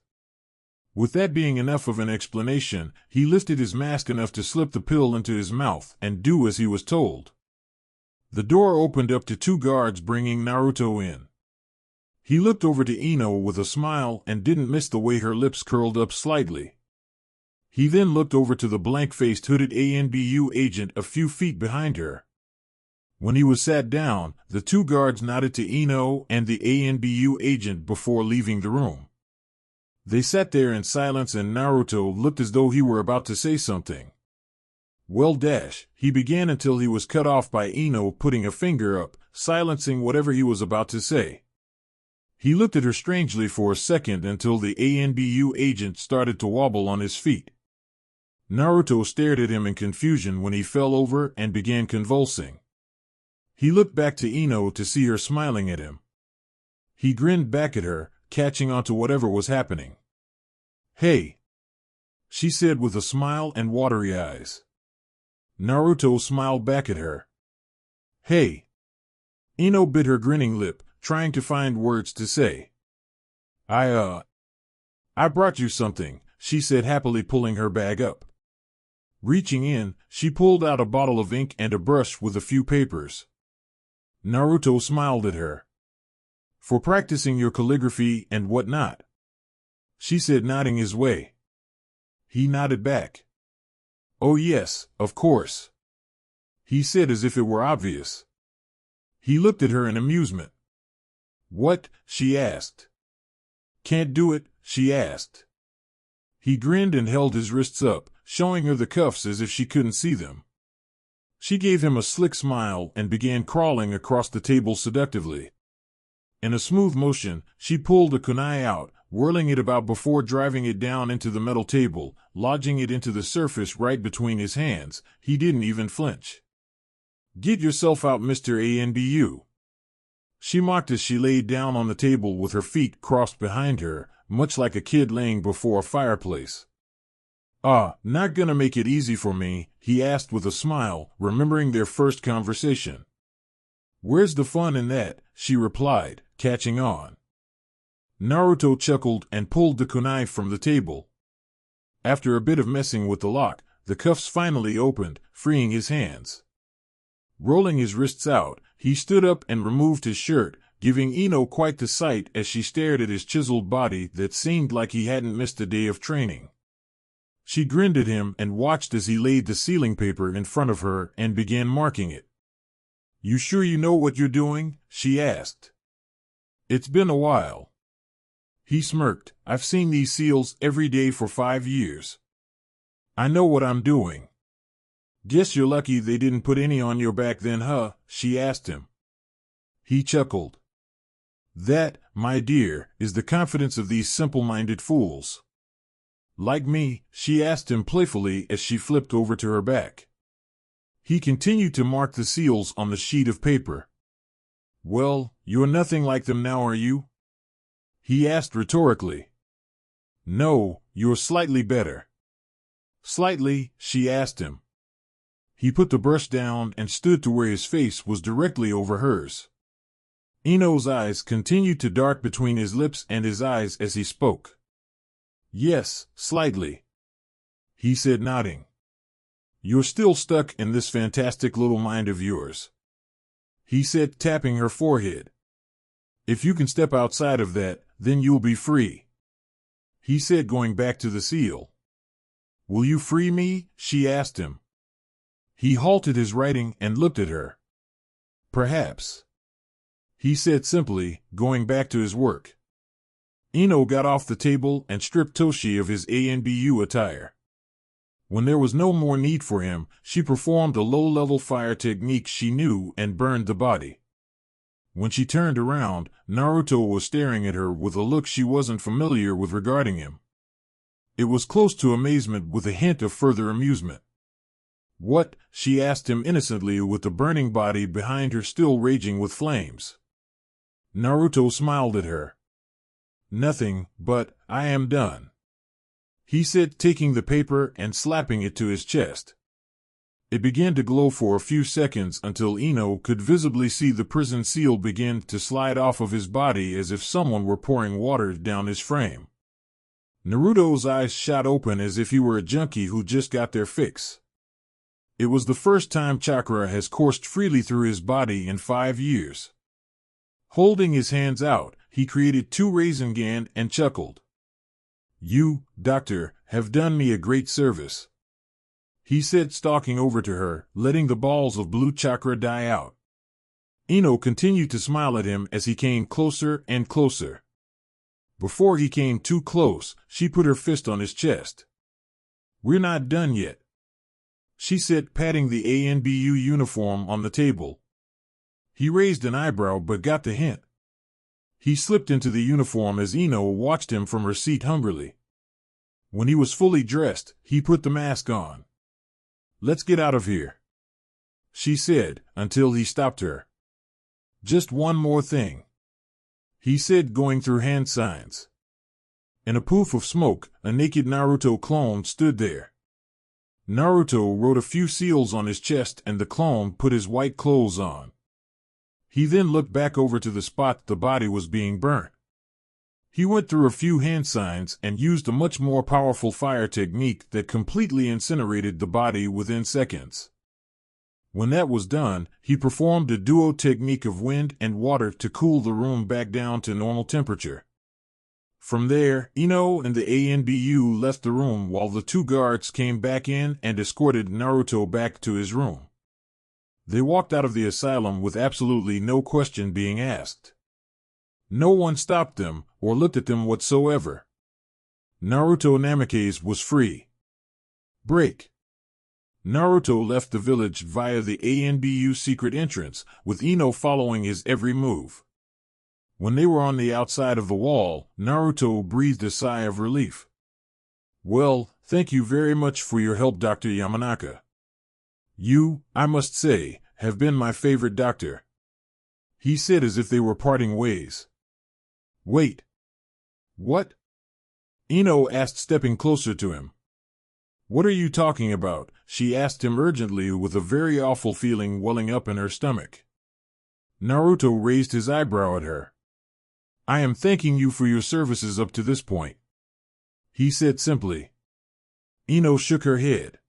With that being enough of an explanation, he lifted his mask enough to slip the pill into his mouth and do as he was told. The door opened up to 2 guards bringing Naruto in. He looked over to Ino with a smile and didn't miss the way her lips curled up slightly. He then looked over to the blank-faced hooded ANBU agent a few feet behind her. When he was sat down, the 2 guards nodded to Ino and the ANBU agent before leaving the room. They sat there in silence and Naruto looked as though he were about to say something. Well, he began until he was cut off by Ino putting a finger up, silencing whatever he was about to say. He looked at her strangely for a second until the ANBU agent started to wobble on his feet. Naruto stared at him in confusion when he fell over and began convulsing. He looked back to Ino to see her smiling at him. He grinned back at her, catching on to whatever was happening. "Hey," she said with a smile and watery eyes. Naruto smiled back at her. "Hey." Ino bit her grinning lip, trying to find words to say. I brought you something," she said happily, pulling her bag up. Reaching in, she pulled out a bottle of ink and a brush with a few papers. Naruto smiled at her. "For practicing your calligraphy and whatnot," she said, nodding his way. He nodded back. "Oh yes, of course," he said as if it were obvious. He looked at her in amusement. "What?" she asked. "Can't do it?" she asked. He grinned and held his wrists up, showing her the cuffs as if she couldn't see them. She gave him a slick smile and began crawling across the table seductively. In a smooth motion, she pulled a kunai out, whirling it about before driving it down into the metal table, lodging it into the surface right between his hands. He didn't even flinch. "Get yourself out, Mr. Anbu." She mocked as she laid down on the table with her feet crossed behind her, much like a kid laying before a fireplace. Not gonna make it easy for me?" he asked with a smile, remembering their first conversation. "Where's the fun in that?" she replied, catching on. Naruto chuckled and pulled the kunai from the table. After a bit of messing with the lock, the cuffs finally opened, freeing his hands. Rolling his wrists out, he stood up and removed his shirt, giving Ino quite the sight as she stared at his chiseled body that seemed like he hadn't missed a day of training. She grinned at him and watched as he laid the sealing paper in front of her and began marking it. "You sure you know what you're doing?" she asked. "It's been a while." He smirked. "I've seen these seals every day for 5 years. I know what I'm doing." "Guess you're lucky they didn't put any on your back then, huh?" she asked him. He chuckled. "That, my dear, is the confidence of these simple-minded fools." "Like me?" she asked him playfully as she flipped over to her back. He continued to mark the seals on the sheet of paper. "Well, you're nothing like them now, are you?" he asked rhetorically. "No, you're slightly better." "Slightly?" she asked him. He put the brush down and stood to where his face was directly over hers. Ino's eyes continued to dart between his lips and his eyes as he spoke. "Yes, slightly," he said, nodding. "You're still stuck in this fantastic little mind of yours," he said, tapping her forehead. "If you can step outside of that, then you'll be free," he said, going back to the seal. "Will you free me?" she asked him. He halted his writing and looked at her. "Perhaps," he said simply, going back to his work. Ino got off the table and stripped Toshi of his ANBU attire. When there was no more need for him, she performed a low-level fire technique she knew and burned the body. When she turned around, Naruto was staring at her with a look she wasn't familiar with regarding him. It was close to amazement with a hint of further amusement. "What?" she asked him innocently, with the burning body behind her still raging with flames. Naruto smiled at her. "Nothing, but I am done," he said, taking the paper and slapping it to his chest. It began to glow for a few seconds until Ino could visibly see the prison seal begin to slide off of his body as if someone were pouring water down his frame. Naruto's eyes shot open as if he were a junkie who just got their fix. It was the first time chakra has coursed freely through his body in 5 years. Holding his hands out, he created 2 Rasengan and chuckled. "You, doctor, have done me a great service," he said, stalking over to her, letting the balls of blue chakra die out. Ino continued to smile at him as he came closer and closer. Before he came too close, she put her fist on his chest. "We're not done yet," she said, patting the ANBU uniform on the table. He raised an eyebrow but got the hint. He slipped into the uniform as Ino watched him from her seat hungrily. When he was fully dressed, he put the mask on. "Let's get out of here," she said, until he stopped her. "Just one more thing," he said, going through hand signs. In a poof of smoke, a naked Naruto clone stood there. Naruto wrote a few seals on his chest and the clone put his white clothes on. He then looked back over to the spot the body was being burnt. He went through a few hand signs and used a much more powerful fire technique that completely incinerated the body within seconds. When that was done, he performed a duo technique of wind and water to cool the room back down to normal temperature. From there, Ino and the ANBU left the room while the two guards came back in and escorted Naruto back to his room. They walked out of the asylum with absolutely no question being asked. No one stopped them or looked at them whatsoever. Naruto Namikaze was free. Break. Naruto left the village via the ANBU secret entrance, with Ino following his every move. When they were on the outside of the wall, Naruto breathed a sigh of relief. "Well, thank you very much for your help, Dr. Yamanaka. You, I must say, have been my favorite doctor," he said as if they were parting ways. "Wait. What?" Ino asked, stepping closer to him. "What are you talking about?" she asked him urgently, with a very awful feeling welling up in her stomach. Naruto raised his eyebrow at her. "I am thanking you for your services up to this point," he said simply. Ino shook her head.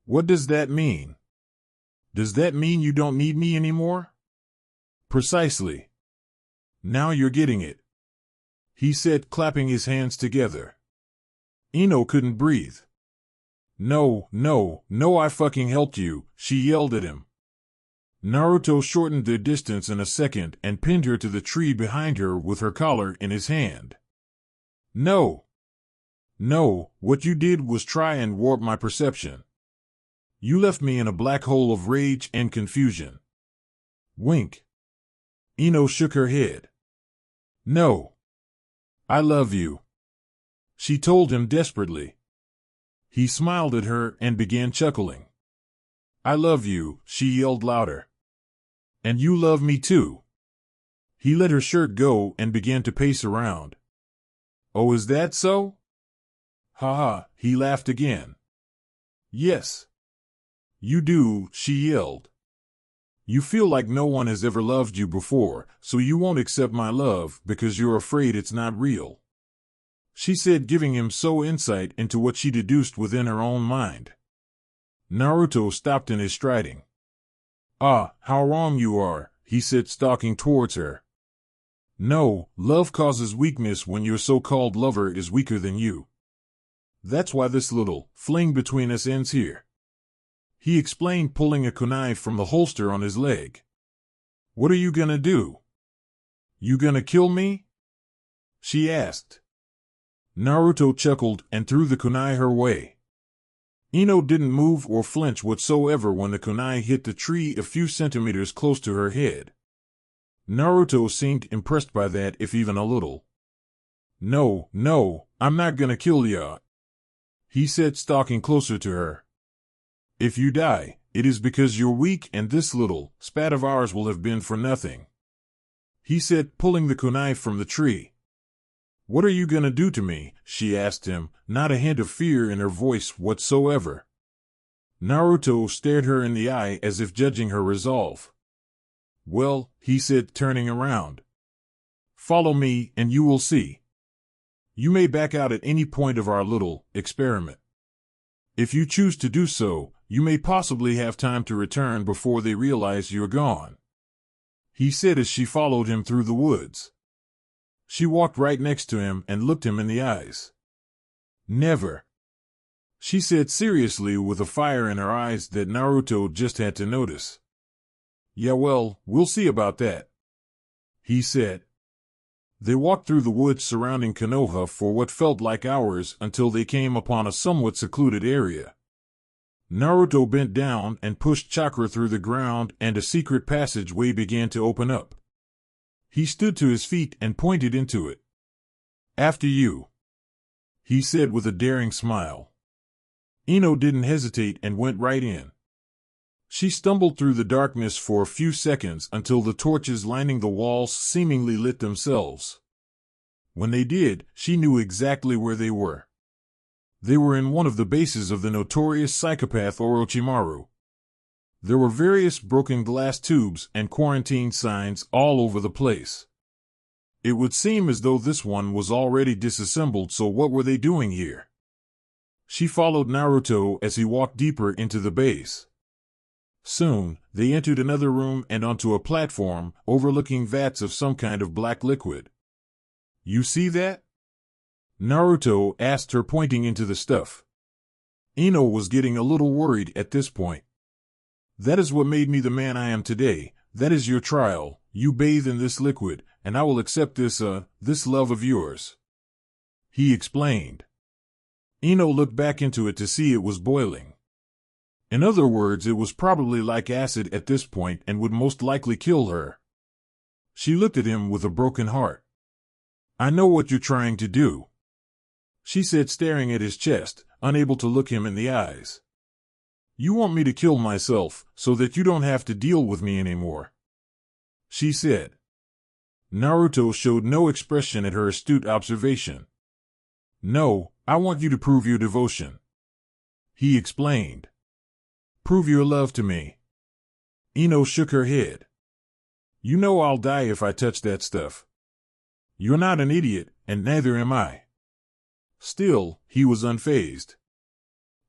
"What does that mean? Does that mean you don't need me anymore?" "Precisely. Now you're getting it," he said, clapping his hands together. Ino couldn't breathe. No, I fucking helped you," she yelled at him. Naruto shortened their distance in a second and pinned her to the tree behind her with her collar in his hand. No, what you did was try and warp my perception. You left me in a black hole of rage and confusion." Wink. Ino shook her head. "No. I love you," she told him desperately. He smiled at her and began chuckling. "I love you," she yelled louder. "And you love me too." He let her shirt go and began to pace around. "Oh, is that so?" "Ha ha," he laughed again. "Yes. You do," she yelled. "You feel like no one has ever loved you before, so you won't accept my love because you're afraid it's not real," she said, giving him so insight into what she deduced within her own mind. Naruto stopped in his striding. "Ah, how wrong you are," he said, stalking towards her. "No, love causes weakness when your so-called lover is weaker than you. That's why this little fling between us ends here," he explained, pulling a kunai from the holster on his leg. "What are you gonna do? You gonna kill me?" she asked. Naruto chuckled and threw the kunai her way. Ino didn't move or flinch whatsoever when the kunai hit the tree a few centimeters close to her head. Naruto seemed impressed by that, if even a little. No, I'm not gonna kill ya," he said, stalking closer to her. "If you die, it is because you're weak and this little spat of ours will have been for nothing," he said, pulling the kunai from the tree. "What are you gonna do to me?" she asked him, not a hint of fear in her voice whatsoever. Naruto stared her in the eye as if judging her resolve. "Well," he said, turning around. "Follow me and you will see. You may back out at any point of our little experiment. If you choose to do so, you may possibly have time to return before they realize you're gone," he said as she followed him through the woods. She walked right next to him and looked him in the eyes. "Never," she said seriously, with a fire in her eyes that Naruto just had to notice. "Yeah, well, we'll see about that," he said. They walked through the woods surrounding Konoha for what felt like hours until they came upon a somewhat secluded area. Naruto bent down and pushed chakra through the ground and a secret passageway began to open up. He stood to his feet and pointed into it. "After you," he said with a daring smile. Ino didn't hesitate and went right in. She stumbled through the darkness for a few seconds until the torches lining the walls seemingly lit themselves. When they did, she knew exactly where they were. They were in one of the bases of the notorious psychopath Orochimaru. There were various broken glass tubes and quarantine signs all over the place. It would seem as though this one was already disassembled, so what were they doing here? She followed Naruto as he walked deeper into the base. Soon, they entered another room and onto a platform overlooking vats of some kind of black liquid. "You see that?" Naruto asked her, pointing into the stuff. Ino was getting a little worried at this point. "That is what made me the man I am today. That is your trial. You bathe in this liquid, and I will accept this love of yours," he explained. Ino looked back into it to see it was boiling. In other words, it was probably like acid at this point and would most likely kill her. She looked at him with a broken heart. "I know what you're trying to do," she said, staring at his chest, unable to look him in the eyes. "You want me to kill myself so that you don't have to deal with me anymore," she said. Naruto showed no expression at her astute observation. "No, I want you to prove your devotion," he explained. "Prove your love to me." Ino shook her head. "You know I'll die if I touch that stuff." "You're not an idiot, and neither am I." Still, he was unfazed.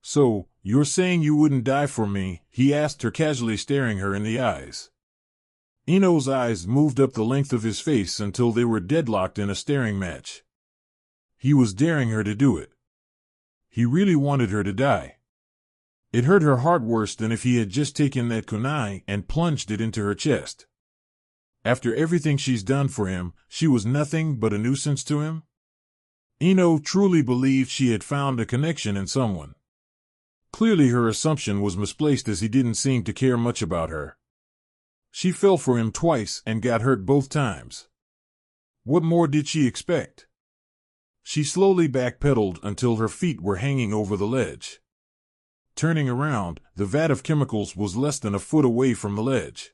"So, you're saying you wouldn't die for me?" he asked her, casually staring her in the eyes. Ino's eyes moved up the length of his face until they were deadlocked in a staring match. He was daring her to do it. He really wanted her to die. It hurt her heart worse than if he had just taken that kunai and plunged it into her chest. After everything she's done for him, she was nothing but a nuisance to him? Ino truly believed she had found a connection in someone. Clearly her assumption was misplaced, as he didn't seem to care much about her. She fell for him twice and got hurt both times. What more did she expect? She slowly backpedaled until her feet were hanging over the ledge. Turning around, the vat of chemicals was less than a foot away from the ledge.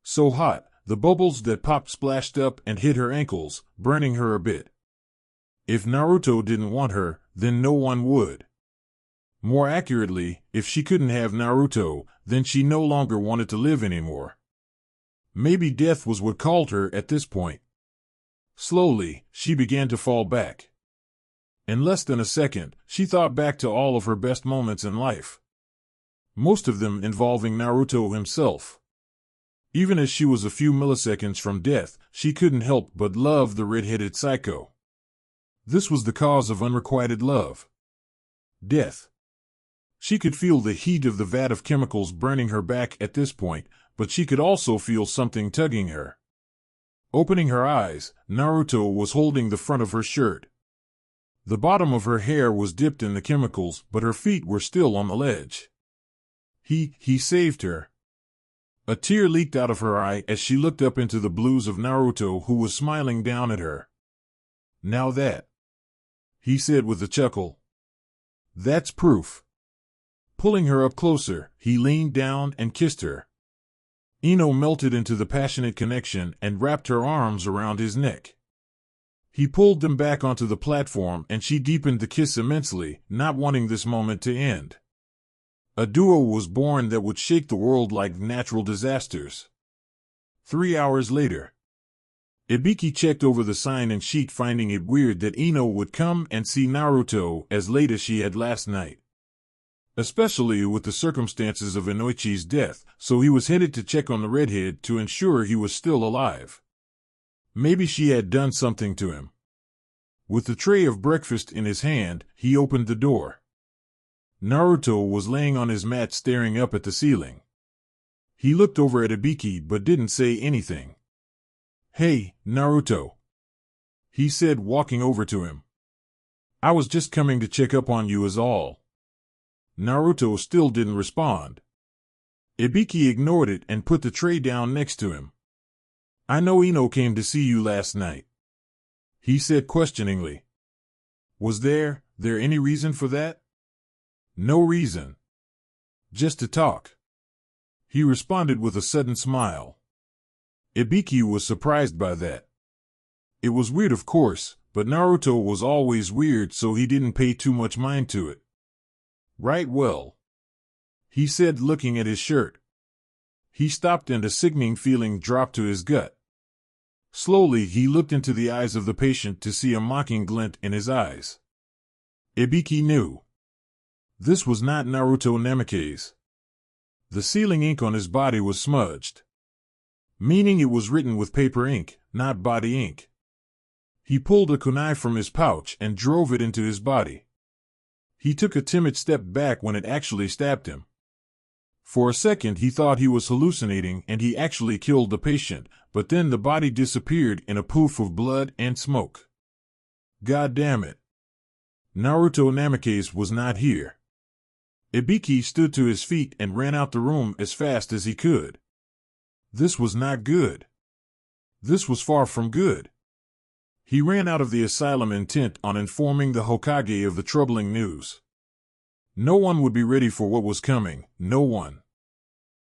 So hot, the bubbles that popped splashed up and hit her ankles, burning her a bit. If Naruto didn't want her, then no one would. More accurately, if she couldn't have Naruto, then she no longer wanted to live anymore. Maybe death was what called her at this point. Slowly, she began to fall back. In less than a second, she thought back to all of her best moments in life. Most of them involving Naruto himself. Even as she was a few milliseconds from death, she couldn't help but love the red-headed psycho. This was the cause of unrequited love. Death. She could feel the heat of the vat of chemicals burning her back at this point, but she could also feel something tugging her. Opening her eyes, Naruto was holding the front of her shirt. The bottom of her hair was dipped in the chemicals, but her feet were still on the ledge. He saved her. A tear leaked out of her eye as she looked up into the blues of Naruto, who was smiling down at her. "Now that," he said with a chuckle. "That's proof." Pulling her up closer, he leaned down and kissed her. Ino melted into the passionate connection and wrapped her arms around his neck. He pulled them back onto the platform and she deepened the kiss immensely, not wanting this moment to end. A duo was born that would shake the world like natural disasters. 3 hours later. Ibiki checked over the sign and sheet, finding it weird that Ino would come and see Naruto as late as she had last night. Especially with the circumstances of Inoichi's death, so he was headed to check on the redhead to ensure he was still alive. Maybe she had done something to him. With the tray of breakfast in his hand, he opened the door. Naruto was laying on his mat staring up at the ceiling. He looked over at Ibiki but didn't say anything. "Hey, Naruto," he said, walking over to him. "I was just coming to check up on you is all." Naruto still didn't respond. Ibiki ignored it and put the tray down next to him. "I know Ino came to see you last night," he said questioningly. Was there any reason for that? No reason. Just to talk. He responded with a sudden smile. Ibiki was surprised by that. It was weird, of course, but Naruto was always weird, so he didn't pay too much mind to it. Right, well, he said, looking at his shirt. He stopped and a sickening feeling dropped to his gut. Slowly he looked into the eyes of the patient to see a mocking glint in his eyes. Ibiki knew. This was not Naruto Namake's. The sealing ink on his body was smudged, meaning it was written with paper ink, not body ink. He pulled a kunai from his pouch and drove it into his body. He took a timid step back when it actually stabbed him. For a second he thought he was hallucinating and he actually killed the patient, but then the body disappeared in a poof of blood and smoke. God damn it. Naruto Namake's was not here. Ibiki stood to his feet and ran out the room as fast as he could. This was not good. This was far from good. He ran out of the asylum intent on informing the Hokage of the troubling news. No one would be ready for what was coming, no one.